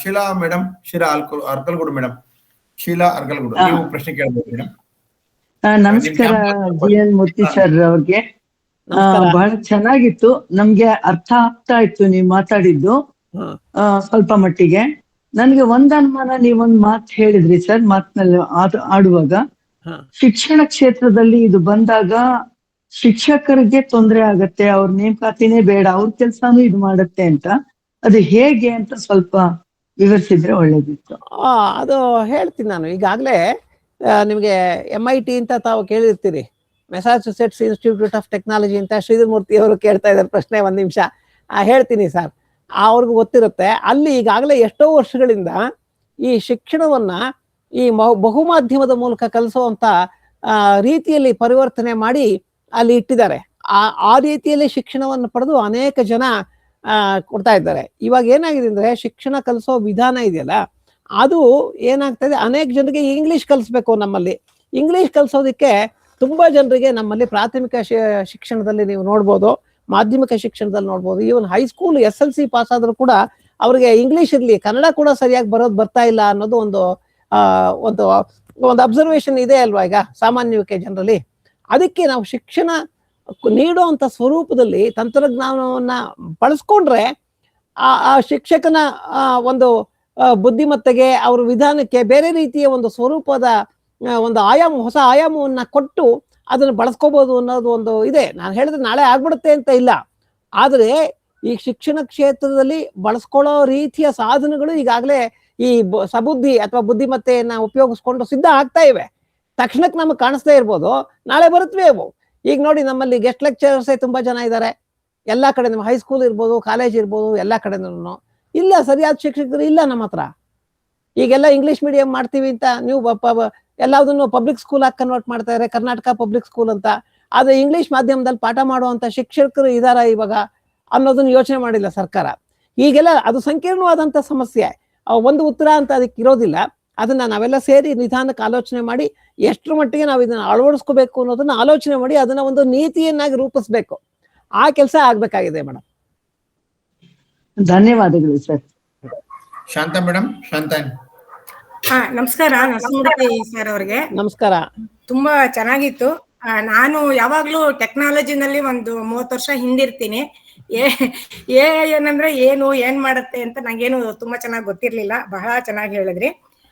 ಶೀಲಾ ಮೇಡಮ್, ಅರ್ಕಲ್ಗೂಡು ಮೇಡಮ್, ಶೀಲಾ ಅರ್ಕಲ್ಗೂಡು, ನೀವು ಪ್ರಶ್ನೆ ಕೇಳಬಹುದು ಮೇಡಮ್. ನಮಸ್ಕಾರ GN ಮೂರ್ತಿ ಸರ್ ಅವ್ರಿಗೆ. ಬಹಳ ಚೆನ್ನಾಗಿತ್ತು, ನಮ್ಗೆ ಅರ್ಥ ಆಗ್ತಾ ಇತ್ತು ನೀವು ಮಾತಾಡಿದ್ದು ಸ್ವಲ್ಪ ಮಟ್ಟಿಗೆ. ನನ್ಗೆ ಒಂದ್ ಅನುಮಾನ, ನೀವೊಂದ್ ಮಾತು ಹೇಳಿದ್ರಿ ಸರ್ ಮಾತಿನಲ್ಲಿ ಆಡುವಾಗ, ಶಿಕ್ಷಣ ಕ್ಷೇತ್ರದಲ್ಲಿ ಇದು ಬಂದಾಗ ಶಿಕ್ಷಕರಿಗೆ ತೊಂದರೆ ಆಗತ್ತೆ, ಅವ್ರ ನೇಮಕಾತಿನೇ ಬೇಡ, ಅವ್ರ ಕೆಲ್ಸಾನು ಇದು ಮಾಡತ್ತೆ ಅಂತ. ಅದು ಹೇಗೆ ಅಂತ ಸ್ವಲ್ಪ ವಿವರಿಸಿದ್ರೆ ಒಳ್ಳೇದಿತ್ತು. ಅದು ಹೇಳ್ತೀನಿ ನಾನು. ಈಗಾಗಲೇ ನಿಮಗೆ MIT ಅಂತ ತಾವು ಕೇಳಿರ್ತೀರಿ, ಮೆಸಾಚುಸೆಟ್ಸ್ ಇನ್ಸ್ಟಿಟ್ಯೂಟ್ ಆಫ್ ಟೆಕ್ನಾಲಜಿ ಅಂತ ಶ್ರೀಧರ್ ಮೂರ್ತಿ ಅವರು ಕೇಳ್ತಾ ಇದ್ದಾರೆ ಪ್ರಶ್ನೆ. 1 ನಿಮಿಷ ಹೇಳ್ತೀನಿ ಸರ್, ಅವ್ರಿಗೂ ಗೊತ್ತಿರುತ್ತೆ. ಅಲ್ಲಿ ಈಗಾಗಲೇ ಎಷ್ಟೋ ವರ್ಷಗಳಿಂದ ಈ ಶಿಕ್ಷಣವನ್ನ ಈ ಬಹುಮಾಧ್ಯಮದ ಮೂಲಕ ಕಲಿಸುವಂತ ರೀತಿಯಲ್ಲಿ ಪರಿವರ್ತನೆ ಮಾಡಿ ಅಲ್ಲಿ ಇಟ್ಟಿದ್ದಾರೆ. ಆ ರೀತಿಯಲ್ಲಿ ಶಿಕ್ಷಣವನ್ನು ಪಡೆದು ಅನೇಕ ಜನ ಕೊಡ್ತಾ ಇದ್ದಾರೆ. ಇವಾಗ ಏನಾಗಿದೆ ಅಂದ್ರೆ, ಶಿಕ್ಷಣ ಕಲಿಸೋ ವಿಧಾನ ಇದೆಯಲ್ಲ, ಅದು ಏನಾಗ್ತದೆ, ಅನೇಕ ಜನರಿಗೆ ಇಂಗ್ಲಿಷ್ ಕಲಿಸ್ಬೇಕು. ನಮ್ಮಲ್ಲಿ ಇಂಗ್ಲಿಷ್ ಕಲಿಸೋದಕ್ಕೆ ತುಂಬಾ ಜನರಿಗೆ ನಮ್ಮಲ್ಲಿ ಪ್ರಾಥಮಿಕ ಶಿಕ್ಷಣದಲ್ಲಿ ನೀವು ನೋಡ್ಬೋದು, ಮಾಧ್ಯಮಿಕ ಶಿಕ್ಷಣದಲ್ಲಿ ನೋಡ್ಬೋದು, ಈವನ್ ಹೈಸ್ಕೂಲ್ SLC ಪಾಸ್ ಆದ್ರೂ ಕೂಡ ಅವ್ರಿಗೆ ಇಂಗ್ಲಿಷ್ ಇರ್ಲಿ, ಕನ್ನಡ ಕೂಡ ಸರಿಯಾಗಿ ಬರ್ತಾ ಇಲ್ಲ ಅನ್ನೋದು ಒಂದು ಒಂದು ಅಬ್ಸರ್ವೇಷನ್ ಇದೆ ಅಲ್ವಾ ಈಗ ಸಾಮಾನ್ಯಕ್ಕೆ ಜನರಲ್ಲಿ. ಅದಕ್ಕೆ ನಾವು ಶಿಕ್ಷಣ ನೀಡುವಂತ ಸ್ವರೂಪದಲ್ಲಿ ತಂತ್ರಜ್ಞಾನವನ್ನ ಬಳಸ್ಕೊಂಡ್ರೆ ಆ ಶಿಕ್ಷಕನ ಒಂದು ಬುದ್ಧಿಮತ್ತೆಗೆ, ಅವ್ರ ವಿಧಾನಕ್ಕೆ ಬೇರೆ ರೀತಿಯ ಒಂದು ಸ್ವರೂಪದ ಒಂದು ಹೊಸ ಆಯಾಮವನ್ನ ಕೊಟ್ಟು ಅದನ್ನು ಬಳಸ್ಕೋಬಹುದು ಅನ್ನೋದು ಒಂದು ಇದೆ. ನಾನು ಹೇಳಿದ್ರೆ ನಾಳೆ ಆಗ್ಬಿಡುತ್ತೆ ಅಂತ ಇಲ್ಲ, ಆದ್ರೆ ಈ ಶಿಕ್ಷಣ ಕ್ಷೇತ್ರದಲ್ಲಿ ಬಳಸ್ಕೊಳ್ಳೋ ರೀತಿಯ ಸಾಧನಗಳು ಈಗಾಗಲೇ ಈ ಸಬುದ್ಧಿ ಅಥವಾ ಬುದ್ಧಿಮತ್ತೆಯನ್ನ ಉಪಯೋಗಿಸ್ಕೊಂಡು ಸಿದ್ಧ ಆಗ್ತಾ ಇವೆ. ತಕ್ಷಣಕ್ಕೆ ನಮಗೆ ಕಾಣಿಸ್ತಾ ಇರ್ಬೋದು, ನಾಳೆ ಬರುತ್ತವೆ ಅವು. ಈಗ ನೋಡಿ, ನಮ್ಮಲ್ಲಿ ಗೆಸ್ಟ್ ಲೆಕ್ಚರರ್ಸೇ ತುಂಬಾ ಜನ ಇದ್ದಾರೆ ಎಲ್ಲಾ ಕಡೆ. ನಮ್ಮ ಹೈಸ್ಕೂಲ್ ಇರ್ಬೋದು, ಕಾಲೇಜ್ ಇರ್ಬೋದು, ಎಲ್ಲಾ ಕಡೆನೂ ಇಲ್ಲ ಸರಿಯಾದ ಶಿಕ್ಷಕರು ಇಲ್ಲ ನಮ್ಮ ಹತ್ರ. ಈಗೆಲ್ಲ ಇಂಗ್ಲಿಷ್ ಮೀಡಿಯಂ ಮಾಡ್ತೀವಿ ಅಂತ ನೀವು ಎಲ್ಲದನ್ನು ಪಬ್ಲಿಕ್ ಸ್ಕೂಲ್ ಆಗಿ ಕನ್ವರ್ಟ್ ಮಾಡ್ತಾ ಇದ್ದಾರೆ, ಕರ್ನಾಟಕ ಪಬ್ಲಿಕ್ ಸ್ಕೂಲ್ ಅಂತ. ಆದ್ರೆ ಇಂಗ್ಲಿಷ್ ಮಾಧ್ಯಮದಲ್ಲಿ ಪಾಠ ಮಾಡುವಂತ ಶಿಕ್ಷಕರು ಇದಾರ ಇವಾಗ ಅನ್ನೋದನ್ನ ಯೋಚನೆ ಮಾಡಿಲ್ಲ ಸರ್ಕಾರ. ಈಗೆಲ್ಲ ಅದು ಸಂಕೀರ್ಣವಾದಂತ ಸಮಸ್ಯೆ, ಒಂದು ಉತ್ತರ ಅಂತ ಅದಕ್ಕೆ ಇರೋದಿಲ್ಲ. ಅದನ್ನ ನಾವೆಲ್ಲ ಸೇರಿ ನಿಧಾನಕ್ಕೆ ಆಲೋಚನೆ ಮಾಡಿ ಎಷ್ಟರ ಮಟ್ಟಿಗೆ ನಾವು ಇದನ್ನ ಅಳವಡಿಸ್ಕೋಬೇಕು ಅನ್ನೋದನ್ನ ಆಲೋಚನೆ ಮಾಡಿ ಅದನ್ನ ಒಂದು ನೀತಿಯನ್ನಾಗಿ ರೂಪಿಸ್ಬೇಕು. ಆ ಕೆಲಸ ಆಗ್ಬೇಕಾಗಿದೆ ಮೇಡಮ್. ಧನ್ಯವಾದಗಳು ಸರ್. ಶಾಂತ ಮೇಡಮ್. ಶಾಂತ. ನಮಸ್ಕಾರ ನರಸಿಂಹಮೂರ್ತಿ ಸರ್ ಅವ್ರಿಗೆ. ನಮಸ್ಕಾರ. ತುಂಬಾ ಚೆನ್ನಾಗಿತ್ತು. ನಾನು ಯಾವಾಗ್ಲೂ ಟೆಕ್ನಾಲಜಿನಲ್ಲಿ ಒಂದು 30 ವರ್ಷ ಹಿಂದಿರ್ತೀನಿ. ಏನಂದ್ರೆ ಏನ್ ಮಾಡತ್ತೆ ಅಂತ ನಂಗೇನು ತುಂಬಾ ಚೆನ್ನಾಗಿ ಗೊತ್ತಿರ್ಲಿಲ್ಲ. ಬಹಳ ಚೆನ್ನಾಗಿ ಹೇಳಿದ್ರಿ.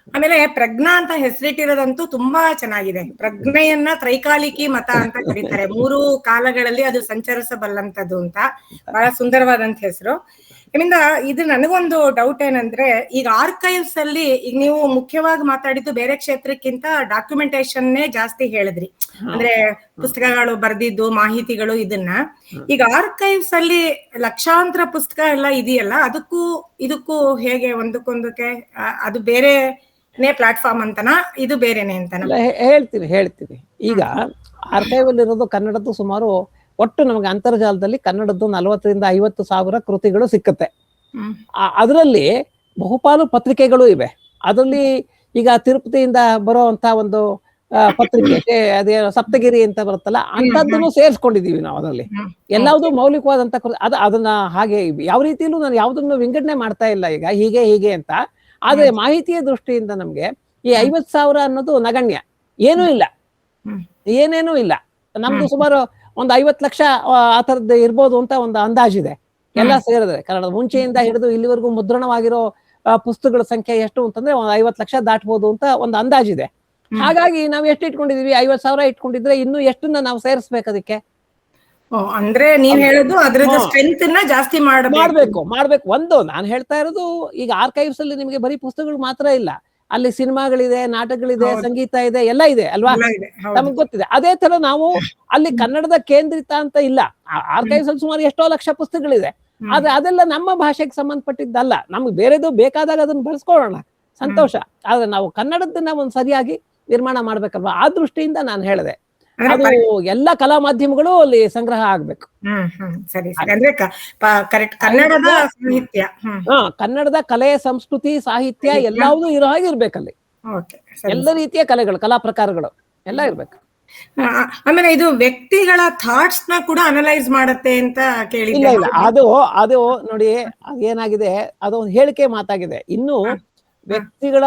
ಆಮೇಲೆ ಪ್ರಜ್ಞಾ ಅಂತ ಹೆಸರಿಟ್ಟಿರೋದಂತೂ ತುಂಬಾ ಚೆನ್ನಾಗಿದೆ. ಪ್ರಜ್ಞೆಯನ್ನ ತ್ರೈಕಾಲಿಕಿ ಮತ ಅಂತ ಕರೀತಾರೆ, 3 ಕಾಲಗಳಲ್ಲಿ ಅದು ಸಂಚರಿಸಬಲ್ಲಂತದ್ದು ಅಂತ. ಬಹಳ ಸುಂದರವಾದಂತ ಹೆಸರು. ಇದರಿಂದ ಇದು ನನಗೊಂದು ಡೌಟ್ ಏನಂದ್ರೆ, ಈಗ ಆರ್ಕೈವ್ಸ್ ಅಲ್ಲಿ ಈಗ ನೀವು ಮುಖ್ಯವಾಗಿ ಮಾತಾಡಿದ್ದು ಬೇರೆ ಕ್ಷೇತ್ರಕ್ಕಿಂತ ಡಾಕ್ಯುಮೆಂಟೇಶನ್ನೇ ಜಾಸ್ತಿ ಹೇಳಿದ್ರಿ, ಅಂದ್ರೆ ಪುಸ್ತಕಗಳು ಬರ್ದಿದ್ದು ಮಾಹಿತಿಗಳು. ಇದನ್ನ ಈಗ ಆರ್ಕೈವ್ಸ್ ಅಲ್ಲಿ ಲಕ್ಷಾಂತರ ಪುಸ್ತಕ ಎಲ್ಲ ಇದೆಯಲ್ಲ, ಇದಕ್ಕೂ ಹೇಗೆ ಒಂದಕ್ಕೊಂದಕ್ಕೆ ಅದು ಬೇರೆನೇ ಪ್ಲಾಟ್ಫಾರ್ಮ್ ಅಂತನಾ, ಇದು ಬೇರೆನೆ ಅಂತನಾ? ಹೇಳ್ತೀವಿ. ಈಗ ಆರ್ಕೈವ್ ಅಲ್ಲಿ ಇರೋದು ಕನ್ನಡದ್ದು ಸುಮಾರು ಒಟ್ಟು ನಮಗೆ ಅಂತರ್ಜಾಲದಲ್ಲಿ ಕನ್ನಡದ್ದು 40,000 to 50,000 ಕೃತಿಗಳು ಸಿಕ್ಕತ್ತೆ. ಅದರಲ್ಲಿ ಬಹುಪಾಲು ಪತ್ರಿಕೆಗಳು ಇವೆ. ಅದರಲ್ಲಿ ಈಗ ತಿರುಪತಿಯಿಂದ ಬರುವಂತ ಒಂದು ಪತ್ರಿಕೆ, ಅದೇ ಸಪ್ತಗಿರಿ ಅಂತ ಬರುತ್ತಲ್ಲ, ಅಂತದ್ದನ್ನು ಸೇರಿಸ್ಕೊಂಡಿದೀವಿ ನಾವು. ಅದರಲ್ಲಿ ಎಲ್ಲಾವುದು ಮೌಲಿಕವಾದಂತ ಅದನ್ನ ಹಾಗೆ ಯಾವ ರೀತಿಯಲ್ಲೂ ನಾನು ಯಾವ್ದನ್ನು ವಿಂಗಡಣೆ ಮಾಡ್ತಾ ಇಲ್ಲ ಈಗ ಹೀಗೆ ಅಂತ. ಆದ್ರೆ ಮಾಹಿತಿಯ ದೃಷ್ಟಿಯಿಂದ ನಮ್ಗೆ ಈ 50,000 ಅನ್ನೋದು ನಗಣ್ಯ, ಏನೇನೂ ಇಲ್ಲ. ನಮ್ದು ಸುಮಾರು ಒಂದು 50 ಲಕ್ಷ ಆ ತರದ್ದು ಇರ್ಬೋದು ಅಂತ ಒಂದು ಅಂದಾಜಿದೆ, ಎಲ್ಲ ಸೇರಿದ್ರೆ. ಕನ್ನಡದ ಮುಂಚೆಯಿಂದ ಹಿಡಿದು ಇಲ್ಲಿವರೆಗೂ ಮುದ್ರಣವಾಗಿರೋ ಪುಸ್ತಕಗಳ ಸಂಖ್ಯೆ ಎಷ್ಟು ಅಂತಂದ್ರೆ ಒಂದು 50 ಲಕ್ಷ ದಾಟ್ಬೋದು ಅಂತ ಒಂದು ಅಂದಾಜಿದೆ. ಹಾಗಾಗಿ ನಾವು ಎಷ್ಟು ಇಟ್ಕೊಂಡಿದೀವಿ, 50,000 ಇಟ್ಕೊಂಡಿದ್ರೆ ಇನ್ನು ಎಷ್ಟನ್ನ ನಾವು ಸೇರಿಸ್ಬೇಕು ಅದಕ್ಕೆ. ಅಂದ್ರೆ ನೀವ್ ಹೇಳೋದು ಅದ್ರದ್ದು ಸ್ಟ್ರೆಂತ್ ನ ಜಾಸ್ತಿ ಮಾಡ್ಬೇಕು. ಒಂದು ನಾನು ಹೇಳ್ತಾ ಇರೋದು, ಈಗ ಆರ್ಕೈವ್ಸ್ ಅಲ್ಲಿ ನಿಮಗೆ ಬರೀ ಪುಸ್ತಕಗಳು ಮಾತ್ರ ಇಲ್ಲ, ಅಲ್ಲಿ ಸಿನಿಮಾಗಳಿದೆ, ನಾಟಕಗಳಿದೆ, ಸಂಗೀತ ಇದೆ, ಎಲ್ಲ ಇದೆ ಅಲ್ವಾ, ನಮಗ್ ಗೊತ್ತಿದೆ. ಅದೇ ತರ ನಾವು ಅಲ್ಲಿ ಕನ್ನಡದ ಕೇಂದ್ರಿತ ಅಂತ ಇಲ್ಲ. ಆರ್ಕೈವ್ಸ್ ಅಲ್ಲಿ ಸುಮಾರು ಎಷ್ಟೋ ಲಕ್ಷ ಪುಸ್ತಕಗಳಿದೆ, ಆದ್ರೆ ಅದೆಲ್ಲ ನಮ್ಮ ಭಾಷೆಗೆ ಸಂಬಂಧಪಟ್ಟಿದ್ದಲ್ಲ. ನಮ್ಗೆ ಬೇರೆದು ಬೇಕಾದಾಗ ಅದನ್ನ ಬಳಸ್ಕೊಳ್ಳೋಣ, ಸಂತೋಷ. ಆದ್ರೆ ನಾವು ಕನ್ನಡದನ್ನ ಒಂದು ಸರಿಯಾಗಿ ನಿರ್ಮಾಣ ಮಾಡ್ಬೇಕಲ್ವಾ, ಆ ದೃಷ್ಟಿಯಿಂದ ನಾನು ಹೇಳಿದೆ. ಅದು ಎಲ್ಲ ಕಲಾ ಮಾಧ್ಯಮಗಳು ಅಲ್ಲಿ ಸಂಗ್ರಹ ಆಗ್ಬೇಕು. ಸರಿ. ಅಂದ್ರೆ ಕನ್ನಡದ ಸಾಹಿತ್ಯ, ಕನ್ನಡದ ಕಲೆ, ಸಂಸ್ಕೃತಿ, ಸಾಹಿತ್ಯ ಎಲ್ಲವೂ ಇರೋ ಹಾಗೆ ಇರ್ಬೇಕಲ್ಲಿ. ಎಲ್ಲ ರೀತಿಯ ಕಲೆಗಳು, ಕಲಾ ಪ್ರಕಾರಗಳು ಎಲ್ಲ ಇರ್ಬೇಕು. ಆಮೇಲೆ ಇದು ವ್ಯಕ್ತಿಗಳ ಥಾಟ್ಸ್ ನ ಕೂಡ ಅನಲೈಸ್ ಮಾಡತ್ತೆ ಅಂತ ಕೇಳಿದ್ದೆ. ಇಲ್ಲ, ಅದು ನೋಡಿ, ಏನಾಗಿದೆ, ಅದು ಹೇಳಿಕೆ ಮಾತಾಗಿದೆ. ಇನ್ನು ವ್ಯಕ್ತಿಗಳ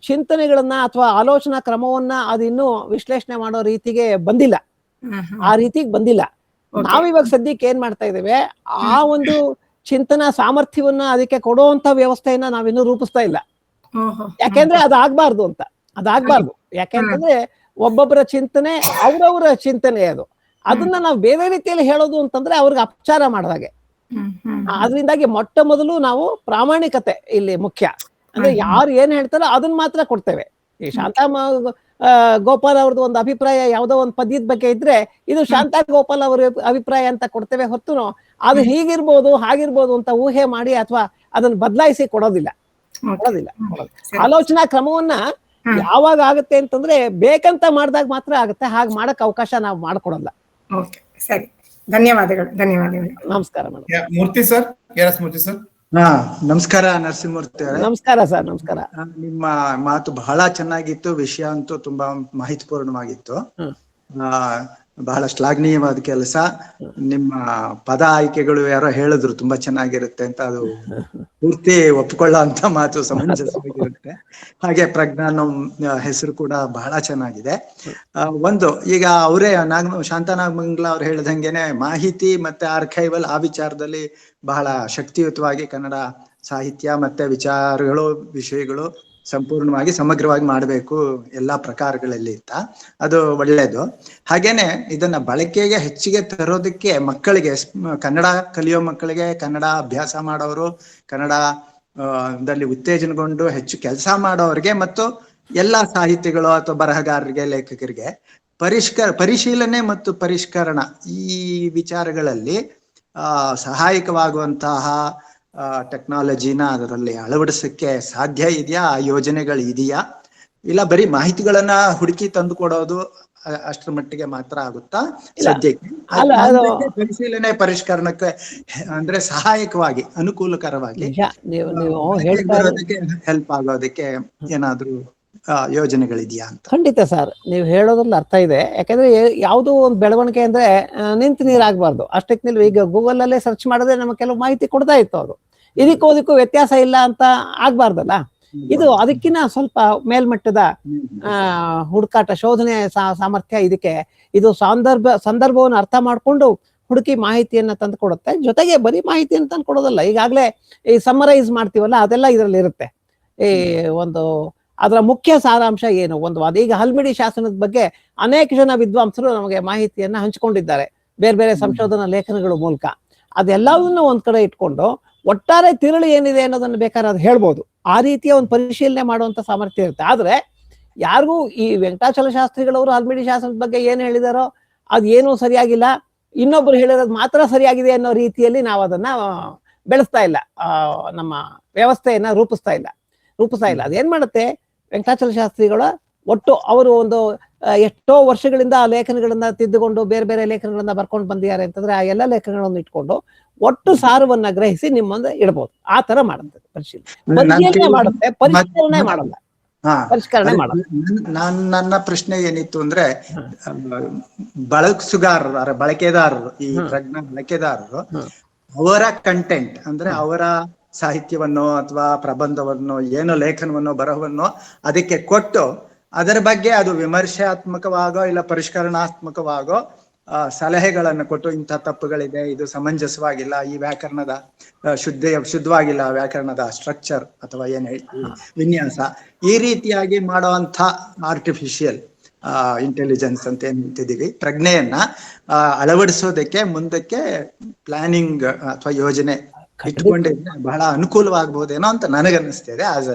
ಚಿಂತನೆಗಳನ್ನ ಅಥವಾ ಆಲೋಚನಾ ಕ್ರಮವನ್ನ ಅದು ಇನ್ನೂ ವಿಶ್ಲೇಷಣೆ ಮಾಡೋ ರೀತಿಗೆ ಬಂದಿಲ್ಲ, ಆ ರೀತಿಗೆ ಬಂದಿಲ್ಲ. ನಾವಿವಾಗ ಸದ್ಯಕ್ಕೆ ಏನ್ ಮಾಡ್ತಾ ಇದ್ದೇವೆ, ಆ ಒಂದು ಚಿಂತನಾ ಸಾಮರ್ಥ್ಯವನ್ನ ಅದಕ್ಕೆ ಕೊಡುವಂತ ವ್ಯವಸ್ಥೆಯನ್ನ ನಾವಿನ್ನೂ ರೂಪಿಸ್ತಾ ಇಲ್ಲ. ಯಾಕೆಂದ್ರೆ ಅದಾಗ್ಬಾರ್ದು. ಯಾಕೆಂತಂದ್ರೆ ಒಬ್ಬೊಬ್ಬರ ಚಿಂತನೆ ಅವ್ರವ್ರ ಚಿಂತನೆ, ಅದನ್ನ ನಾವು ಬೇರೆ ರೀತಿಯಲ್ಲಿ ಹೇಳೋದು ಅಂತಂದ್ರೆ ಅವ್ರಿಗೆ ಅಪಚಾರ ಮಾಡಿದಾಗೆ. ಅದರಿಂದಾಗಿ ಮೊಟ್ಟ ಮೊದಲು ನಾವು ಪ್ರಾಮಾಣಿಕತೆ ಇಲ್ಲಿ ಮುಖ್ಯ. ಅಂದ್ರೆ ಯಾರು ಏನ್ ಹೇಳ್ತಾರೋ ಅದನ್ನ ಮಾತ್ರ ಕೊಡ್ತೇವೆ. ಈ ಶಾಂತಾ ಗೋಪಾಲ್ ಅವ್ರದ್ದು ಒಂದು ಅಭಿಪ್ರಾಯ ಯಾವ್ದೋ ಒಂದು ಪದ್ಯದ ಬಗ್ಗೆ ಇದ್ರೆ, ಇದು ಶಾಂತಾ ಗೋಪಾಲ್ ಅವ್ರ ಅಭಿಪ್ರಾಯ ಅಂತ ಕೊಡ್ತೇವೆ ಹೊರತು ಅದು ಹೀಗಿರ್ಬೋದು ಹಾಗಿರ್ಬೋದು ಅಂತ ಊಹೆ ಮಾಡಿ ಅಥವಾ ಅದನ್ನ ಬದಲಾಯಿಸಿ ಕೊಡೋದಿಲ್ಲ. ಆಲೋಚನಾ ಕ್ರಮವನ್ನ ಯಾವಾಗ ಆಗುತ್ತೆ ಅಂತಂದ್ರೆ ಬೇಕಂತ ಮಾಡಿದಾಗ ಮಾತ್ರ ಆಗುತ್ತೆ, ಹಾಗೆ ಮಾಡಕ್ ಅವಕಾಶ ನಾವು ಮಾಡ್ಕೊಡಲ್ಲ. ಸರಿ, ಧನ್ಯವಾದಗಳು. ನಮಸ್ಕಾರ ಮೇಡಮ್. ಮೂರ್ತಿ ಸರ್. ಮೂರ್ತಿ ಸರ್. ನಮಸ್ಕಾರ ನರಸಿಂಹಮೂರ್ತಿ ಅವರೇ. ನಮಸ್ಕಾರ ಸರ್. ನಮಸ್ಕಾರ. ನಿಮ್ಮ ಮಾತು ಬಹಳ ಚೆನ್ನಾಗಿತ್ತು, ವಿಷಯ ಅಂತೂ ತುಂಬಾ ಮಾಹಿತಿಪೂರ್ಣವಾಗಿತ್ತು. ಬಹಳ ಶ್ಲಾಘನೀಯವಾದ ಕೆಲಸ. ನಿಮ್ಮ ಪದ ಆಯ್ಕೆಗಳು ಯಾರೋ ಹೇಳಿದ್ರು ತುಂಬಾ ಚೆನ್ನಾಗಿರುತ್ತೆ ಅಂತ, ಅದು ಪೂರ್ತಿ ಒಪ್ಕೊಳ್ಳೋ ಅಂತ ಮಾತು, ಸಮಂಜಸವಾಗಿರುತ್ತೆ. ಹಾಗೆ ಪ್ರಜ್ಞಾನ ಹೆಸರು ಕೂಡ ಬಹಳ ಚೆನ್ನಾಗಿದೆ. ಒಂದು ಈಗ ಅವರೇ ಶಾಂತಾ ನಾಗಮಂಗಲ ಅವ್ರು ಹೇಳ್ದಂಗೆನೆ ಮಾಹಿತಿ ಮತ್ತೆ ಆರ್ಕೈವಲ್ ಆ ವಿಚಾರದಲ್ಲಿ ಬಹಳ ಶಕ್ತಿಯುತವಾಗಿ ಕನ್ನಡ ಸಾಹಿತ್ಯ ಮತ್ತೆ ವಿಚಾರಗಳು ವಿಷಯಗಳು ಸಂಪೂರ್ಣವಾಗಿ ಸಮಗ್ರವಾಗಿ ಮಾಡಬೇಕು ಎಲ್ಲಾ ಪ್ರಕಾರಗಳಲ್ಲಿ ಅಂತ, ಅದು ಒಳ್ಳೇದು. ಹಾಗೇನೆ ಇದನ್ನ ಬಳಕೆಗೆ ಹೆಚ್ಚಿಗೆ ತರೋದಕ್ಕೆ ಮಕ್ಕಳಿಗೆ, ಕನ್ನಡ ಕಲಿಯೋ ಮಕ್ಕಳಿಗೆ, ಕನ್ನಡ ಅಭ್ಯಾಸ ಮಾಡೋರು, ಕನ್ನಡ ದಲ್ಲಿ ಉತ್ತೇಜನಗೊಂಡು ಹೆಚ್ಚು ಕೆಲಸ ಮಾಡೋರಿಗೆ ಮತ್ತು ಎಲ್ಲಾ ಸಾಹಿತಿಗಳು ಅಥವಾ ಬರಹಗಾರರಿಗೆ, ಲೇಖಕರಿಗೆ ಪರಿಶೀಲನೆ ಮತ್ತು ಪರಿಷ್ಕರಣ ಈ ವಿಚಾರಗಳಲ್ಲಿ ಸಹಾಯಕವಾಗುವಂತಹ ಟೆಕ್ನಾಲಜಿನ ಅದರಲ್ಲಿ ಅಳವಡಿಸಕ್ಕೆ ಸಾಧ್ಯ ಇದೆಯಾ? ಆ ಯೋಜನೆಗಳು ಇದೆಯಾ? ಇಲ್ಲ ಬರೀ ಮಾಹಿತಿಗಳನ್ನ ಹುಡುಕಿ ತಂದು ಕೊಡೋದು ಅಷ್ಟರ ಮಟ್ಟಿಗೆ ಮಾತ್ರ ಆಗುತ್ತಾ ಸದ್ಯಕ್ಕೆ? ಪರಿಶೀಲನೆ ಪರಿಷ್ಕರಣಕ್ಕೆ ಅಂದ್ರೆ ಸಹಾಯಕವಾಗಿ, ಅನುಕೂಲಕರವಾಗಿ ಹೆಲ್ಪ್ ಆಗೋದಕ್ಕೆ ಏನಾದ್ರೂ ಯೋಜನೆಗಳಿದೆಯಾ ಅಂತ? ಖಂಡಿತ ಸರ್, ನೀವು ಹೇಳೋದ್ರಲ್ಲಿ ಅರ್ಥ ಇದೆ. ಯಾಕಂದ್ರೆ ಯಾವುದೋ ಒಂದು ಬೆಳವಣಿಗೆ ಅಂದ್ರೆ ನಿಂತು ನೀರಾಗಬಾರ್ದು. ಅಷ್ಟಕ್ಕೆ ಈಗ ಗೂಗಲ್ ಅಲ್ಲೇ ಸರ್ಚ್ ಮಾಡಿದ್ರೆ ನಮಗೆ ಕೆಲವು ಮಾಹಿತಿ ಕೊಡ್ತಾ ಇತ್ತು. ಅದು ಇದಕ್ಕೂ ವ್ಯತ್ಯಾಸ ಇಲ್ಲ ಅಂತ ಆಗ್ಬಾರ್ದಲ್ಲ. ಇದು ಅದಕ್ಕಿಂತ ಸ್ವಲ್ಪ ಮೇಲ್ಮಟ್ಟದ ಹುಡುಕಾಟ, ಶೋಧನೆ ಸಾಮರ್ಥ್ಯ ಇದಕ್ಕೆ. ಇದು ಸಂದರ್ಭವನ್ನು ಅರ್ಥ ಮಾಡ್ಕೊಂಡು ಹುಡುಕಿ ಮಾಹಿತಿಯನ್ನ ತಂದು ಕೊಡುತ್ತೆ. ಜೊತೆಗೆ ಬರೀ ಮಾಹಿತಿಯನ್ನು ತಂದು ಕೊಡೋದಲ್ಲ, ಈಗಾಗಲೇ ಈ ಸಮ್ಮರೈಸ್ ಮಾಡ್ತೀವಲ್ಲ, ಅದೆಲ್ಲ ಇದರಲ್ಲಿ ಇರುತ್ತೆ. ಈ ಒಂದು ಅದರ ಮುಖ್ಯ ಸಾರಾಂಶ ಏನು ಒಂದು ಈಗ ಹಲ್ಮಿಡಿ ಶಾಸನದ ಬಗ್ಗೆ ಅನೇಕ ಜನ ವಿದ್ವಾಂಸರು ನಮಗೆ ಮಾಹಿತಿಯನ್ನ ಹಂಚಿಕೊಂಡಿದ್ದಾರೆ ಬೇರೆ ಬೇರೆ ಸಂಶೋಧನಾ ಲೇಖನಗಳ ಮೂಲಕ. ಅದೆಲ್ಲವನ್ನೂ ಒಂದ್ ಕಡೆ ಇಟ್ಕೊಂಡು ಒಟ್ಟಾರೆ ತಿರುಳು ಏನಿದೆ ಅನ್ನೋದನ್ನ ಬೇಕಾದ್ರೆ ಅದು ಹೇಳ್ಬೋದು. ಆ ರೀತಿಯ ಒಂದು ಪರಿಶೀಲನೆ ಮಾಡುವಂತ ಸಾಮರ್ಥ್ಯ ಇರುತ್ತೆ. ಆದ್ರೆ ಯಾರಿಗೂ ಈ ವೆಂಕಟಾಚಲ ಶಾಸ್ತ್ರಿಗಳವರು ಹಲ್ಮಿಡಿ ಶಾಸನದ ಬಗ್ಗೆ ಏನ್ ಹೇಳಿದಾರೋ ಅದು ಏನೂ ಸರಿಯಾಗಿಲ್ಲ, ಇನ್ನೊಬ್ರು ಹೇಳಿರೋದು ಮಾತ್ರ ಸರಿಯಾಗಿದೆ ಅನ್ನೋ ರೀತಿಯಲ್ಲಿ ನಾವು ಅದನ್ನ ಬೆಳೆಸ್ತಾ ಇಲ್ಲ, ನಮ್ಮ ವ್ಯವಸ್ಥೆಯನ್ನ ರೂಪಿಸ್ತಾ ಇಲ್ಲ. ಅದೇನ್ ಮಾಡುತ್ತೆ, ವೆಂಕಟಾಚಲ ಶಾಸ್ತ್ರಿಗಳ ಒಟ್ಟು ಅವರು ಒಂದು ಎಷ್ಟೋ ವರ್ಷಗಳಿಂದ ಆ ಲೇಖನಗಳನ್ನ ತಿದ್ದುಕೊಂಡು ಬೇರೆ ಬೇರೆ ಲೇಖನಗಳನ್ನ ಬರ್ಕೊಂಡು ಬಂದಿದ್ದಾರೆ ಅಂತಂದ್ರೆ ಆ ಎಲ್ಲ ಲೇಖನಗಳನ್ನು ಇಟ್ಕೊಂಡು ಒಟ್ಟು ಸಾರವನ್ನ ಗ್ರಹಿಸಿ ನಿಮ್ಮ ಮುಂದೆ ಇಡಬಹುದು. ಆ ತರ ಮಾಡುತ್ತೆ ಪರಿಶೀಲನೆ ಮಾಡುತ್ತೆ, ಪರಿಷ್ಕರಣೆ ಮಾಡಲ್ಲ, ಪರಿಷ್ಕರಣೆ ಮಾಡಲ್ಲ. ನನ್ನ ಪ್ರಶ್ನೆ ಏನಿತ್ತು ಅಂದ್ರೆ, ಬಳಕೆದಾರರು, ಈ ಪ್ರಜ್ಞಾ ಬಳಕೆದಾರರು ಅವರ ಕಂಟೆಂಟ್ ಅಂದ್ರೆ ಅವರ ಸಾಹಿತ್ಯವನ್ನೋ ಅಥವಾ ಪ್ರಬಂಧವನ್ನೋ ಏನೋ ಲೇಖನವನ್ನೋ ಬರಹವನ್ನೋ ಅದಕ್ಕೆ ಕೊಟ್ಟು ಅದರ ಬಗ್ಗೆ ಅದು ವಿಮರ್ಶಾತ್ಮಕವಾಗೋ ಇಲ್ಲ ಪರಿಷ್ಕರಣಾತ್ಮಕವಾಗೋ ಸಲಹೆಗಳನ್ನು ಕೊಟ್ಟು, ಇಂಥ ತಪ್ಪುಗಳಿದೆ, ಇದು ಸಮಂಜಸವಾಗಿಲ್ಲ, ಈ ವ್ಯಾಕರಣದ ಶುದ್ಧವಾಗಿಲ್ಲ, ವ್ಯಾಕರಣದ ಸ್ಟ್ರಕ್ಚರ್ ಅಥವಾ ಏನ್ ಹೇಳ್ತೀವಿ ವಿನ್ಯಾಸ, ಈ ರೀತಿಯಾಗಿ ಮಾಡುವಂಥ ಆರ್ಟಿಫಿಷಿಯಲ್ ಇಂಟೆಲಿಜೆನ್ಸ್ ಅಂತ ಏನ್ ಹೇಳ್ತಿದೀವಿ, ಪ್ರಜ್ಞೆಯನ್ನ ಅಳವಡಿಸೋದಕ್ಕೆ ಮುಂದಕ್ಕೆ ಪ್ಲಾನಿಂಗ್ ಅಥವಾ ಯೋಜನೆ ಇಟ್ಕೊಂಡಿದ್ರೆ ಬಹಳ ಅನುಕೂಲವಾಗಬಹುದೇನೋ ಅಂತ ನನಗನ್ನಿಸ್ತಿದೆ.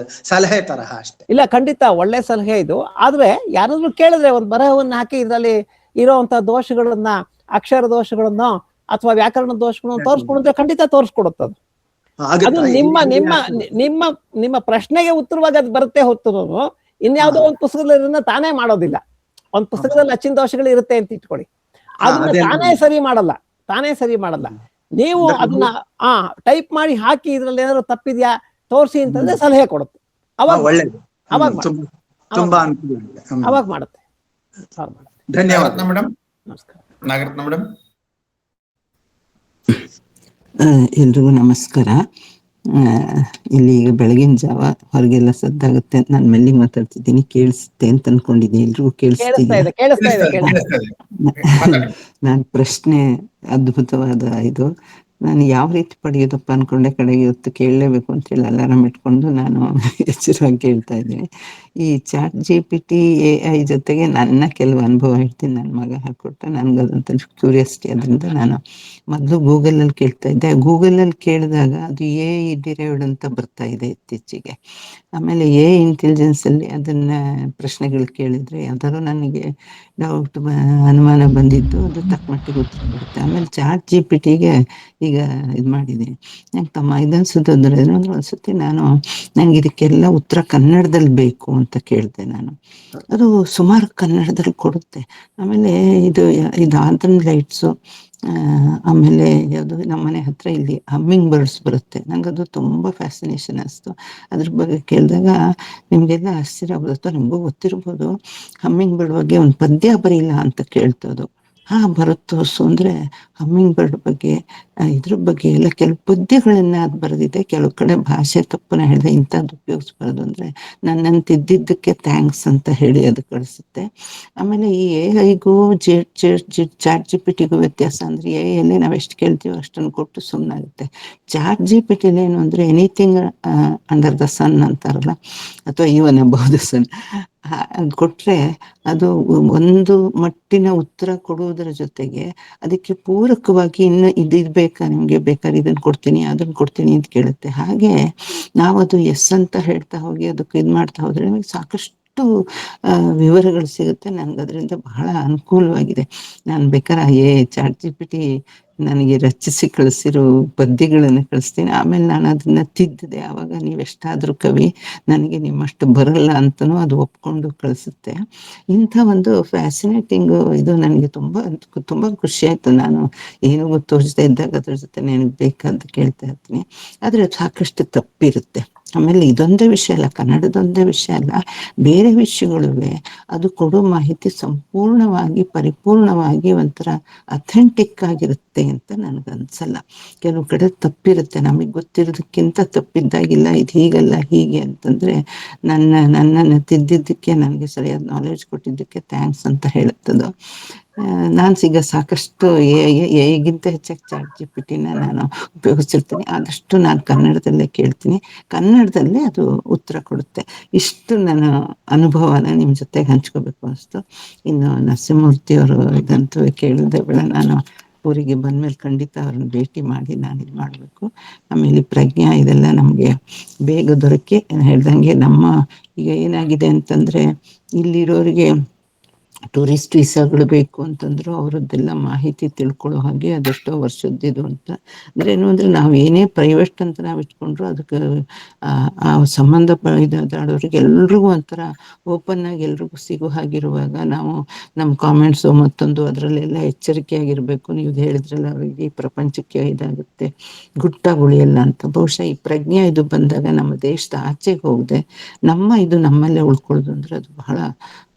ಸಲಹೆ ತರಹ ಅಷ್ಟೇ. ಇಲ್ಲ, ಖಂಡಿತ ಒಳ್ಳೆ ಸಲಹೆ ಇದು. ಆದ್ರೆ ಯಾರಾದ್ರೂ ಕೇಳಿದ್ರೆ ಒಂದು ಬರಹವನ್ನ ಹಾಕಿ ಇದರಲ್ಲಿ ಇರೋಂತ ದೋಷಗಳನ್ನ, ಅಕ್ಷರ ದೋಷಗಳನ್ನ ಅಥವಾ ವ್ಯಾಕರಣ ದೋಷಗಳನ್ನ ತೋರಿಸ್ಕೊಡುತ್ತೆ, ಖಂಡಿತ ತೋರಿಸ್ಕೊಡುತ್ತದು. ಅದು ನಿಮ್ಮ ನಿಮ್ಮ ನಿಮ್ಮ ನಿಮ್ಮ ಪ್ರಶ್ನೆಗೆ ಉತ್ತರವಾಗಿ ಅದು ಬರುತ್ತೆ ಹೊತ್ತು ಇನ್ಯಾವುದೋ ಒಂದು ಪುಸ್ತಕದಲ್ಲಿ ತಾನೇ ಮಾಡೋದಿಲ್ಲ. ಒಂದ್ ಪುಸ್ತಕದಲ್ಲಿ ಅಚ್ಚಿನ ದೋಷಗಳು ಇರುತ್ತೆ ಅಂತ ಇಟ್ಕೊಳ್ಳಿ, ಅದನ್ನ ತಾನೇ ಸರಿ ಮಾಡಲ್ಲ. ನೀವು ಅದನ್ನ ಟೈಪ್ ಮಾಡಿ ಹಾಕಿ ಇದ್ರಲ್ಲಿ ಏನಾದ್ರು ತಪ್ಪಿದ್ಯಾ ತೋರಿಸಿ ಅಂತಂದ್ರೆ ಸಲಹೆ ಕೊಡುತ್ತೆ. ಅವಾಗ ಮಾಡುತ್ತೆ. ಧನ್ಯವಾದ ಮೇಡಮ್. ನಮಸ್ಕಾರ. ನಾಗರತ್ನ ಮೇಡಮ್. ಎಲ್ರಿಗೂ ನಮಸ್ಕಾರ. ಇಲ್ಲಿ ಈಗ ಬೆಳಗಿನ ಜಾವ ಹೊರಗೆಲ್ಲ ಸದ್ದಾಗುತ್ತೆ, ನಾನು ಮೆಲ್ಲಿಗೆ ಮಾತಾಡ್ತಿದ್ದೀನಿ, ಕೇಳಿಸುತ್ತೆ ಅಂತ ಅನ್ಕೊಂಡಿದ್ದೀನಿ. ಎಲ್ರಿಗೂ ಕೇಳಿಸ್ತಿದೆ. ನಾನು ಪ್ರಶ್ನೆ ಅದ್ಭುತವಾದ ಇದು, ನಾನು ಯಾವ ರೀತಿ ಪಡೆಯೋದಪ್ಪ ಅನ್ಕೊಂಡೆ, ಕಡೆಗೆ ಇವತ್ತು ಕೇಳಲೇಬೇಕು ಅಂತ ಹೇಳಿ ಅಲಾರಾಮ್ ಇಟ್ಕೊಂಡು ನಾನು ಎಚ್ಚರವಾಗಿ ಕೇಳ್ತಾ ಇದ್ದೀನಿ. ಈ ಚಾಟ್ GPT AI ಜೊತೆಗೆ ನನ್ನ ಕೆಲವು ಅನುಭವ ಹೇಳ್ತೀನಿ. ನನ್ನ ಮಗ ಹಾಕೊಟ್ಟ, ನನ್ಗದಂತ ಕ್ಯೂರಿಯಾಸಿಟಿ, ಅದರಿಂದ ನಾನು ಮೊದಲು ಗೂಗಲಲ್ಲಿ ಕೇಳ್ತಾ ಇದ್ದೆ. ಗೂಗಲಲ್ಲಿ ಕೇಳಿದಾಗ ಅದು AI ಡಿರೈವ್ಡ್ ಅಂತ ಬರ್ತಾ ಇದೆ ಇತ್ತೀಚೆಗೆ. ಆಮೇಲೆ AI ಇಂಟೆಲಿಜೆನ್ಸ್ ಅಲ್ಲಿ ಅದನ್ನ ಪ್ರಶ್ನೆಗಳು ಕೇಳಿದ್ರೆ ಯಾವ್ದಾದ್ರು ನನಗೆ ಡೌಟ್ ಅನುಮಾನ ಬಂದಿದ್ದು ಅದು ತಕ್ಕ ಮಟ್ಟಿಗೆ ಉತ್ತರ ಬರುತ್ತೆ. ಆಮೇಲೆ ಚಾಟ್ GPTಗೆ ಈಗ ಇದು ಮಾಡಿದ್ದೀನಿ. ನಂಗೆ ತಮ್ಮ ಇದನ್ಸುತ್ತಂದ್ರೆ ಒಂದ್ಸತಿ ನಂಗೆ ಇದಕ್ಕೆಲ್ಲ ಉತ್ತರ ಕನ್ನಡದಲ್ಲಿ ಬೇಕು ಅಂತ ಕೇಳಿದೆ ನಾನು. ಅದು ಸುಮಾರು ಕನ್ನಡದಲ್ಲಿ ಕೊಡುತ್ತೆ. ಆಮೇಲೆ ಇದು ಆಂಥನ್ ಲೈಟ್ಸು, ಆಮೇಲೆ ಯಾವುದು ನಮ್ಮನೆ ಹತ್ರ ಇಲ್ಲಿ ಹಮ್ಮಿಂಗ್ ಬರ್ಡ್ಸ್ ಬರುತ್ತೆ. ನಂಗೆ ಅದು ತುಂಬ ಫ್ಯಾಸಿನೇಷನ್ ಅನಿಸ್ತು. ಅದ್ರ ಬಗ್ಗೆ ಕೇಳಿದಾಗ ನಿಮಗೆಲ್ಲ ಆಶ್ಚರ್ಯ ಆಗೋದು, ನಿಮಗೂ ಗೊತ್ತಿರ್ಬೋದು, ಹಮ್ಮಿಂಗ್ ಬರ್ಡ್ ಬಗ್ಗೆ ಒಂದು ಪದ್ಯ ಬರೀಲ್ಲ ಅಂತ ಕೇಳ್ತದು. ಭರತೋಸು ಅಂದ್ರೆ ಹಮ್ಮಿಂಗ್ ಬರ್ಡ್ ಬಗ್ಗೆ ಇದ್ರ ಬಗ್ಗೆ ಎಲ್ಲ ಕೆಲವು ಪದ್ಯಗಳನ್ನ ಅದು ಬರೆದಿದೆ. ಕೆಲವು ಕಡೆ ಭಾಷೆ ತಪ್ಪನ ಹೇಳಿದೆ, ಇಂಥದ್ದು ಉಪಯೋಗಿಸ್ಬಾರ್ದು ಅಂದ್ರೆ ನನ್ನನ್ನು ತಿದ್ದಿದ್ದಕ್ಕೆ ಥ್ಯಾಂಕ್ಸ್ ಅಂತ ಹೇಳಿ ಅದು ಕಳಿಸುತ್ತೆ. ಆಮೇಲೆ ಈ AI-ಗೂ ChatGPT-ಗೂ ವ್ಯತ್ಯಾಸ ಅಂದ್ರೆ AI-ಯಲ್ಲಿ ನಾವು ಎಷ್ಟು ಕೇಳ್ತೀವೋ ಅಷ್ಟನ್ನು ಕೊಟ್ಟು ಸುಮ್ಮನಾಗುತ್ತೆ. ChatGPT-ಲಿ ಏನು ಅಂದ್ರೆ ಎನಿಥಿಂಗ್ ಅಂಡರ್ ದ ಸನ್ ಅಂತಾರಲ್ಲ, ಅಥವಾ ಈವನ್ ಅಬೌವ್ ದ ಸನ್ ಕೊಟ್ರೆ ಅದು ಒಂದು ಮಟ್ಟಿನ ಉತ್ತರ ಕೊಡುವುದರ ಜೊತೆಗೆ ಅದಕ್ಕೆ ಪೂರಕವಾಗಿ ಇನ್ನು ಇದು ಬೇಕಾ, ನಿಮ್ಗೆ ಬೇಕಾದ್ರೆ ಇದನ್ನ ಕೊಡ್ತೀನಿ ಅದನ್ನ ಕೊಡ್ತೀನಿ ಅಂತ ಕೇಳುತ್ತೆ. ಹಾಗೆ ನಾವು ಅದು ಎಸ್ ಅಂತ ಹೇಳ್ತಾ ಹೋಗಿ ಅದಕ್ಕೆ ಇದು ಮಾಡ್ತಾ ಹೋದ್ರೆ ನಮಗೆ ಸಾಕಷ್ಟು ವಿವರಗಳು ಸಿಗುತ್ತೆ. ನನ್ಗೆ ಅದರಿಂದ ಬಹಳ ಅನುಕೂಲವಾಗಿದೆ. ನಾನು ಬೇಕಾದ್ರೆ ChatGPT ನನಗೆ ರಚಿಸಿ ಕಳಿಸಿರೋ ಪದ್ಯಗಳನ್ನು ಕಳಿಸ್ತೀನಿ, ಆಮೇಲೆ ನಾನು ಅದನ್ನ ತಿದ್ದಿದೆ, ಆವಾಗ ನೀವೆಷ್ಟಾದ್ರೂ ಕವಿ, ನನಗೆ ನಿಮ್ಮಷ್ಟು ಬರಲ್ಲ ಅಂತನೂ ಅದು ಒಪ್ಕೊಂಡು ಕಳಿಸುತ್ತೆ. ಇಂಥ ಒಂದು ಫ್ಯಾಸಿನೇಟಿಂಗ್ ಇದು ನನಗೆ ತುಂಬ ಖುಷಿ ಆಯ್ತು. ನಾನು ಏನು ತೋರಿಸ್ತಾ ಇದ್ದಾಗ ಅದ್ರ ಜೊತೆ ನನಗೆ ಬೇಕಂತ ಕೇಳ್ತಾ ಇರ್ತೀನಿ. ಆದರೆ ಸಾಕಷ್ಟು ತಪ್ಪಿರುತ್ತೆ. ಆಮೇಲೆ ಇದೊಂದೇ ವಿಷಯ ಅಲ್ಲ, ಕನ್ನಡದೊಂದೇ ವಿಷಯ ಅಲ್ಲ, ಬೇರೆ ವಿಷಯಗಳು ಅದು ಕೊಡೋ ಮಾಹಿತಿ ಸಂಪೂರ್ಣವಾಗಿ ಪರಿಪೂರ್ಣವಾಗಿ ಒಂಥರ ಅಥೆಂಟಿಕ್ ಆಗಿರುತ್ತೆ ಅಂತ ನನಗನ್ಸಲ್ಲ. ಕೆಲವು ಕಡೆ ತಪ್ಪಿರುತ್ತೆ, ನಮಗೆ ಗೊತ್ತಿರೋದಕ್ಕಿಂತ ತಪ್ಪಿದ್ದಾಗಿಲ್ಲ, ಇದು ಹೀಗಲ್ಲ ಹೀಗೆ ಅಂತಂದ್ರೆ ನನ್ನನ್ನು ತಿದ್ದಿದ್ದಕ್ಕೆ, ನನಗೆ ಸರಿಯಾದ ನಾಲೆಡ್ಜ್ ಕೊಟ್ಟಿದ್ದಕ್ಕೆ ಥ್ಯಾಂಕ್ಸ್ ಅಂತ ಹೇಳುತ್ತದು. ನಾನು ಈಗ ಸಾಕಷ್ಟು AI-ಗಿಂತ ಹೆಚ್ಚಾಗಿ ChatGPT-ನ ನಾನು ಉಪಯೋಗಿಸಿರ್ತೀನಿ. ಆದಷ್ಟು ನಾನು ಕನ್ನಡದಲ್ಲೇ ಕೇಳ್ತೀನಿ, ಕನ್ನಡದಲ್ಲೇ ಅದು ಉತ್ತರ ಕೊಡುತ್ತೆ. ಇಷ್ಟು ನನ್ನ ಅನುಭವನ ನಿಮ್ಮ ಜೊತೆಗೆ ಹಂಚ್ಕೋಬೇಕು ಅನಿಸ್ತು. ಇನ್ನು ನರಸಿಂಹಮೂರ್ತಿಯವರು ಇದಂತೂ ಕೇಳಿದೆ ಬೇಡ, ನಾನು ಊರಿಗೆ ಬಂದಮೇಲೆ ಖಂಡಿತ ಅವ್ರನ್ನ ಭೇಟಿ ಮಾಡಿ ನಾನು ಇದು ಮಾಡಬೇಕು. ಆಮೇಲೆ ಪ್ರಜ್ಞಾ ಇದೆಲ್ಲ ನಮಗೆ ಬೇಗ ದೊರಕಿ ಹೇಳ್ದಂಗೆ ನಮ್ಮ ಈಗ ಏನಾಗಿದೆ ಅಂತಂದರೆ, ಇಲ್ಲಿರೋರಿಗೆ ಟೂರಿಸ್ಟ್ ವೀಸಾಗಳು ಬೇಕು ಅಂತಂದ್ರು ಅವರದ್ದೆಲ್ಲ ಮಾಹಿತಿ ತಿಳ್ಕೊಳ್ಳೋ ಹಾಗೆ ಅದೆಷ್ಟೋ ವರ್ಷದ್ದಿದು ಅಂತ. ಅಂದ್ರೆ ಏನು ಅಂದ್ರೆ ನಾವು ಏನೇ ಪ್ರೈವೇಟ್ ಅಂತ ನಾವು ಇಟ್ಕೊಂಡ್ರು ಅದಕ್ಕೆ ಆ ಸಂಬಂಧ ಇದಾಡೋರಿಗೆ ಎಲ್ರಿಗೂ ಒಂಥರ ಓಪನ್ ಆಗಿ ಎಲ್ರಿಗೂ ಸಿಗೋ ಹಾಗಿರುವಾಗ ನಾವು ನಮ್ಮ ಕಾಮೆಂಟ್ಸು ಮತ್ತೊಂದು ಅದರಲ್ಲೆಲ್ಲ ಎಚ್ಚರಿಕೆಯಾಗಿರ್ಬೇಕು. ನೀವು ಹೇಳಿದ್ರಲ್ಲ, ಈ ಪ್ರಪಂಚಕ್ಕೆ ಇದಾಗುತ್ತೆ, ಗುಟ್ಟಾಗಿ ಉಳಿಯಲ್ಲ ಅಂತ. ಬಹುಶಃ ಈ ಪ್ರಜ್ಞೆ ಇದು ಬಂದಾಗ ನಮ್ಮ ದೇಶದ ಆಚೆಗೆ ಹೋಗದೆ ನಮ್ಮ ಇದು ನಮ್ಮಲ್ಲೇ ಉಳ್ಕೊಳ್ಳೋದು ಅಂದ್ರೆ ಅದು ಬಹಳ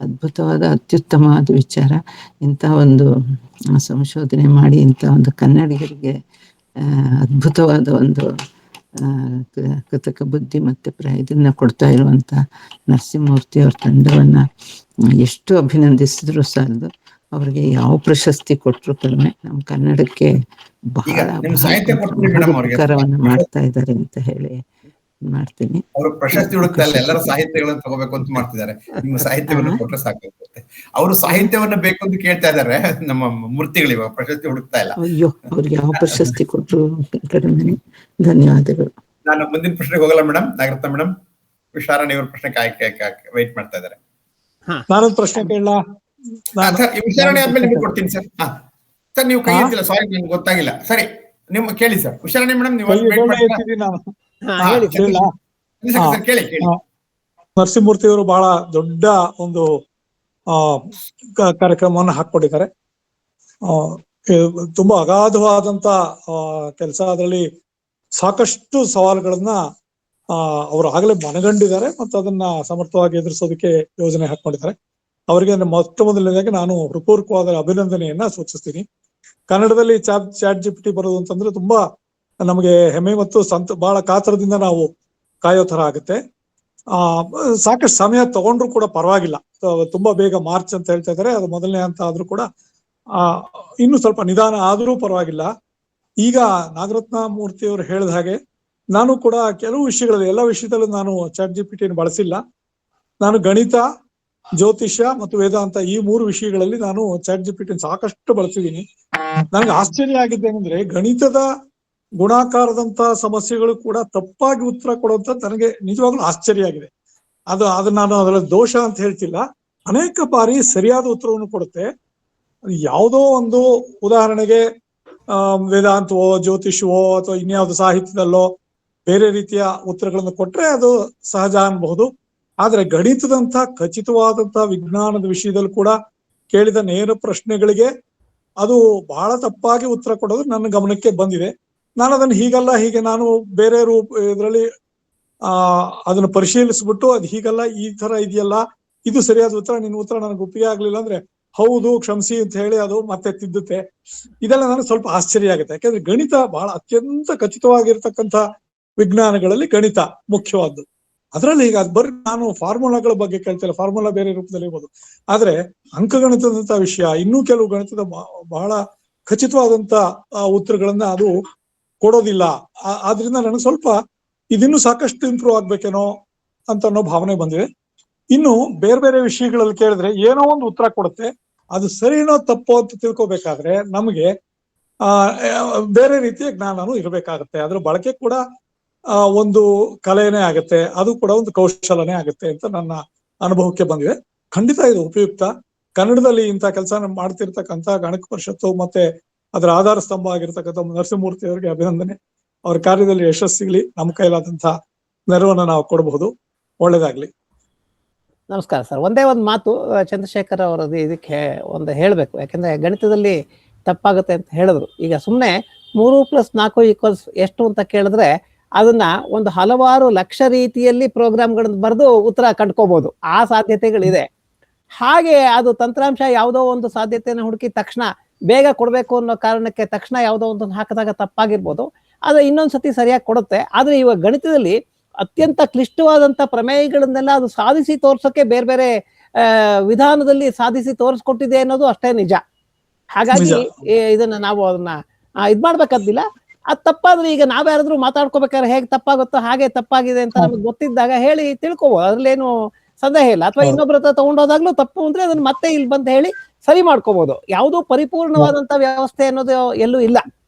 ಅದ್ಭುತವಾದ ಅತ್ಯುತ್ತಮವಾದ ವಿಚಾರ. ಇಂಥ ಒಂದು ಸಂಶೋಧನೆ ಮಾಡಿ ಇಂಥ ಒಂದು ಕನ್ನಡಿಗರಿಗೆ ಅದ್ಭುತವಾದ ಒಂದು ಕೃತಕ ಬುದ್ಧಿ ಮತ್ತು ಇದನ್ನ ಕೊಡ್ತಾ ಇರುವಂಥ ನರಸಿಂಹಮೂರ್ತಿ ಅವ್ರ ತಂಡವನ್ನು ಎಷ್ಟು ಅಭಿನಂದಿಸಿದ್ರು ಸಾಲದು. ಅವ್ರಿಗೆ ಯಾವ ಪ್ರಶಸ್ತಿ ಕೊಟ್ಟರು ಕಡಿಮೆ. ನಮ್ಮ ಕನ್ನಡಕ್ಕೆ ಬಹಳ ಉಪಕಾರವನ್ನು ಮಾಡ್ತಾ ಇದ್ದಾರೆ ಅಂತ ಹೇಳಿ ಮಾಡ್ತೀನಿ. ಅವರು ಪ್ರಶಸ್ತಿ ಹುಡುಕ್ತಾ ಇಲ್ಲ, ಎಲ್ಲರ ಸಾಹಿತ್ಯಗಳನ್ನು ತಗೋಬೇಕು ಅಂತ ಮಾಡ್ತಿದ್ದಾರೆ. ನಿಮ್ಮ ಸಾಹಿತ್ಯವನ್ನು ಕೊಟ್ಟರೆ ಸಾಕಾಗುತ್ತೆ. ಅವರು ಸಾಹಿತ್ಯವನ್ನ ಬೇಕು ಅಂತ ಕೇಳ್ತಾ ಇದ್ದಾರೆ. ನಮ್ಮ ಮೂರ್ತಿಗಳು ಇವಾಗ ಪ್ರಶಸ್ತಿ ಹುಡುಕ್ತಾ ಇಲ್ಲ. ಅಯ್ಯೋ, ಅವ್ರಿಗೆ ಯಾವ ಪ್ರಶಸ್ತಿ ಕೊಟ್ಟರು ಕಡಿಮೆ. ಧನ್ಯವಾದಗಳು. ನಾನು ಮುಂದಿನ ಪ್ರಶ್ನೆಗೆ ಹೋಗಲ್ಲ ಮೇಡಮ್. ನಾಗರತ್ನ ಮೇಡಮ್, ವಿಶಾರಣಿ ಇವ್ರ ಪ್ರಶ್ನೆ ವೈಟ್ ಮಾಡ್ತಾ ಇದ್ದಾರೆ. ನಾನೊಂದು ಪ್ರಶ್ನೆ ಕೇಳಲ್ಲ. ವಿಚಾರಣೆ ಆದ್ಮೇಲೆ ನಿಮ್ಗೆ ಕೊಡ್ತೀನಿ ಸರ್. ಸರ್ ನೀವು ಕೈ ಎತ್ತಿಲ್ಲ, ಸಾರಿ ನನ್ಗೆ ಗೊತ್ತಾಗಿಲ್ಲ. ಸರಿ, ನಿಮ್ಮ ಕೇಳಿ ಸರ್. ವಿಚಾರಣೆ ಮೇಡಮ್ ನೀವು ಕೇಳಿ. ನರಸಿಂಹಮೂರ್ತಿ ಅವರು ಬಹಳ ದೊಡ್ಡ ಒಂದು ಕಾರ್ಯಕ್ರಮವನ್ನು ಹಾಕೊಂಡಿದ್ದಾರೆ. ತುಂಬಾ ಅಗಾಧವಾದಂತ ಕೆಲಸ. ಅದರಲ್ಲಿ ಸಾಕಷ್ಟು ಸವಾಲುಗಳನ್ನ ಅವರು ಆಗಲೇ ಮನಗಂಡಿದ್ದಾರೆ ಮತ್ತು ಅದನ್ನ ಸಮರ್ಥವಾಗಿ ಎದುರಿಸೋದಕ್ಕೆ ಯೋಜನೆ ಹಾಕೊಂಡಿದ್ದಾರೆ. ಅವರಿಗೆ ಮೊಟ್ಟ ಮೊದಲನೇದಾಗಿ ನಾನು ಹೃತ್ಪೂರ್ವಕವಾದ ಅಭಿನಂದನೆಯನ್ನ ಸೂಚಿಸ್ತೀನಿ. ಕನ್ನಡದಲ್ಲಿ ChatGPT ಬರೋದು ಅಂತಂದ್ರೆ ತುಂಬಾ ನಮಗೆ ಹೆಮ್ಮೆ ಮತ್ತು ಬಹಳ ಕಾತರದಿಂದ ನಾವು ಕಾಯೋ ತರ ಆಗುತ್ತೆ. ಸಾಕಷ್ಟು ಸಮಯ ತಗೊಂಡ್ರು ಕೂಡ ಪರವಾಗಿಲ್ಲ. ತುಂಬಾ ಬೇಗ ಮಾರ್ಚ್ ಅಂತ ಹೇಳ್ತಾ ಇದ್ದಾರೆ, ಅದು ಮೊದಲನೇ ಹಂತ ಆದ್ರೂ ಕೂಡ ಇನ್ನು ಸ್ವಲ್ಪ ನಿಧಾನ ಆದ್ರೂ ಪರವಾಗಿಲ್ಲ. ಈಗ ನಾಗರತ್ನ ಮೂರ್ತಿ ಅವರು ಹೇಳಿದ ಹಾಗೆ ನಾನು ಕೂಡ ಕೆಲವು ವಿಷಯಗಳಲ್ಲಿ, ಎಲ್ಲ ವಿಷಯದಲ್ಲೂ ನಾನು ChatGPT ಬಳಸಿಲ್ಲ. ನಾನು ಗಣಿತ, ಜ್ಯೋತಿಷ್ಯ ಮತ್ತು ವೇದಾಂತ ಈ 3 ವಿಷಯಗಳಲ್ಲಿ ನಾನು ChatGPT ಸಾಕಷ್ಟು ಬಳಸಿದ್ದೀನಿ. ನನಗೆ ಆಶ್ಚರ್ಯ ಆಗಿದ್ದೇನೆಂದ್ರೆ, ಗಣಿತದ ಗುಣಾಕಾರದಂತ ಸಮಸ್ಯೆಗಳು ಕೂಡ ತಪ್ಪಾಗಿ ಉತ್ತರ ಕೊಡುವಂತ ನನಗೆ ನಿಜವಾಗ್ಲೂ ಆಶ್ಚರ್ಯ ಆಗಿದೆ. ಅದು ನಾನು ಅದರ ದೋಷ ಅಂತ ಹೇಳ್ತಿಲ್ಲ. ಅನೇಕ ಬಾರಿ ಸರಿಯಾದ ಉತ್ತರವನ್ನು ಕೊಡುತ್ತೆ. ಯಾವುದೋ ಒಂದು ಉದಾಹರಣೆಗೆ ವೇದಾಂತವೋ ಜ್ಯೋತಿಷವೋ ಅಥವಾ ಇನ್ಯಾವುದೋ ಸಾಹಿತ್ಯದಲ್ಲೋ ಬೇರೆ ರೀತಿಯ ಉತ್ತರಗಳನ್ನು ಕೊಟ್ರೆ ಅದು ಸಹಜ ಅನ್ಬಹುದು. ಆದ್ರೆ ಗಣಿತದಂತ ಖಚಿತವಾದಂತ ವಿಜ್ಞಾನದ ವಿಷಯದಲ್ಲಿ ಕೂಡ ಕೇಳಿದ ನೇರ ಪ್ರಶ್ನೆಗಳಿಗೆ ಅದು ಬಹಳ ತಪ್ಪಾಗಿ ಉತ್ತರ ಕೊಡೋದು ನನ್ನ ಗಮನಕ್ಕೆ ಬಂದಿದೆ. ನಾನು ಅದನ್ನು ಹೀಗಲ್ಲ ಹೀಗೆ ನಾನು ಬೇರೆ ಇದರಲ್ಲಿ ಅದನ್ನು ಪರಿಶೀಲಿಸ್ಬಿಟ್ಟು ಅದು ಹೀಗಲ್ಲ ಈ ತರ ಇದೆಯಲ್ಲ, ಇದು ಸರಿಯಾದ ಉತ್ತರ, ನಿನ್ನ ಉತ್ತರ ನನಗೆ ಒಪ್ಪಿಗೆ ಆಗ್ಲಿಲ್ಲ ಅಂದ್ರೆ ಹೌದು ಕ್ಷಮಿಸಿ ಅಂತ ಹೇಳಿ ಅದು ಮತ್ತೆ ತಿದ್ದುತ್ತೆ. ಇದೆಲ್ಲ ನನಗೆ ಸ್ವಲ್ಪ ಆಶ್ಚರ್ಯ ಆಗುತ್ತೆ. ಯಾಕಂದ್ರೆ ಗಣಿತ ಬಹಳ ಅತ್ಯಂತ ಖಚಿತವಾಗಿರ್ತಕ್ಕಂಥ ವಿಜ್ಞಾನಗಳಲ್ಲಿ ಗಣಿತ ಮುಖ್ಯವಾದ್ದು. ಅದರಲ್ಲಿ ಈಗ ಅದು ಬರೀ ನಾನು ಫಾರ್ಮುಲಾಗಳ ಬಗ್ಗೆ ಕೇಳ್ತಿಲ್ಲ, ಫಾರ್ಮುಲಾ ಬೇರೆ ರೂಪದಲ್ಲಿ ಇರ್ಬೋದು, ಆದ್ರೆ ಅಂಕಗಣಿತದಂತ ವಿಷಯ, ಇನ್ನೂ ಕೆಲವು ಗಣಿತದ ಬಹಳ ಖಚಿತವಾದಂತ ಉತ್ತರಗಳನ್ನ ಅದು ಕೊಡೋದಿಲ್ಲ. ಆದ್ರಿಂದ ನನಗೆ ಸ್ವಲ್ಪ ಇದಿನ್ನೂ ಸಾಕಷ್ಟು ಇಂಪ್ರೂವ್ ಆಗ್ಬೇಕೇನೋ ಅಂತ ಅನ್ನೋ ಭಾವನೆ ಬಂದಿದೆ. ಇನ್ನು ಬೇರೆ ಬೇರೆ ವಿಷಯಗಳಲ್ಲಿ ಕೇಳಿದ್ರೆ ಏನೋ ಒಂದು ಉತ್ತರ ಕೊಡುತ್ತೆ, ಅದು ಸರಿನೋ ತಪ್ಪೋ ಅಂತ ತಿಳ್ಕೊಬೇಕಾದ್ರೆ ನಮಗೆ ಬೇರೆ ರೀತಿಯ ಜ್ಞಾನನೂ ಇರಬೇಕಾಗತ್ತೆ. ಅದ್ರ ಬಳಕೆ ಕೂಡ ಒಂದು ಕಲೆನೇ ಆಗತ್ತೆ, ಅದು ಕೂಡ ಒಂದು ಕೌಶಲನೇ ಆಗತ್ತೆ ಅಂತ ನನ್ನ ಅನುಭವಕ್ಕೆ ಬಂದಿದೆ. ಖಂಡಿತ ಇದು ಉಪಯುಕ್ತ. ಕನ್ನಡದಲ್ಲಿ ಇಂಥ ಕೆಲಸ ಮಾಡ್ತಿರ್ತಕ್ಕಂಥ ಗಣಕ ಪರಿಷತ್ತು ಮತ್ತೆ ಅದರ ಆಧಾರ ಸ್ತಂಭ ಆಗಿರ್ತಕ್ಕಂಥ ನರಸಿಂಹಮೂರ್ತಿ ಅವರಿಗೆ ಅಭಿನಂದನೆ. ಅವ್ರ ಕಾರ್ಯದಲ್ಲಿ ಯಶಸ್ಸು ಸಿಗ್ಲಿ, ನಮ್ಮ ಕೈಲಾದಂಥ ನೆರವನ್ನ ನಾವು ಕೊಡಬಹುದು. ಒಳ್ಳೇದಾಗ್ಲಿ. ನಮಸ್ಕಾರ ಸರ್. ಒಂದೇ ಒಂದು ಮಾತು ಚಂದ್ರಶೇಖರ್ ಅವರದ್ದು ಇದಕ್ಕೆ ಒಂದು ಹೇಳಬೇಕು. ಯಾಕಂದ್ರೆ ಗಣಿತದಲ್ಲಿ ತಪ್ಪಾಗುತ್ತೆ ಅಂತ ಹೇಳಿದ್ರು. ಈಗ ಸುಮ್ಮನೆ 3+4 ಎಷ್ಟು ಅಂತ ಕೇಳಿದ್ರೆ ಅದನ್ನ ಒಂದು ಹಲವಾರು ಲಕ್ಷ ರೀತಿಯಲ್ಲಿ ಪ್ರೋಗ್ರಾಮ್ಗಳನ್ನ ಬರೆದು ಉತ್ತರ ಕಂಡ್ಕೋಬಹುದು. ಆ ಸಾಧ್ಯತೆಗಳಿದೆ. ಹಾಗೆ ಅದು ತಂತ್ರಾಂಶ ಯಾವುದೋ ಒಂದು ಸಾಧ್ಯತೆಯನ್ನು ಹುಡುಕಿ ತಕ್ಷಣ ಬೇಗ ಕೊಡಬೇಕು ಅನ್ನೋ ಕಾರಣಕ್ಕೆ ತಕ್ಷಣ ಯಾವುದೋ ಒಂದು ಹಾಕಿದಾಗ ತಪ್ಪಾಗಿರ್ಬೋದು, ಆದ್ರೆ ಇನ್ನೊಂದ್ಸತಿ ಸರಿಯಾಗಿ ಕೊಡುತ್ತೆ. ಆದ್ರೆ ಇವಾಗ ಗಣಿತದಲ್ಲಿ ಅತ್ಯಂತ ಕ್ಲಿಷ್ಟವಾದಂತ ಪ್ರಮೇಯಗಳನ್ನೆಲ್ಲ ಅದು ಸಾಧಿಸಿ ತೋರ್ಸೋಕೆ ಬೇರೆ ಬೇರೆ ವಿಧಾನದಲ್ಲಿ ಸಾಧಿಸಿ ತೋರಿಸ್ಕೊಟ್ಟಿದೆ ಅನ್ನೋದು ಅಷ್ಟೇ ನಿಜ. ಹಾಗಾಗಿ ಇದನ್ನ ನಾವು ಅದನ್ನ ಇದ್ ಮಾಡ್ಬೇಕಾದಿಲ್ಲ. ಅದ್ ತಪ್ಪಾದ್ರೆ ಈಗ ನಾವ್ಯಾರಾದ್ರೂ ಮಾತಾಡ್ಕೋಬೇಕಾದ್ರೆ ಹೇಗೆ ತಪ್ಪಾಗುತ್ತೋ ಹಾಗೆ ತಪ್ಪಾಗಿದೆ ಅಂತ ನಮ್ಗೆ ಗೊತ್ತಿದ್ದಾಗ ಹೇಳಿ ತಿಳ್ಕೊಬೋದು, ಅದ್ರಲ್ಲೇನು ಸಂದೇಹ ಇಲ್ಲ. ಅಥವಾ ಇನ್ನೊಬ್ರ ಹತ್ರ ತಗೊಂಡೋದಾಗ್ಲೂ ತಪ್ಪು ಅಂದ್ರೆ ಅದನ್ನ ಮತ್ತೆ ಇಲ್ಲಿ ಬಂದು ಹೇಳಿ ಸರಿ ಮಾಡ್ಕೋಬಹುದು. ಯಾವುದೋ ಪರಿಪೂರ್ಣವಾದಂತ ವ್ಯವಸ್ಥೆ ಅನ್ನೋದು ಎಲ್ಲೂ ಇಲ್ಲ,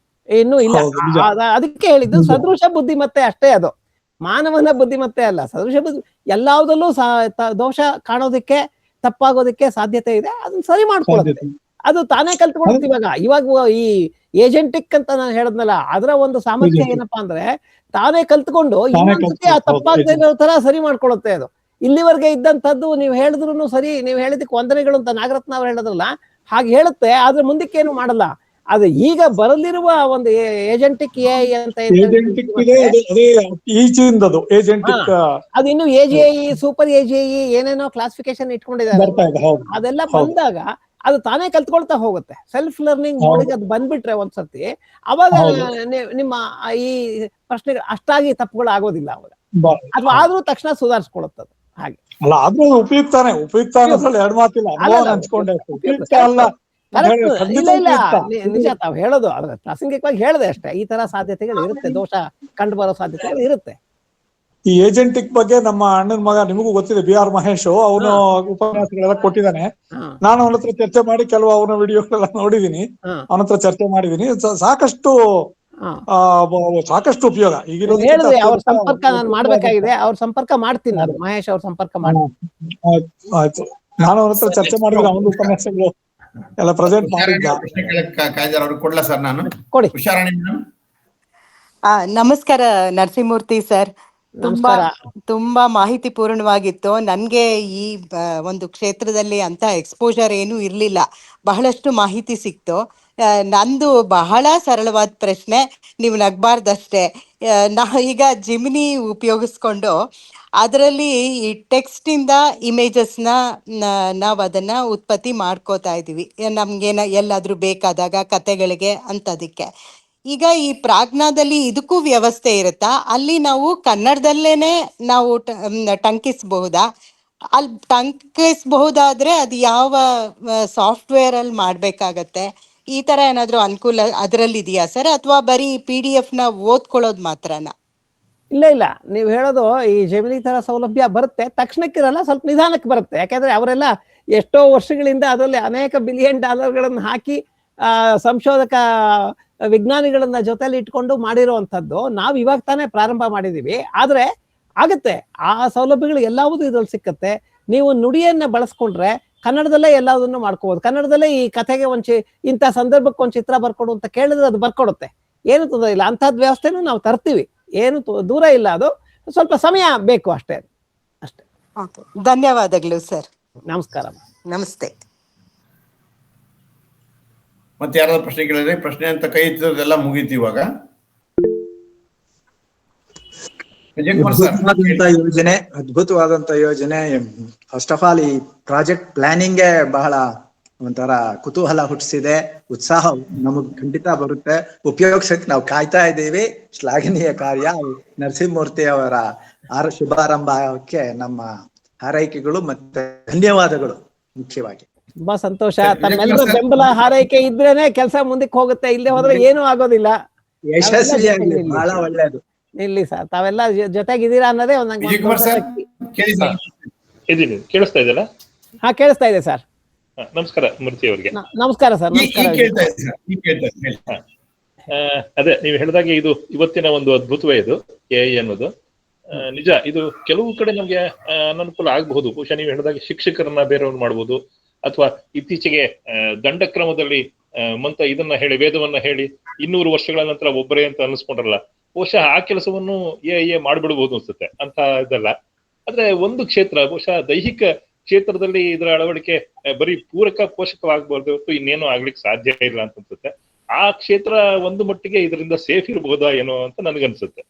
ಇನ್ನೂ ಇಲ್ಲ. ಅದಕ್ಕೆ ಹೇಳಿದ್ದು ಸದೃಶ ಬುದ್ಧಿಮತ್ತೆ ಅಷ್ಟೇ. ಅದು ಮಾನವನ ಬುದ್ಧಿಮತ್ತೆ ಅಲ್ಲ. ಸದೃಶ ಬುದ್ಧಿ ಎಲ್ಲಾವುದಲ್ಲೂ ದೋಷ ಕಾಣೋದಕ್ಕೆ ತಪ್ಪಾಗೋದಕ್ಕೆ ಸಾಧ್ಯತೆ ಇದೆ, ಅದನ್ನ ಸರಿ ಮಾಡ್ಕೊಳ್ಳುತ್ತೆ. ಅದು ತಾನೇ ಕಲ್ತ್ಕೊಳುತ್ತೆ. ಇವಾಗ ಈ ಏಜೆಂಟಿಕ್ ಅಂತ ನಾನು ಹೇಳದ್ನಲ್ಲ, ಅದರ ಒಂದು ಸಾಮರ್ಥ್ಯ ಏನಪ್ಪಾ ಅಂದ್ರೆ ತಾನೇ ಕಲ್ತ್ಕೊಂಡು ಇನ್ನೊಂದ್ಸತಿ ಆ ತಪ್ಪಾಗದೆ ಇರೋ ತರ ಸರಿ ಮಾಡ್ಕೊಳುತ್ತೆ. ಅದು ಇಲ್ಲಿವರೆಗೆ ಇದ್ದಂಥದ್ದು ನೀವು ಹೇಳಿದ್ರು ಸರಿ, ನೀವು ಹೇಳಿದಕ್ಕೆ ವಂದನೆಗಳು ಅಂತ ನಾಗರತ್ನ ಅವ್ರು ಹೇಳೋದ್ರಲ್ಲ ಹಾಗೆ ಹೇಳುತ್ತೆ, ಆದ್ರೆ ಮುಂದಕ್ಕೆ ಏನು ಮಾಡಲ್ಲ. ಅದು ಈಗ ಬರಲಿರುವ ಒಂದು ಏಜೆಂಟಿಕ್ ಎಐ ಅಂತ ಅದು ಇನ್ನು AGI ಸೂಪರ್ AGI ಏನೇನೋ ಕ್ಲಾಸಿಫಿಕೇಶನ್ ಇಟ್ಕೊಂಡಿದ್ದಾರೆ. ಅದೆಲ್ಲ ಬಂದಾಗ ಅದು ತಾನೇ ಕಲ್ತ್ಕೊಳ್ತಾ ಹೋಗುತ್ತೆ. ಸೆಲ್ಫ್ ಲರ್ನಿಂಗ್ ಮೋಡಿಗೆ ಅದು ಬಂದ್ಬಿಟ್ರೆ ಒಂದ್ಸತಿ, ಅವಾಗ ನಿಮ್ಮ ಈ ಪ್ರಶ್ನೆಗಳು ಅಷ್ಟಾಗಿ ತಪ್ಪುಗಳು ಆಗೋದಿಲ್ಲ ಅವಾಗ. ಅಥವಾ ಆದ್ರೂ ತಕ್ಷಣ ಸುಧಾರಿಸ್ಕೊಳುತ್ತದೆ. ಹಾಗೆ ಅಲ್ಲ, ಆದ್ರೂ ಉಪಯುಕ್ತಾನೆ. ಉಪಯುಕ್ತ ಅನ್ನೋದ್ರಲ್ಲಿ ಎರಡು ಮಾತಿಲ್ಲ. ಉಪಯುಕ್ತ ಅಲ್ಲ ನಿಜ ತಾವ್ ಹೇಳೋದು, ಆದ್ರೆ ಪ್ರಾಸಂಗಿಕವಾಗಿ ಹೇಳಿದೆ ಅಷ್ಟೇ. ಈ ತರ ಸಾಧ್ಯತೆಗಳು ಇರುತ್ತೆ, ದೋಷ ಕಂಡು ಬರೋ ಸಾಧ್ಯತೆಗಳು ಇರುತ್ತೆ. ಈ ಏಜೆಂಟಿಕ್ ಬಗ್ಗೆ ನಮ್ಮ ಅಣ್ಣನ ಮಗ, ನಿಮಗೂ ಗೊತ್ತಿದೆ, BR ಮಹೇಶ್, ಅವನು ಉಪನ್ಯಾಸಗಳೆಲ್ಲ ಕೊಟ್ಟಿದ್ದಾನೆ. ನಾನು ಅವನ ಹತ್ರ ಚರ್ಚೆ ಮಾಡಿ ಕೆಲವು ಅವನ ವಿಡಿಯೋಗಳೆಲ್ಲ ನೋಡಿದೀನಿ, ಅವನ ಹತ್ರ ಚರ್ಚೆ ಮಾಡಿದೀನಿ. ಸಾಕಷ್ಟು ಉಪಯೋಗ ಈಗಿರೋದು. ಅವ್ರ ಸಂಪರ್ಕ ನಾನು ಮಾಡ್ಬೇಕಾಗಿದೆ, ಅವ್ರ ಸಂಪರ್ಕ ಮಾಡ್ತೀನಿ ನಾನು, ಮಹೇಶ್ ಅವ್ರ ಸಂಪರ್ಕ ಮಾಡ್ತೀನಿ. ಆಯ್ತು, ನಾನು ಅವನ ಹತ್ರ ಚರ್ಚೆ ಮಾಡಿದ್ರೆ ಅವನ ಉಪನ್ಯಾಸಗಳು ಎಲ್ಲ ಪ್ರೆಸೆಂಟ್ ಮಾಡಿದ್ದ. ನಮಸ್ಕಾರ ನರಸಿಂಹಮೂರ್ತಿ ಸರ್. ತುಂಬಾ ಮಾಹಿತಿ ಪೂರ್ಣವಾಗಿತ್ತು. ನನ್ಗೆ ಈ ಒಂದು ಕ್ಷೇತ್ರದಲ್ಲಿ ಅಂತ ಎಕ್ಸ್ಪೋಜರ್ ಏನು ಇರ್ಲಿಲ್ಲ, ಬಹಳಷ್ಟು ಮಾಹಿತಿ ಸಿಕ್ತು. ನಂದು ಬಹಳ ಸರಳವಾದ ಪ್ರಶ್ನೆ, ನೀವು ನಗಬಾರ್ದಷ್ಟೇ. ಈಗ ಜಿಮಿನಿ ಉಪಯೋಗಿಸ್ಕೊಂಡು ಅದರಲ್ಲಿ ಈ ಟೆಕ್ಸ್ಟ್ ಇಂದ ಇಮೇಜಸ್ನ ನಾವು ಅದನ್ನ ಉತ್ಪತ್ತಿ ಮಾಡ್ಕೋತಾ ಇದೀವಿ, ನಮ್ಗೇನ ಎಲ್ಲಾದ್ರೂ ಬೇಕಾದಾಗ ಕತೆಗಳಿಗೆ ಅಂತದಕ್ಕೆ. ಈಗ ಈ ಪ್ರಾಜ್ಞಾದಲ್ಲಿ ಇದಕ್ಕೂ ವ್ಯವಸ್ಥೆ ಇರುತ್ತಾ? ಅಲ್ಲಿ ನಾವು ಕನ್ನಡದಲ್ಲೇನೆ ನಾವು ಟಂಕಿಸಬಹುದಾ? ಅಲ್ಲಿ ಟಂಕಿಸಬಹುದಾದ್ರೆ ಅದು ಯಾವ ಸಾಫ್ಟ್ವೇರ್ ಅಲ್ಲಿ ಮಾಡ್ಬೇಕಾಗತ್ತೆ? ಈ ತರ ಏನಾದ್ರು ಅನುಕೂಲ ಅದರಲ್ಲಿ ಇದೆಯಾ ಸರ್, ಅಥವಾ ಬರೀ PDF ನ ಓದ್ಕೊಳ್ಳೋದು ಮಾತ್ರನಾ? ಇಲ್ಲ, ನೀವು ಹೇಳೋದು ಈ ಜೆಮಿನಿ ತರ ಸೌಲಭ್ಯ ಬರುತ್ತೆ, ತಕ್ಷಣಕ್ಕಿರಲ್ಲ, ಸ್ವಲ್ಪ ನಿಧಾನಕ್ಕೆ ಬರುತ್ತೆ. ಯಾಕಂದ್ರೆ ಅವರೆಲ್ಲ ಎಷ್ಟೋ ವರ್ಷಗಳಿಂದ ಅದರಲ್ಲಿ ಅನೇಕ $ಬಿಲಿಯನ್ ಹಾಕಿ ಸಂಶೋಧಕ ವಿಜ್ಞಾನಿಗಳನ್ನ ಜೊತೆಲಿ ಇಟ್ಕೊಂಡು ಮಾಡಿರುವಂತದ್ದು. ನಾವು ಇವಾಗ ತಾನೇ ಪ್ರಾರಂಭ ಮಾಡಿದೀವಿ, ಆದ್ರೆ ಆಗತ್ತೆ. ಆ ಸೌಲಭ್ಯಗಳು ಎಲ್ಲವೂ ಇದ್ರಲ್ಲಿ ಸಿಕ್ಕತ್ತೆ. ನೀವು ನುಡಿಯನ್ನ ಬಳಸ್ಕೊಂಡ್ರೆ ಕನ್ನಡದಲ್ಲೇ ಎಲ್ಲದನ್ನು ಮಾಡ್ಕೋಬಹುದು. ಕನ್ನಡದಲ್ಲೇ ಈ ಕಥೆಗೆ ಇಂಥ ಸಂದರ್ಭಕ್ಕೆ ಒಂದು ಚಿತ್ರ ಬರ್ಕೊಡು ಅಂತ ಕೇಳಿದ್ರೆ ಅದು ಬರ್ಕೊಡುತ್ತೆ, ಏನು ತೊಂದರೆ ಇಲ್ಲ. ಅಂಥದ್ದು ವ್ಯವಸ್ಥೆನೂ ನಾವು ತರ್ತೀವಿ, ಏನು ದೂರ ಇಲ್ಲ. ಅದು ಸ್ವಲ್ಪ ಸಮಯ ಬೇಕು ಅಷ್ಟೇ. ಧನ್ಯವಾದಗಳು ಸರ್. ನಮಸ್ಕಾರ. ನಮಸ್ತೆ. ಮತ್ತೆ ಯಾರಾದ್ರೂ ಪ್ರಶ್ನೆ ಕೇಳಿದ್ರೆ ಪ್ರಶ್ನೆ ಅಂತ ಕೈ ಎತ್ತಿರೋದೆಲ್ಲ ಮುಗೀತು ಇವಾಗ. ಅದ್ಭುತವಾದಂತ ಯೋಜನೆ. ಫಸ್ಟ್ ಆಫ್ ಆಲ್ ಈ ಪ್ರಾಜೆಕ್ಟ್ ಪ್ಲಾನಿಂಗ್ ಬಹಳ ಒಂಥರ ಕುತೂಹಲ ಹುಟ್ಟಿಸಿದೆ, ಉತ್ಸಾಹ ನಮಗ್ ಖಂಡಿತ ಬರುತ್ತೆ, ಉಪಯೋಗಿಸಕ್ಕೆ ನಾವು ಕಾಯ್ತಾ ಇದ್ದೀವಿ. ಶ್ಲಾಘನೀಯ ಕಾರ್ಯ. ನರಸಿಂಹಮೂರ್ತಿ ಅವರ ಶುಭಾರಂಭಕ್ಕೆ ನಮ್ಮ ಹಾರೈಕೆಗಳು ಮತ್ತೆ ಧನ್ಯವಾದಗಳು ಮುಖ್ಯವಾಗಿ. ತುಂಬಾ ಸಂತೋಷ. ತಮ್ಮೆಲ್ಲರ ಬೆಂಬಲ ಹಾರೈಕೆ ಇದ್ರೇನೆ ಕೆಲಸ ಮುಂದಕ್ಕೆ ಹೋಗುತ್ತೆ, ಇಲ್ಲೇ ಹೋದ್ರೆ ಏನೂ ಆಗೋದಿಲ್ಲ. ಯಶಸ್ವಿಯಾಗಿ ಬಹಳ ಒಳ್ಳೇದು. ಇಲ್ಲಿ ಸರ್ ತಾವೆಲ್ಲ ಜೊತೆಗಿದ್ದೀರಾ ಅನ್ನೋದೇ ಕೇಳಿಸ್ತಾ ಇದೆಯಲ್ಲ? ಹಾ, ಕೇಳಿಸ್ತಾ ಇದೆ ಸರ್. ನಮಸ್ಕಾರ ಮೂರ್ತಿ ಅವರಿಗೆ. ನಮಸ್ಕಾರ ಸರ್. ನಮಸ್ಕಾರ. ಅದೇ ನೀವು ಹೇಳಿದಾಗೆ ಇದು ಇವತ್ತಿನ ಒಂದು ಅದ್ಭುತವೇ ಇದು AI ಅನ್ನೋದು. ನಿಜ, ಇದು ಕೆಲವು ಕಡೆ ನಮ್ಗೆ ಅನನುಕೂಲ ಆಗಬಹುದು. ಬಹುಶಃ ನೀವು ಹೇಳಿದಾಗೆ ಶಿಕ್ಷಕರನ್ನ ಬೇರೆಯವ್ರು ಮಾಡ್ಬೋದು, ಅಥವಾ ಇತ್ತೀಚೆಗೆ ದಂಡಕ್ರಮದಲ್ಲಿ ಇದನ್ನ ಹೇಳಿ, ವೇದವನ್ನ ಹೇಳಿ 200 ವರ್ಷಗಳ ನಂತರ ಒಬ್ಬರೇ ಅಂತ ಅನಿಸ್ಕೊಂಡ್ರಲ್ಲ, ಬಹುಶಃ ಆ ಕೆಲಸವನ್ನು AI ಮಾಡ್ಬಿಡ್ಬೋದು ಅನ್ಸುತ್ತೆ ಅಂತ ಇದಲ್ಲ. ಆದ್ರೆ ಒಂದು ಕ್ಷೇತ್ರ, ಬಹುಶಃ ದೈಹಿಕ ಕ್ಷೇತ್ರದಲ್ಲಿ ಇದರ ಅಳವಡಿಕೆ ಬರೀ ಪೂರಕ ಪೋಷಕವಾಗಬಾರ್ದು, ಇನ್ನೇನು ಆಗ್ಲಿಕ್ಕೆ ಸಾಧ್ಯ ಇಲ್ಲ ಅಂತ ಅನ್ಸುತ್ತೆ. ಆ ಕ್ಷೇತ್ರ ಒಂದು ಮಟ್ಟಿಗೆ ಇದರಿಂದ ಸೇಫ್ ಇರಬಹುದಾ ಏನೋ ಅಂತ ನನ್ಗನ್ಸುತ್ತೆ.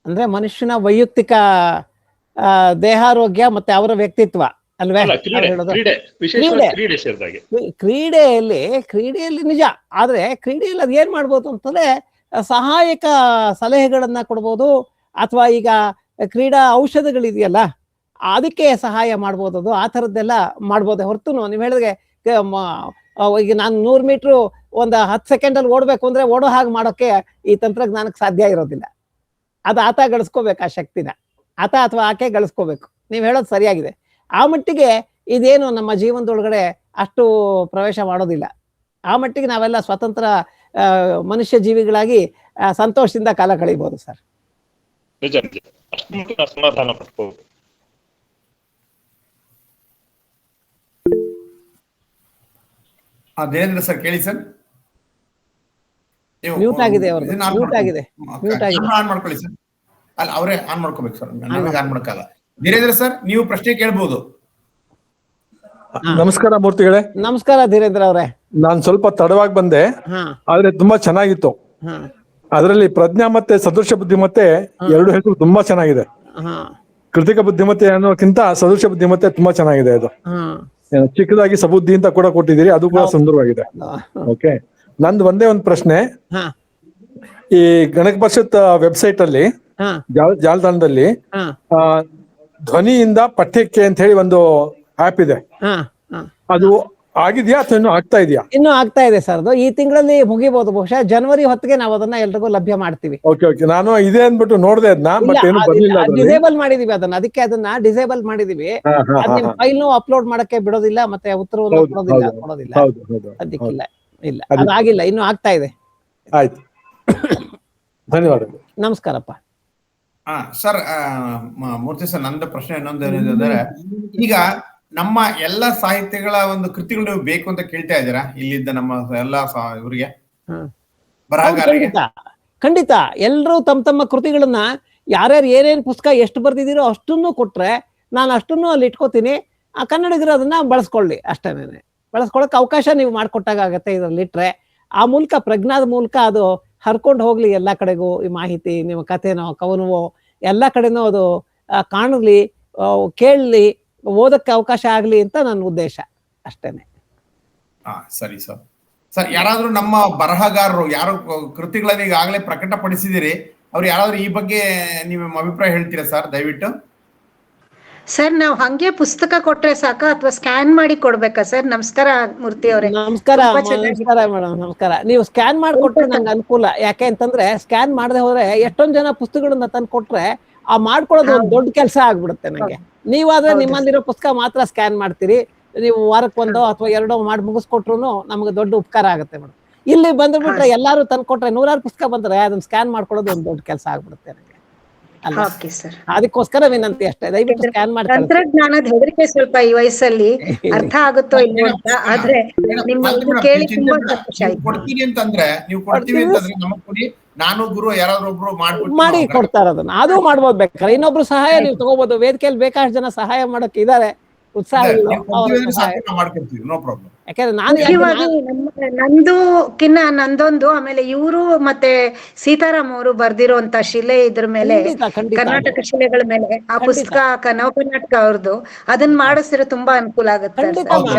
ಅಂದ್ರೆ ಮನುಷ್ಯನ ವೈಯಕ್ತಿಕ ದೇಹಾರೋಗ್ಯ ಮತ್ತೆ ಅವರ ವ್ಯಕ್ತಿತ್ವ ಅಲ್ವೇ? ಕ್ರೀಡೆಯಲ್ಲಿ ನಿಜ. ಆದ್ರೆ ಕ್ರೀಡೆಯಲ್ಲಿ ಅದ್ ಏನ್ ಮಾಡ್ಬೋದು ಅಂತಂದ್ರೆ ಸಹಾಯಕ ಸಲಹೆಗಳನ್ನ ಕೊಡ್ಬೋದು, ಅಥವಾ ಈಗ ಕ್ರೀಡಾ ಔಷಧಗಳಿದೆಯಲ್ಲ ಅದಕ್ಕೆ ಸಹಾಯ ಮಾಡ್ಬೋದು. ಅದು ಆ ಥರದ್ದೆಲ್ಲ ಮಾಡ್ಬೋದೇ ಹೊರತು ನೀವು ಹೇಳಿದ್ರೆ ಈಗ ನಾನು 100 ಮೀಟ್ರು ಒಂದು 10 ಸೆಕೆಂಡಲ್ಲಿ ಓಡಬೇಕು ಅಂದ್ರೆ ಓಡೋ ಹಾಗೆ ಮಾಡೋಕ್ಕೆ ಈ ತಂತ್ರಜ್ಞಾನಕ್ಕೆ ಸಾಧ್ಯ ಇರೋದಿಲ್ಲ. ಅದು ಆತ ಗಳಿಸ್ಕೋಬೇಕು, ಆ ಶಕ್ತಿನ ಆತ ಅಥವಾ ಆಕೆ ಗಳಿಸ್ಕೋಬೇಕು. ನೀವು ಹೇಳೋದು ಸರಿಯಾಗಿದೆ. ಆ ಮಟ್ಟಿಗೆ ಇದೇನು ನಮ್ಮ ಜೀವನದೊಳಗಡೆ ಅಷ್ಟು ಪ್ರವೇಶ ಮಾಡೋದಿಲ್ಲ. ಆ ಮಟ್ಟಿಗೆ ನಾವೆಲ್ಲ ಸ್ವತಂತ್ರ ಮನುಷ್ಯ ಜೀವಿಗಳಾಗಿ ಸಂತೋಷದಿಂದ ಕಾಲ ಕಳೀಬಹುದು ಸರ್. ದೇವೇಂದ್ರ ಸರ್ ಕೇಳಿ ಸರ್. ಮ್ಯೂಟ್ ಆಗಿದೆ ಅವ್ರದ್ದು. ಮ್ಯೂಟ್ ಆಗಿದೆ. ಆನ್ ಮಾಡ್ಕೊಳ್ಳಿ ಸರ್. ಅಲ್ಲ, ಅವರೇ ಆನ್ ಮಾಡ್ಕೋಬೇಕು ಸರ್, ನಮಗೆ ಆನ್ ಮಾಡ್ಕಲ್ಲ. ಧೀರೇಂದ್ರ ಸರ್, ನೀವು ಪ್ರಶ್ನೆ ಕೇಳ್ಬೋದು. ನಮಸ್ಕಾರ ಮೂರ್ತಿಗಳೇ. ನಮಸ್ಕಾರ ಧೀರೇಂದ್ರ ಅವರೇ. ನಾನ್ ಸ್ವಲ್ಪ ತಡವಾಗಿ ಬಂದೆ, ಆದ್ರೆ ತುಂಬಾ ಚೆನ್ನಾಗಿತ್ತು. ಅದರಲ್ಲಿ ಪ್ರಜ್ಞಾ ಮತ್ತೆ ಸದೃಶ ಬುದ್ಧಿಮತ್ತೆ ಎರಡು ಹೆಸರು ತುಂಬಾ ಚೆನ್ನಾಗಿದೆ. ಕೃತಿಕ ಬುದ್ಧಿಮತ್ತೆ ಅನ್ನೋಕ್ಕಿಂತ ಸದೃಶ ಬುದ್ಧಿಮತ್ತೆ ತುಂಬಾ ಚೆನ್ನಾಗಿದೆ. ಅದು ಚಿಕ್ಕದಾಗಿ ಸಬುದ್ಧಿ ಅಂತ ಕೂಡ ಕೊಟ್ಟಿದ್ದೀರಿ, ಅದು ಕೂಡ ಸುಂದರವಾಗಿದೆ. ಓಕೆ, ನಂದು ಒಂದೇ ಒಂದು ಪ್ರಶ್ನೆ. ಈ ಗಣಕ ಪರಿಷತ್ ವೆಬ್ಸೈಟ್ ಅಲ್ಲಿ ಜಾಲತಾಣದಲ್ಲಿ ಧ್ವನಿಯಿಂದ ಪಠ್ಯಕ್ಕೆ ಅಂತ ಹೇಳಿ ಒಂದು ಆಪ್ ಇದೆ. ಅದು ಆಗಿದ್ಯಾ ಅಥವಾ ಇನ್ನೂ ಆಗ್ತಾ ಇದೆಯಾ? ಇನ್ನೂ ಆಗ್ತಾ ಇದೆ ಸರ್. ಅದು ಈ ತಿಂಗಳಲ್ಲಿ ಮುಗಿಬಹುದು. ಬಹುಶಃ ಜನವರಿ ಹೊತ್ತಿಗೆ ನಾವು ಅದನ್ನ ಎಲ್ರಿಗೂ ಲಭ್ಯ ಮಾಡ್ತೀವಿ. ಓಕೆ ಓಕೆ, ನಾನು ಇದೆ ಅಂದ್ಬಿಟ್ಟು ನೋಡಿದೆ ಅದನ್ನ, ಬಟ್ ಏನು ಬರ್ಲಿಲ್ಲ. ಡಿಸೇಬಲ್ ಮಾಡಿದೀವಿ ಅದನ್ನ, ಅದಕ್ಕೆ ಅದನ್ನ ಡಿಸೇಬಲ್ ಮಾಡಿದೀವಿ. ನಿಮ್ ಫೈಲ್ ಅಪ್ಲೋಡ್ ಮಾಡಕ್ಕೆ ಬಿಡೋದಿಲ್ಲ, ಮತ್ತೆ ಉತ್ತರವನ್ನು ಕೊಡೋದಿಲ್ಲ. ಅದಕ್ಕಿಲ್ಲ, ಇಲ್ಲ, ಅದಾಗಿಲ್ಲ, ಇನ್ನು ಆಗ್ತಾ ಇದೆ. ಆಯ್ತು, ಧನ್ಯವಾದಗಳು. ನಮಸ್ಕಾರಪ್ಪ. ಸರ್, ಮೂರ್ತಿ ಸರ್, ನಂದು ಪ್ರಶ್ನೆ ಇನ್ನೊಂದು ಏನಿದೆ, ಈಗ ನಮ್ಮ ಎಲ್ಲ ಸಾಹಿತ್ಯಗಳ ಒಂದು ಕೃತಿಗಳು ನೀವು ಬೇಕು ಅಂತ ಕೇಳ್ತಾ ಇದ್ದೀರಾ ಇಲ್ಲಿದ್ದ ನಮ್ಮ ಎಲ್ಲ ಇವರಿಗೆ, ಬರಹಗಾರರಿಗೆ? ಖಂಡಿತ. ಎಲ್ರೂ ತಮ್ಮ ಕೃತಿಗಳನ್ನ ಯಾರ್ಯಾರು ಏನೇನ್ ಪುಸ್ತಕ ಎಷ್ಟು ಬರ್ದಿದ್ದೀರೋ ಅಷ್ಟನ್ನು ಕೊಟ್ರೆ ನಾನು ಅಷ್ಟನ್ನು ಅಲ್ಲಿ ಇಟ್ಕೋತೀನಿ. ಆ ಕನ್ನಡಿಗರು ಅದನ್ನ ಬಳಸ್ಕೊಳ್ಳಿ, ಅಷ್ಟೇನೆ. ಬಳಸ್ಕೊಳಕ್ ಅವಕಾಶ ನೀವು ಮಾಡ್ಕೊಟ್ಟಾಗ ಆಗತ್ತೆ ಇದ್ರಲ್ಲಿ ಇಟ್ರೆ. ಆ ಮೂಲಕ, ಪ್ರಜ್ಞಾದ ಮೂಲಕ ಅದು ಹರ್ಕೊಂಡು ಹೋಗ್ಲಿ ಎಲ್ಲ ಕಡೆಗೂ. ಈ ಮಾಹಿತಿ, ನಿಮ್ಮ ಕಥೆನೋ ಕವನವೋ ಎಲ್ಲ ಕಡೆನೂ ಅದು ಕಾಣಲಿ, ಕೇಳಲಿ, ಓದಕ್ಕೆ ಅವಕಾಶ ಆಗ್ಲಿ ಅಂತ ನನ್ನ ಉದ್ದೇಶ, ಅಷ್ಟೇನೆ. ಸರಿ ಸರ್. ಸರ್, ಯಾರಾದ್ರೂ ನಮ್ಮ ಬರಹಗಾರರು ಯಾರು ಕೃತಿಗಳನ್ನ ಈಗಾಗಲೇ ಪ್ರಕಟಪಡಿಸಿದಿರಿ, ಅವ್ರು ಯಾರಾದ್ರೂ ಈ ಬಗ್ಗೆ ನಿಮ್ಮ ಅಭಿಪ್ರಾಯ ಹೇಳ್ತೀರಾ ಸರ್, ದಯವಿಟ್ಟು? ಸರ್, ನಾವು ಹಂಗೆ ಪುಸ್ತಕ ಕೊಟ್ರೆ ಸಾಕ ಅಥವಾ ಸ್ಕ್ಯಾನ್ ಮಾಡಿ ಕೊಡ್ಬೇಕಾ ಸರ್? ನಮಸ್ಕಾರ ಮೂರ್ತಿ ಅವರೇ. ನಮಸ್ಕಾರ ಮೇಡಮ್, ನಮಸ್ಕಾರ. ನೀವು ಸ್ಕ್ಯಾನ್ ಮಾಡಿಕೊಟ್ರೆ ನಂಗೆ ಅನುಕೂಲ. ಯಾಕೆ ಅಂತಂದ್ರೆ ಸ್ಕ್ಯಾನ್ ಮಾಡದೆ ಹೋದ್ರೆ ಎಷ್ಟೊಂದ್ ಜನ ಪುಸ್ತಕಗಳನ್ನ ತಂದು ಕೊಟ್ರೆ ಆ ಮಾಡ್ಕೊಡೋದು ಒಂದು ದೊಡ್ಡ ಕೆಲಸ ಆಗ್ಬಿಡುತ್ತೆ ನಂಗೆ. ನೀವಾದ್ರೆ ನಿಮ್ಮಲ್ಲಿರೋ ಪುಸ್ತಕ ಮಾತ್ರ ಸ್ಕ್ಯಾನ್ ಮಾಡ್ತೀರಿ. ನೀವು ವಾರಕ್ಕೊಂದೋ ಅಥವಾ ಎರಡೋ ಮಾಡಿ ಮುಗಿಸ್ಕೊಟ್ರು ನಮ್ಗೆ ದೊಡ್ಡ ಉಪಕಾರ ಆಗುತ್ತೆ ಮೇಡಮ್. ಇಲ್ಲಿ ಬಂದ್ಬಿಟ್ರೆ ಎಲ್ಲಾರು ತಂದು ಕೊಟ್ರೆ 100 ಪುಸ್ತಕ ಬಂದ್ರೆ ಅದನ್ನ ಸ್ಕ್ಯಾನ್ ಮಾಡ್ಕೊಡೋದು ಒಂದು ದೊಡ್ಡ ಕೆಲಸ ಆಗ್ಬಿಡುತ್ತೆ ನಂಗೆ. ಅದಕ್ಕೋಸ್ಕರ ವಿನಂತಿ ಅಷ್ಟೇ, ದಯವಿಟ್ಟು ಸ್ಕ್ಯಾನ್ ಮಾಡಿ. ತಂತ್ರಜ್ಞಾನದ ಹೆದರಿಕೆ ಸ್ವಲ್ಪ ಈ ವಯಸ್ಸಲ್ಲಿ ಅರ್ಥ ಆಗುತ್ತೋ ಇಲ್ಲೋ ಅಂತ, ಆದ್ರೆ ನಿಮ್ಮ ಕೇಳಿ ತುಂಬಾ ಸಂತೋಷ ಆಯ್ತು. ಕೊಡ್ತೀನಿ ಅಂತಂದ್ರೆ ನೀವು ಕೊಡ್ತೀವಿ ಅಂತಂದ್ರೆ ನಮಗ್ ಕೊಡಿ, ನಾನು ಗುರು ಯಾರಾದ್ರೂ ಒಬ್ರು ಮಾಡಿ ಕೊಡ್ತಾರ ಅದನ್ನ. ಅದು ಮಾಡ್ಬೋದು. ಬೇಕಾದ್ರೆ ಇನ್ನೊಬ್ರು ಸಹಾಯ ನೀವು ತಗೋಬಹುದು. ವೇದಿಕೆಯಲ್ಲಿ ಬೇಕಾಷ್ಟು ಜನ ಸಹಾಯ ಮಾಡಕ್ ಇದಾರೆ, ಉತ್ಸಾಹ. ಮಾಡ್ಕೊಡ್ತೀವಿ, ನೋ ಪ್ರಾಬ್ಲಮ್. ಯಾಕಂದ್ರೆ ನಾನು ಮುಖ್ಯವಾಗಿ ನಂದೊಂದು, ಆಮೇಲೆ ಇವರು ಮತ್ತೆ ಸೀತಾರಾಮ್ ಅವರು ಬರ್ದಿರುವಂತ ಶಿಲೆ ಇದ್ರ ಮೇಲೆ, ಕರ್ನಾಟಕ ಶಿಲೆಗಳ ಮೇಲೆ ಆ ಪುಸ್ತಕ ನವಕರ್ನಾಟಕ ಅವ್ರದ್ದು, ಅದನ್ನ ಮಾಡಿಸಿದ್ರೆ ತುಂಬಾ ಅನುಕೂಲ ಆಗುತ್ತೆ.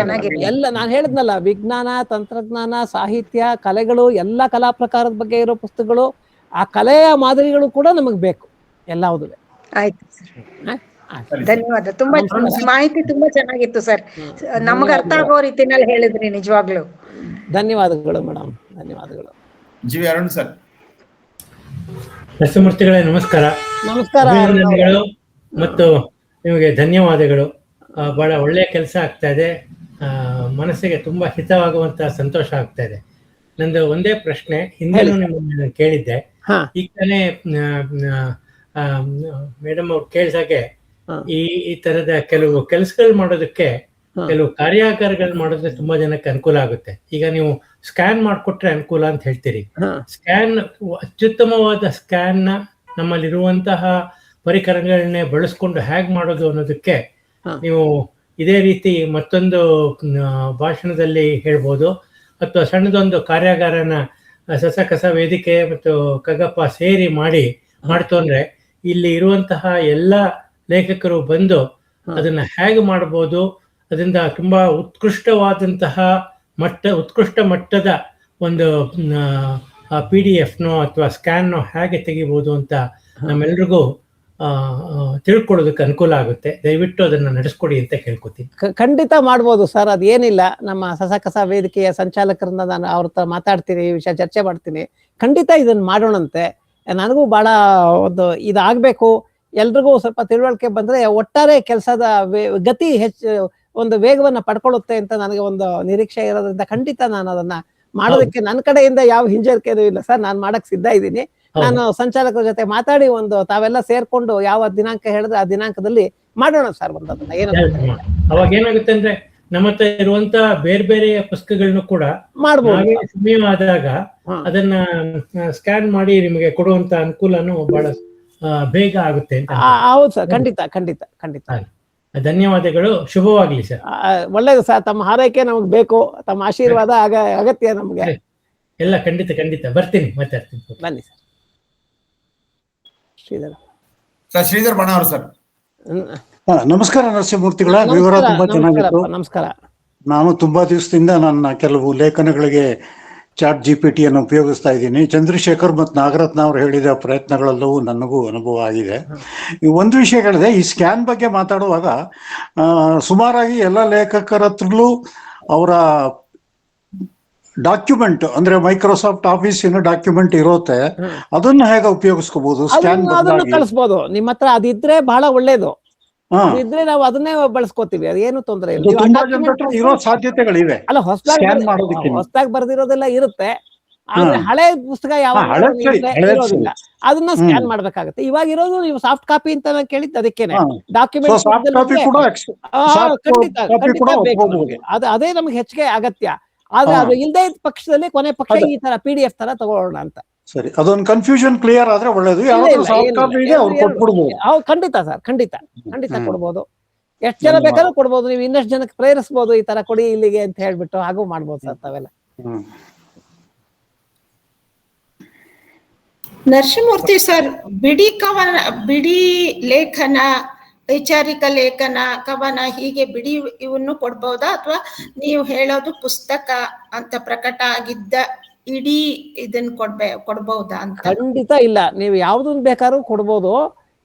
ಎಲ್ಲ ನಾನು ಹೇಳಿದ್ನಲ್ಲ, ವಿಜ್ಞಾನ, ತಂತ್ರಜ್ಞಾನ, ಸಾಹಿತ್ಯ, ಕಲೆಗಳು, ಎಲ್ಲ ಕಲಾ ಪ್ರಕಾರದ ಬಗ್ಗೆ ಇರೋ ಪುಸ್ತಕಗಳು, ಆ ಕಲೆಯ ಮಾದರಿಗಳು ಕೂಡ ನಮಗ್ ಬೇಕು ಎಲ್ಲವುದು. ಆಯ್ತು ಸರ್, ಧನ್ಯವಾದ. ತುಂಬಾ ಮಾಹಿತಿ ತುಂಬಾ ಚೆನ್ನಾಗಿತ್ತು ಸರ್, ನಮಗ ಅರ್ಥ ಆಗೋ ರೀತಿನಲ್ಲಿ ಹೇಳಿದ್ರಿ, ನಿಜವಾಗ್ಲು ಧನ್ಯವಾದಗಳು ಮೇಡಮ್, ಧನ್ಯವಾದಗಳು. G Arun sir. ನರಸಿಂಹಮೂರ್ತಿಗಳೇ ನಮಸ್ಕಾರ. ನಮಸ್ಕಾರ. ಅಭಿನಂದನೆಗಳು ಮತ್ತು ನಿಮಗೆ ಧನ್ಯವಾದಗಳು. ಬಹಳ ಒಳ್ಳೆಯ ಕೆಲಸ ಆಗ್ತಾ ಇದೆ, ಮನಸ್ಸಿಗೆ ತುಂಬಾ ಹಿತವಾಗುವಂತ ಸಂತೋಷ ಆಗ್ತಾ ಇದೆ. ನಂದು ಒಂದೇ ಪ್ರಶ್ನೆ, ಹಿಂದೆನೂ ನಿಮ್ಮನ್ನು ಕೇಳಿದ್ದೆ. ಈಗ ತಾನೇ ಮೇಡಮ್ ಅವ್ರು ಕೇಳಿದಾಗೆ ಈ ತರದ ಕೆಲವು ಕೆಲಸಗಳು ಮಾಡೋದಕ್ಕೆ, ಕೆಲವು ಕಾರ್ಯಾಗಾರಗಳು ಮಾಡೋದ್ರೆ ತುಂಬಾ ಜನಕ್ಕೆ ಅನುಕೂಲ ಆಗುತ್ತೆ. ಈಗ ನೀವು ಸ್ಕ್ಯಾನ್ ಮಾಡಿಕೊಟ್ರೆ ಅನುಕೂಲ ಅಂತ ಹೇಳ್ತೀರಿ. ಸ್ಕ್ಯಾನ್, ಅತ್ಯುತ್ತಮವಾದ ಸ್ಕ್ಯಾನ್ ನ ನಮ್ಮಲ್ಲಿರುವಂತಹ ಪರಿಕರಗಳನ್ನೇ ಬಳಸ್ಕೊಂಡು ಹೇಗ್ ಮಾಡೋದು ಅನ್ನೋದಕ್ಕೆ ನೀವು ಇದೇ ರೀತಿ ಮತ್ತೊಂದು ಭಾಷಣದಲ್ಲಿ ಹೇಳ್ಬೋದು, ಅಥವಾ ಸಣ್ಣದೊಂದು ಕಾರ್ಯಾಗಾರನ ಸಸಕಸ ವೇದಿಕೆ ಮತ್ತು ಕಗ್ಗಪ್ಪ ಸೇರಿ ಮಾಡ್ತು ಅಂದ್ರೆ ಇಲ್ಲಿ ಇರುವಂತಹ ಎಲ್ಲ ಲೇಖಕರು ಬಂದು ಅದನ್ನ ಹೇಗೆ ಮಾಡ್ಬೋದು, ಅದರಿಂದ ತುಂಬಾ ಉತ್ಕೃಷ್ಟ ಮಟ್ಟದ ಒಂದು PDF-ನೋ ಅಥವಾ ಸ್ಕ್ಯಾನ್ನೋ ಹೇಗೆ ತೆಗಿಬೋದು ಅಂತ ನಮ್ಮೆಲ್ರಿಗೂ ತಿಳ್ಕೊಳ್ಳೋದಕ್ಕೆ ಅನುಕೂಲ ಆಗುತ್ತೆ. ದಯವಿಟ್ಟು ಅದನ್ನ ನಡೆಸ್ಕೊಡಿ ಅಂತ ಕೇಳ್ಕೊತೀನಿ. ಖಂಡಿತ ಮಾಡ್ಬೋದು ಸರ್, ಅದೇನಿಲ್ಲ. ನಮ್ಮ ಸಸಕಸ ವೇದಿಕೆಯ ಸಂಚಾಲಕರನ್ನ ನಾನು ಅವ್ರ ಹತ್ರ ಮಾತಾಡ್ತೀನಿ, ಈ ವಿಷಯ ಚರ್ಚೆ ಮಾಡ್ತೀನಿ. ಖಂಡಿತ ಇದನ್ನ ಮಾಡೋಣಂತೆ. ನನಗೂ ಬಹಳ ಒಂದು ಇದಾಗಬೇಕು, ಎಲ್ರಿಗೂ ಸ್ವಲ್ಪ ತಿಳುವಳಿಕೆ ಬಂದ್ರೆ ಒಟ್ಟಾರೆ ಕೆಲಸದ ಗತಿ ಹೆಚ್ಚು ಒಂದು ವೇಗವನ್ನ ಪಡ್ಕೊಳ್ಳುತ್ತೆ ಅಂತ ನನಗೆ ಒಂದು ನಿರೀಕ್ಷೆ ಇರೋದ್ರಿಂದ ಖಂಡಿತ ನಾನು ಅದನ್ನ ಮಾಡೋದಕ್ಕೆ ನನ್ನ ಕಡೆಯಿಂದ ಯಾವ ಹಿಂಜರಿಕೆನೂ ಇಲ್ಲ ಸರ್. ನಾನು ಮಾಡಕ್ ಸಿದ್ಧ ಇದ್ದೀನಿ. ನಾನು ಸಂಚಾಲಕರ ಜೊತೆ ಮಾತಾಡಿ ಒಂದು ತಾವೆಲ್ಲ ಸೇರ್ಕೊಂಡು ಯಾವ ದಿನಾಂಕ ಹೇಳಿದ್ರೆ ಆ ದಿನಾಂಕದಲ್ಲಿ ಮಾಡೋಣ ಸರ್. ಒಂದು ಅದನ್ನ ಏನು ಅವಾಗ ಏನಾಗುತ್ತೆ ಅಂದ್ರೆ ನಮ್ಮ ಹತ್ರ ಇರುವಂತ ಬೇರೆ ಬೇರೆ ಪುಸ್ತಕಗಳನ್ನು ಕೂಡ ಮಾಡ್ಬೋದು. ಸಮಯ ಆದಾಗ ಅದನ್ನ ಸ್ಕ್ಯಾನ್ ಮಾಡಿ ನಿಮಗೆ ಕೊಡುವಂತ ಅನುಕೂಲನು ಬಹಳ ಬೇಗ ಆಗುತ್ತೆ ಅಂತ. ಹೌದು ಸರ್, ಖಂಡಿತ ಖಂಡಿತ ಖಂಡಿತ. ಧನ್ಯವಾದಗಳು, ಶುಭವಾಗ್ಲಿ ಸರ್. ಒಳ್ಳೇದು ಸರ್, ತಮ್ಮ ಹಾರೈಕೆ ನಮಗ್ ಬೇಕು, ತಮ್ಮ ಆಶೀರ್ವಾದ ಅಗತ್ಯ ನಮ್ಗೆ ಎಲ್ಲ. ಖಂಡಿತ ಖಂಡಿತ ಬರ್ತೀನಿ, ಮಾತಾಡ್ತೀನಿ. ಬನ್ನಿ ಸರ್. ಶ್ರೀಧರ್ ಬಣ ಅವರು ಸರ್. ನಮಸ್ಕಾರ ನರಸಿಂಹಮೂರ್ತಿಗಳ, ವಿವರ ತುಂಬಾ ಚೆನ್ನಾಗಿತ್ತು. ನಮಸ್ಕಾರ. ನಾನು ತುಂಬಾ ದಿವಸದಿಂದ ನನ್ನ ಕೆಲವು ಲೇಖನಗಳಿಗೆ ಚಾಟ್ GPT ಅನ್ನು ಉಪಯೋಗಿಸ್ತಾ ಇದ್ದೀನಿ. ಚಂದ್ರಶೇಖರ್ ಮತ್ತು ನಾಗರತ್ನ ಅವರು ಹೇಳಿದ ಪ್ರಯತ್ನಗಳೆಲ್ಲವೂ ನನಗೂ ಅನುಭವ ಆಗಿದೆ. ಒಂದು ವಿಷಯ ಹೇಳಿದೆ, ಈ ಸ್ಕ್ಯಾನ್ ಬಗ್ಗೆ ಮಾತಾಡುವಾಗ ಸುಮಾರಾಗಿ ಎಲ್ಲ ಲೇಖಕರ ಹತ್ರಲೂ ಅವರ ಡಾಕ್ಯುಮೆಂಟ್ ಅಂದ್ರೆ ಮೈಕ್ರೋಸಾಫ್ಟ್ ಆಫೀಸಿನ ಡಾಕ್ಯುಮೆಂಟ್ ಇರುತ್ತೆ, ಅದನ್ನ ಹೇಗೆ ಉಪಯೋಗಿಸ್ಕೋಬಹುದು? ಸ್ಕ್ಯಾನ್ ಕಳಿಸಬಹುದು. ನಿಮ್ಮ ಹತ್ರ ಅದಿದ್ರೆ ಬಹಳ ಒಳ್ಳೇದು. ಇದ್ರೆ ನಾವು ಅದನ್ನೇ ಬಳಸ್ಕೋತೀವಿ, ಅದೇನು ತೊಂದರೆ ಇರೋ ಸಾಧ್ಯತೆಗಳಿವೆ. ಅಲ್ಲ, ಹೊಸದಾಗಿ ಬರ್ದಿರೋದೆಲ್ಲ ಇರುತ್ತೆ, ಆದ್ರೆ ಹಳೆ ಪುಸ್ತಕ ಇರೋದಿಲ್ಲ, ಅದನ್ನ ಸ್ಕ್ಯಾನ್ ಮಾಡ್ಬೇಕಾಗತ್ತೆ. ಇವಾಗ ಇರೋದು ನೀವು ಸಾಫ್ಟ್ ಕಾಪಿ ಅಂತ ಕೇಳಿದ್ದು ಅದಕ್ಕೇನೆ. ಡಾಕ್ಯುಮೆಂಟ್ ಅದೇ ನಮ್ಗೆ ಹೆಚ್ಚಿಗೆ ಅಗತ್ಯ. ಆದ್ರೆ ಅದು ಇಲ್ಲದೆ ಇದ್ದ ಪಕ್ಷದಲ್ಲಿ ಕೊನೆ ಪಕ್ಷ ಈ ತರ PDF ತರ ತಗೊಳ್ಳೋಣ ಅಂತ. ಸರಿ, ಅದೊಂದು ಕನ್ಫ್ಯೂಷನ್ ಕ್ಲಿಯರ್ ಆದ್ರೆ ಒಳ್ಳೇದು. ಖಂಡಿತ ಸರ್, ಖಂಡಿತ ಕೊಡ್ಬೋದು. ಎಷ್ಟು ಜನ ಬೇಕಾದ್ರೂ ಕೊಡ್ಬೋದು. ನೀವು ಇನ್ನಷ್ಟು ಜನಕ್ಕೆ ಪ್ರೇರಿಸಬಹುದು, ಈ ತರ ಕೊಡಿ ಇಲ್ಲಿಗೆ ಅಂತ ಹೇಳ್ಬಿಟ್ಟು, ಹಾಗೂ ಮಾಡ್ಬೋದು ಸರ್ ತಾವೆಲ್ಲ. ನರಸಿಂಹಮೂರ್ತಿ ಸರ್, ಬಿಡಿ ಲೇಖನ, ವೈಚಾರಿಕ ಲೇಖನ, ಕವನ, ಹೀಗೆ ಬಿಡಿ ಇವನ್ನು ಕೊಡ್ಬಹುದಾ, ಅಥವಾ ನೀವು ಹೇಳೋದು ಪುಸ್ತಕ ಅಂತ ಪ್ರಕಟ ಆಗಿದ್ದ ಇಡೀ ಇದನ್ನ ಕೊಡ್ಬಹುದಾ ಅಂತ? ಖಂಡಿತ ಇಲ್ಲ, ನೀವು ಯಾವ್ದನ್ ಬೇಕಾದ್ರೂ ಕೊಡ್ಬೋದು.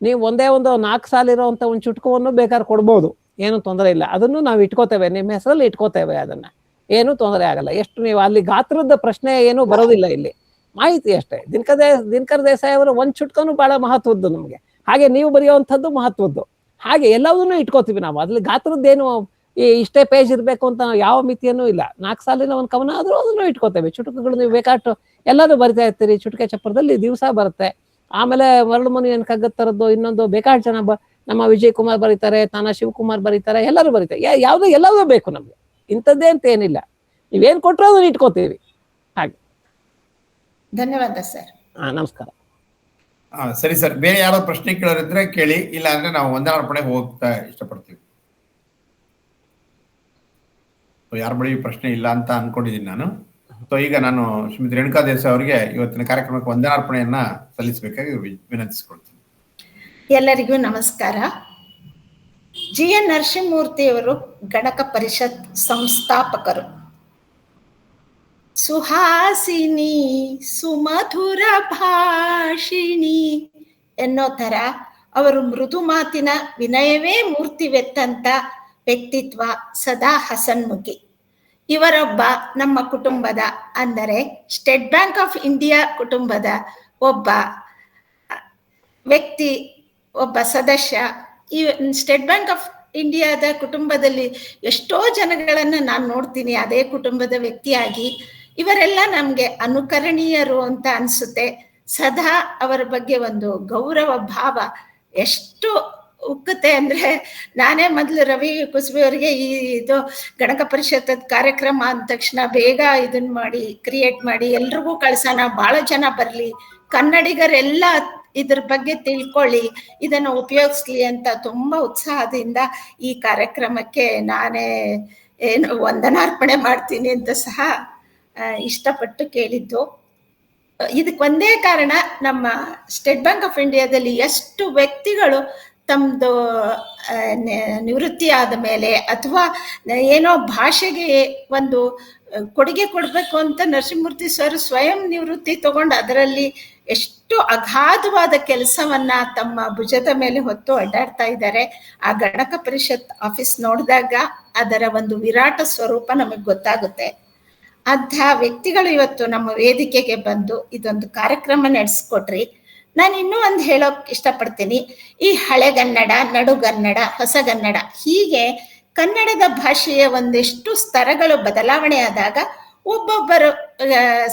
ನೀವು ಒಂದೇ ಒಂದು 4 ಸಾಲ ಇರೋಂತ ಒಂದು ಚುಟ್ಕವನ್ನು ಬೇಕಾದ್ರೆ ಕೊಡ್ಬೋದು, ಏನು ತೊಂದರೆ ಇಲ್ಲ. ಅದನ್ನು ನಾವು ಇಟ್ಕೋತೇವೆ, ನಿಮ್ಮ ಹೆಸರಲ್ಲಿ ಇಟ್ಕೋತೇವೆ, ಅದನ್ನ ಏನು ತೊಂದರೆ ಆಗಲ್ಲ. ಎಷ್ಟು ನೀವು ಅಲ್ಲಿ ಗಾತ್ರದ ಪ್ರಶ್ನೆ ಏನು ಬರೋದಿಲ್ಲ, ಇಲ್ಲಿ ಮಾಹಿತಿ ಅಷ್ಟೇ. ದಿನಕರ್ ದೇಸಾಯಿ ಅವರು ಒಂದ್ ಚುಟ್ಕನು ಬಹಳ ಮಹತ್ವದ್ದು ನಮ್ಗೆ, ಹಾಗೆ ನೀವು ಬರೆಯುವಂಥದ್ದು ಮಹತ್ವದ್ದು. ಹಾಗೆ ಎಲ್ಲವನ್ನೂ ಇಟ್ಕೋತೀವಿ ನಾವು. ಅದ್ರಲ್ಲಿ ಗಾತ್ರದ್ದೇನು ಇಷ್ಟೇ ಪೇಜ್ ಇರ್ಬೇಕು ಅಂತ ಯಾವ ಮಿತಿಯನ್ನೂ ಇಲ್ಲ. 4 ಸಾಲಿನ ಒಂದು ಕವನ ಆದ್ರೂ ಅದನ್ನು ಇಟ್ಕೋತೇವೆ. ಚುಟುಕುಗಳು ನೀವು ಬೇಕಾಟ್ಟು ಎಲ್ಲರೂ ಬರಿತಾ ಇರ್ತೀರಿ, ಚುಟುಕೆ ಚಪ್ಪರದಲ್ಲಿ ದಿವಸ ಬರುತ್ತೆ. ಆಮೇಲೆ ಮರಳು ಮನೆಯನ್ನು ಕಗ್ಗದ ತರದ್ದು ಇನ್ನೊಂದು ಬೇಕಾಷ್ಟು ಜನ ನಮ್ಮ ವಿಜಯ್ ಕುಮಾರ್ ಬರೀತಾರೆ, ತಾನ ಶಿವಕುಮಾರ್ ಬರೀತಾರೆ, ಎಲ್ಲರೂ ಬರೀತಾರೆ. ಎಲ್ಲವೂ ಬೇಕು ನಮ್ಗೆ, ಇಂಥದ್ದೇ ಅಂತ ಏನಿಲ್ಲ. ನೀವೇನ್ ಕೊಟ್ಟರು ಅದನ್ನ ಇಟ್ಕೋತೀವಿ. ಹಾಗೆ ಧನ್ಯವಾದ ಸರ್. ನಮಸ್ಕಾರ. ಸರಿ ಸರ್, ಬೇರೆ ಯಾರೋ ಪ್ರಶ್ನೆ ಕೇಳೋರಿದ್ರೆ ಕೇಳಿ, ಇಲ್ಲ ಅಂದ್ರೆ ನಾವು ವಂದನಾರ್ಪಣೆಗೆ ಹೋಗ್ತಾ ಇಷ್ಟಪಡ್ತೀವಿ. ಯಾರ ಬಳಿ ಪ್ರಶ್ನೆ ಇಲ್ಲ ಅಂತ ಅನ್ಕೊಂಡಿದ್ದೀನಿ ನಾನು. ಸೊ ಈಗ ನಾನು ಶ್ರೀಮತಿ ರೇಣುಕಾ ದೇಸಾಯಿ ಅವರಿಗೆ ಇವತ್ತಿನ ಕಾರ್ಯಕ್ರಮಕ್ಕೆ ವಂದನಾರ್ಪಣೆಯನ್ನ ಸಲ್ಲಿಸಬೇಕಾಗಿ ವಿನಂತಿಸಿಕೊಳ್ತೀನಿ. ಎಲ್ಲರಿಗೂ ನಮಸ್ಕಾರ. GN ನರಸಿಂಹಮೂರ್ತಿಯವರು ಗಣಕ ಪರಿಷತ್ ಸಂಸ್ಥಾಪಕರು. ಸುಹಾಸಿನಿ ಸುಮಧುರ ಭಾಷಿಣಿ ಎನ್ನೋ ತರ ಅವರು ಮೃದು ಮಾತಿನ ವಿನಯವೇ ಮೂರ್ತಿವೆತ್ತಂತ ವ್ಯಕ್ತಿತ್ವ, ಸದಾ ಹಸನ್ಮುಖಿ. ಇವರೊಬ್ಬ ನಮ್ಮ ಕುಟುಂಬದ, ಅಂದರೆ ಸ್ಟೇಟ್ ಬ್ಯಾಂಕ್ ಆಫ್ ಇಂಡಿಯಾ ಕುಟುಂಬದ ಒಬ್ಬ ವ್ಯಕ್ತಿ, ಒಬ್ಬ ಸದಸ್ಯ. ಈ ಸ್ಟೇಟ್ ಬ್ಯಾಂಕ್ ಆಫ್ ಇಂಡಿಯಾದ ಕುಟುಂಬದಲ್ಲಿ ಎಷ್ಟೋ ಜನಗಳನ್ನು ನಾನು ನೋಡ್ತೀನಿ ಅದೇ ಕುಟುಂಬದ ವ್ಯಕ್ತಿಯಾಗಿ. ಇವರೆಲ್ಲ ನಮ್ಗೆ ಅನುಕರಣೀಯರು ಅಂತ ಅನ್ಸುತ್ತೆ. ಸದಾ ಅವರ ಬಗ್ಗೆ ಒಂದು ಗೌರವ ಭಾವ ಎಷ್ಟು ಉಕ್ಕುತ್ತೆ ಅಂದ್ರೆ, ನಾನೇ ಮೊದಲು ರವಿ ಕುಸ್ಬಿ ಅವರಿಗೆ ಇದು ಗಣಕ ಪರಿಷತ್ ಕಾರ್ಯಕ್ರಮ ಅಂದ ತಕ್ಷಣ ಬೇಗ ಇದನ್ನ ಮಾಡಿ ಕ್ರಿಯೇಟ್ ಮಾಡಿ ಎಲ್ರಿಗೂ ಕಳ್ಸೋಣ, ಬಹಳ ಜನ ಬರ್ಲಿ, ಕನ್ನಡಿಗರೆಲ್ಲ ಇದ್ರ ಬಗ್ಗೆ ತಿಳ್ಕೊಳ್ಳಿ, ಇದನ್ನು ಉಪಯೋಗಿಸ್ಲಿ ಅಂತ ತುಂಬಾ ಉತ್ಸಾಹದಿಂದ ಈ ಕಾರ್ಯಕ್ರಮಕ್ಕೆ ನಾನೇ ಏನು ವಂದನಾರ್ಪಣೆ ಮಾಡ್ತೀನಿ ಅಂತ ಸಹ ಇಷ್ಟಪಟ್ಟು ಕೇಳಿದ್ದು. ಇದಕ್ಕೆ ಒಂದೇ ಕಾರಣ, ನಮ್ಮ ಸ್ಟೇಟ್ ಬ್ಯಾಂಕ್ ಆಫ್ ಇಂಡಿಯಾದಲ್ಲಿ ಎಷ್ಟು ವ್ಯಕ್ತಿಗಳು ತಮ್ಮದು ನಿವೃತ್ತಿ ಆದ ಮೇಲೆ ಅಥವಾ ಏನೋ ಭಾಷೆಗೆ ಒಂದು ಕೊಡುಗೆ ಕೊಡಬೇಕು ಅಂತ ನರಸಿಂಹಮೂರ್ತಿ ಸರ್ ಸ್ವಯಂ ನಿವೃತ್ತಿ ತಗೊಂಡು ಅದರಲ್ಲಿ ಎಷ್ಟು ಅಗಾಧವಾದ ಕೆಲಸವನ್ನ ತಮ್ಮ ಭುಜದ ಮೇಲೆ ಹೊತ್ತು ಅಡ್ಡಾಡ್ತಾ ಇದ್ದಾರೆ. ಆ ಗಣಕ ಪರಿಷತ್ ಆಫೀಸ್ ನೋಡಿದಾಗ ಅದರ ಒಂದು ವಿರಾಟ ಸ್ವರೂಪ ನಮಗೆ ಗೊತ್ತಾಗುತ್ತೆ. ಅಂಥ ವ್ಯಕ್ತಿಗಳು ಇವತ್ತು ನಮ್ಮ ವೇದಿಕೆಗೆ ಬಂದು ಇದೊಂದು ಕಾರ್ಯಕ್ರಮ ನಡೆಸ್ಕೊಟ್ರಿ. ನಾನು ಇನ್ನೂ ಒಂದು ಹೇಳೋಕ್ ಇಷ್ಟಪಡ್ತೀನಿ. ಈ ಹಳೆಗನ್ನಡ, ನಡುಗನ್ನಡ, ಹೊಸಗನ್ನಡ, ಹೀಗೆ ಕನ್ನಡದ ಭಾಷೆಯ ಒಂದಿಷ್ಟು ಸ್ತರಗಳು ಬದಲಾವಣೆ ಆದಾಗ ಒಬ್ಬೊಬ್ಬರು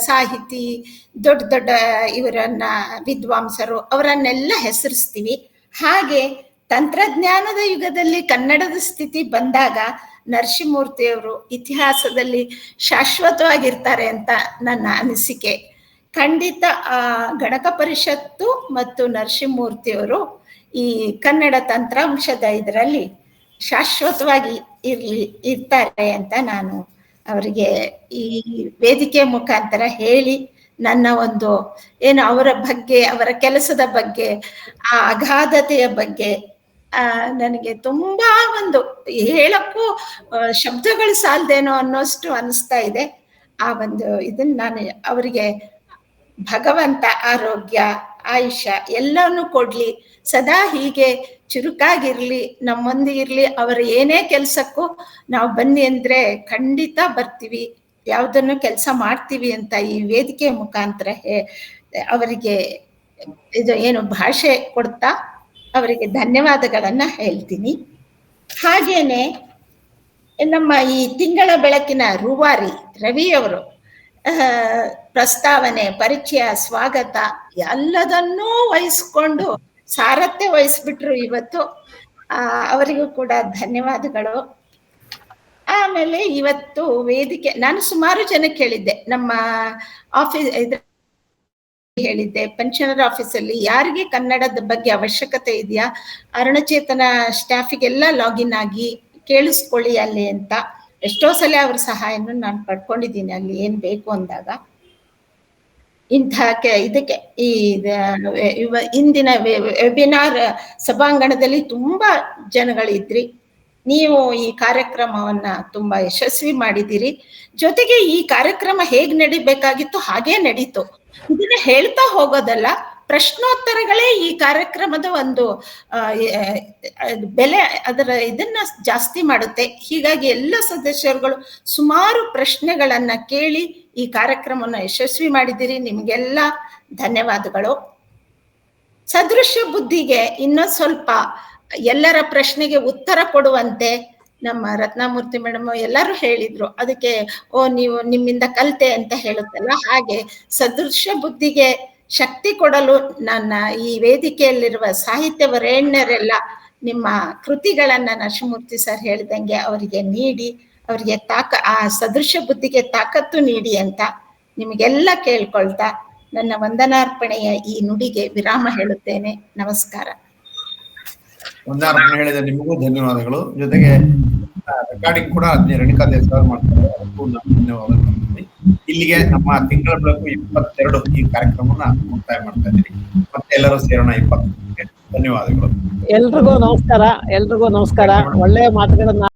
ಸಾಹಿತಿ, ದೊಡ್ಡ ದೊಡ್ಡ ಇವರನ್ನ ವಿದ್ವಾಂಸರು ಅವರನ್ನೆಲ್ಲ ಹೆಸರಿಸ್ತೀವಿ. ಹಾಗೆ ತಂತ್ರಜ್ಞಾನದ ಯುಗದಲ್ಲಿ ಕನ್ನಡದ ಸ್ಥಿತಿ ಬಂದಾಗ ನರಸಿಂಹಮೂರ್ತಿಯವರು ಇತಿಹಾಸದಲ್ಲಿ ಶಾಶ್ವತವಾಗಿರ್ತಾರೆ ಅಂತ ನನ್ನ ಅನಿಸಿಕೆ. ಖಂಡಿತ ಗಣಕ ಪರಿಷತ್ತು ಮತ್ತು ನರಸಿಂಹಮೂರ್ತಿಯವರು ಈ ಕನ್ನಡ ತಂತ್ರಾಂಶದ ಇದರಲ್ಲಿ ಶಾಶ್ವತವಾಗಿ ಇರ್ತಾರೆ ಅಂತ ನಾನು ಅವರಿಗೆ ಈ ವೇದಿಕೆ ಮುಖಾಂತರ ಹೇಳಿ, ನನ್ನ ಒಂದು ಏನು ಅವರ ಬಗ್ಗೆ, ಅವರ ಕೆಲಸದ ಬಗ್ಗೆ, ಆ ಅಗಾಧತೆಯ ಬಗ್ಗೆ ನನಗೆ ತುಂಬಾ ಒಂದು ಹೇಳಕ್ಕೂ ಶಬ್ದಗಳು ಸಾಲದೇನೋ ಅನ್ನೋಷ್ಟು ಅನಿಸ್ತಾ ಇದೆ. ಆ ಒಂದು ಇದನ್ನ ನಾನು ಅವರಿಗೆ ಭಗವಂತ ಆರೋಗ್ಯ, ಆಯುಷ್ಯ ಎಲ್ಲವನ್ನೂ ಕೊಡ್ಲಿ, ಸದಾ ಹೀಗೆ ಚುರುಕಾಗಿರ್ಲಿ, ನಮ್ಮೊಂದಿಗಿರ್ಲಿ. ಅವರ ಏನೇ ಕೆಲ್ಸಕ್ಕೂ ನಾವು ಬನ್ನಿ ಅಂದ್ರೆ ಖಂಡಿತ ಬರ್ತೀವಿ, ಯಾವುದನ್ನು ಕೆಲಸ ಮಾಡ್ತೀವಿ ಅಂತ ಈ ವೇದಿಕೆ ಮುಖಾಂತರ ಅವರಿಗೆ ಇದು ಏನು ಭಾಷೆ ಕೊಡ್ತಾ ಅವರಿಗೆ ಧನ್ಯವಾದಗಳನ್ನ ಹೇಳ್ತೀನಿ. ಹಾಗೇನೆ ನಮ್ಮ ಈ ತಿಂಗಳ ಬೆಳಕಿನ ರೂವಾರಿ ರವಿಯವರು ಪ್ರಸ್ತಾವನೆ, ಪರಿಚಯ, ಸ್ವಾಗತ ಎಲ್ಲದನ್ನೂ ವಹಿಸ್ಕೊಂಡು ಸಾರಥ್ಯ ವಹಿಸ್ಬಿಟ್ರು ಇವತ್ತು. ಅವರಿಗೂ ಕೂಡ ಧನ್ಯವಾದಗಳು. ಆಮೇಲೆ ಇವತ್ತು ವೇದಿಕೆ ನಾನು ಸುಮಾರು ಜನಕ್ಕೆ ಹೇಳಿದ್ದೆ, ನಮ್ಮ ಆಫೀಸ್ ಹೇಳಿದ್ದೆ, ಪೆನ್ಷನರ್ ಆಫೀಸಲ್ಲಿ ಯಾರಿಗೆ ಕನ್ನಡದ ಬಗ್ಗೆ ಅವಶ್ಯಕತೆ ಇದೆಯಾ ಅರುಣಚೇತನ ಸ್ಟಾಫಿಗೆಲ್ಲ ಲಾಗಿನ್ ಆಗಿ ಕೇಳಿಸ್ಕೊಳ್ಳಿ ಅಲ್ಲಿ ಅಂತ. ಎಷ್ಟೋ ಸಲ ಅವ್ರ ಸಹಾಯನೂ ನಾನು ಪಡ್ಕೊಂಡಿದ್ದೀನಿ ಅಲ್ಲಿ ಏನ್ ಬೇಕು ಅಂದಾಗ. ಇಂಥ ಇದಕ್ಕೆ ಈ ಇಂದಿನ ವೆಬಿನಾರ್ ಸಭಾಂಗಣದಲ್ಲಿ ತುಂಬಾ ಜನಗಳಿದ್ರಿ. ನೀವು ಈ ಕಾರ್ಯಕ್ರಮವನ್ನ ತುಂಬಾ ಯಶಸ್ವಿ ಮಾಡಿದ್ದೀರಿ. ಜೊತೆಗೆ ಈ ಕಾರ್ಯಕ್ರಮ ಹೇಗ್ ನಡಿಬೇಕಾಗಿತ್ತು ಹಾಗೇ ನಡೀತು. ಇದನ್ನ ಹೇಳ್ತಾ ಹೋಗೋದಲ್ಲ, ಪ್ರಶ್ನೋತ್ತರಗಳೇ ಈ ಕಾರ್ಯಕ್ರಮದ ಒಂದು ಬೆಲೆ, ಅದರ ಇದನ್ನ ಜಾಸ್ತಿ ಮಾಡುತ್ತೆ. ಹೀಗಾಗಿ ಎಲ್ಲ ಸದಸ್ಯರುಗಳು ಸುಮಾರು ಪ್ರಶ್ನೆಗಳನ್ನ ಕೇಳಿ ಈ ಕಾರ್ಯಕ್ರಮವನ್ನು ಯಶಸ್ವಿ ಮಾಡಿದ್ದೀರಿ. ನಿಮ್ಗೆಲ್ಲ ಧನ್ಯವಾದಗಳು. ಸದೃಶ್ಯ ಬುದ್ಧಿಗೆ ಇನ್ನೊಂದು ಸ್ವಲ್ಪ ಎಲ್ಲರ ಪ್ರಶ್ನೆಗೆ ಉತ್ತರ ಕೊಡುವಂತೆ ನಮ್ಮ ರತ್ನಮೂರ್ತಿ ಮೇಡಮ್ ಎಲ್ಲರೂ ಹೇಳಿದ್ರು. ಅದಕ್ಕೆ ನೀವು ನಿಮ್ಮಿಂದ ಕಲಿತೆ ಅಂತ ಹೇಳುತ್ತಲ್ಲ, ಹಾಗೆ ಸದೃಶ್ಯ ಬುದ್ಧಿಗೆ ಶಕ್ತಿ ಕೊಡಲು ನನ್ನ ಈ ವೇದಿಕೆಯಲ್ಲಿರುವ ಸಾಹಿತ್ಯ ವರೇಣ್ಯರೆಲ್ಲ ನಿಮ್ಮ ಕೃತಿಗಳನ್ನ ನರಸಿಂಹಮೂರ್ತಿ ಸರ್ ಹೇಳಿದಂಗೆ ಅವರಿಗೆ ನೀಡಿ, ಅವರಿಗೆ ಆ ಸದೃಶ್ಯ ಬುದ್ಧಿಗೆ ತಾಕತ್ತು ನೀಡಿ ಅಂತ ನಿಮಗೆಲ್ಲ ಕೇಳ್ಕೊಳ್ತಾ ನನ್ನ ವಂದನಾರ್ಪಣೆಯ ಈ ನುಡಿಗೆ ವಿರಾಮ ಹೇಳುತ್ತೇನೆ. ನಮಸ್ಕಾರ. ವಂದನಾರ್ಪಣೆ ಹೇಳಿದ ನಿಮಗೂ ಧನ್ಯವಾದಗಳು. ಜೊತೆಗೆ ರೆಕಾರ್ಡಿಂಗ್ ಕೂಡ ರೇಣುಕಾ ದೇಸಾಯಿ ಮಾಡ್ತಾರೆ, ಅದಕ್ಕೂ ನಾನು ಧನ್ಯವಾದ ಮಾಡ್ತೀನಿ. ಇಲ್ಲಿಗೆ ನಮ್ಮ ತಿಂಗಳ ಬೆಳಕು 22 ಈ ಕಾರ್ಯಕ್ರಮನ ಮುಕ್ತಾಯ ಮಾಡ್ತಾ ಇದ್ದೀನಿ. ಮತ್ತೆ ಎಲ್ಲರೂ ಸೇರೋಣ 20. ಧನ್ಯವಾದಗಳು. ಎಲ್ರಿಗೂ ನಮಸ್ಕಾರ. ಒಳ್ಳೆಯ ಮಾತುಗಳನ್ನ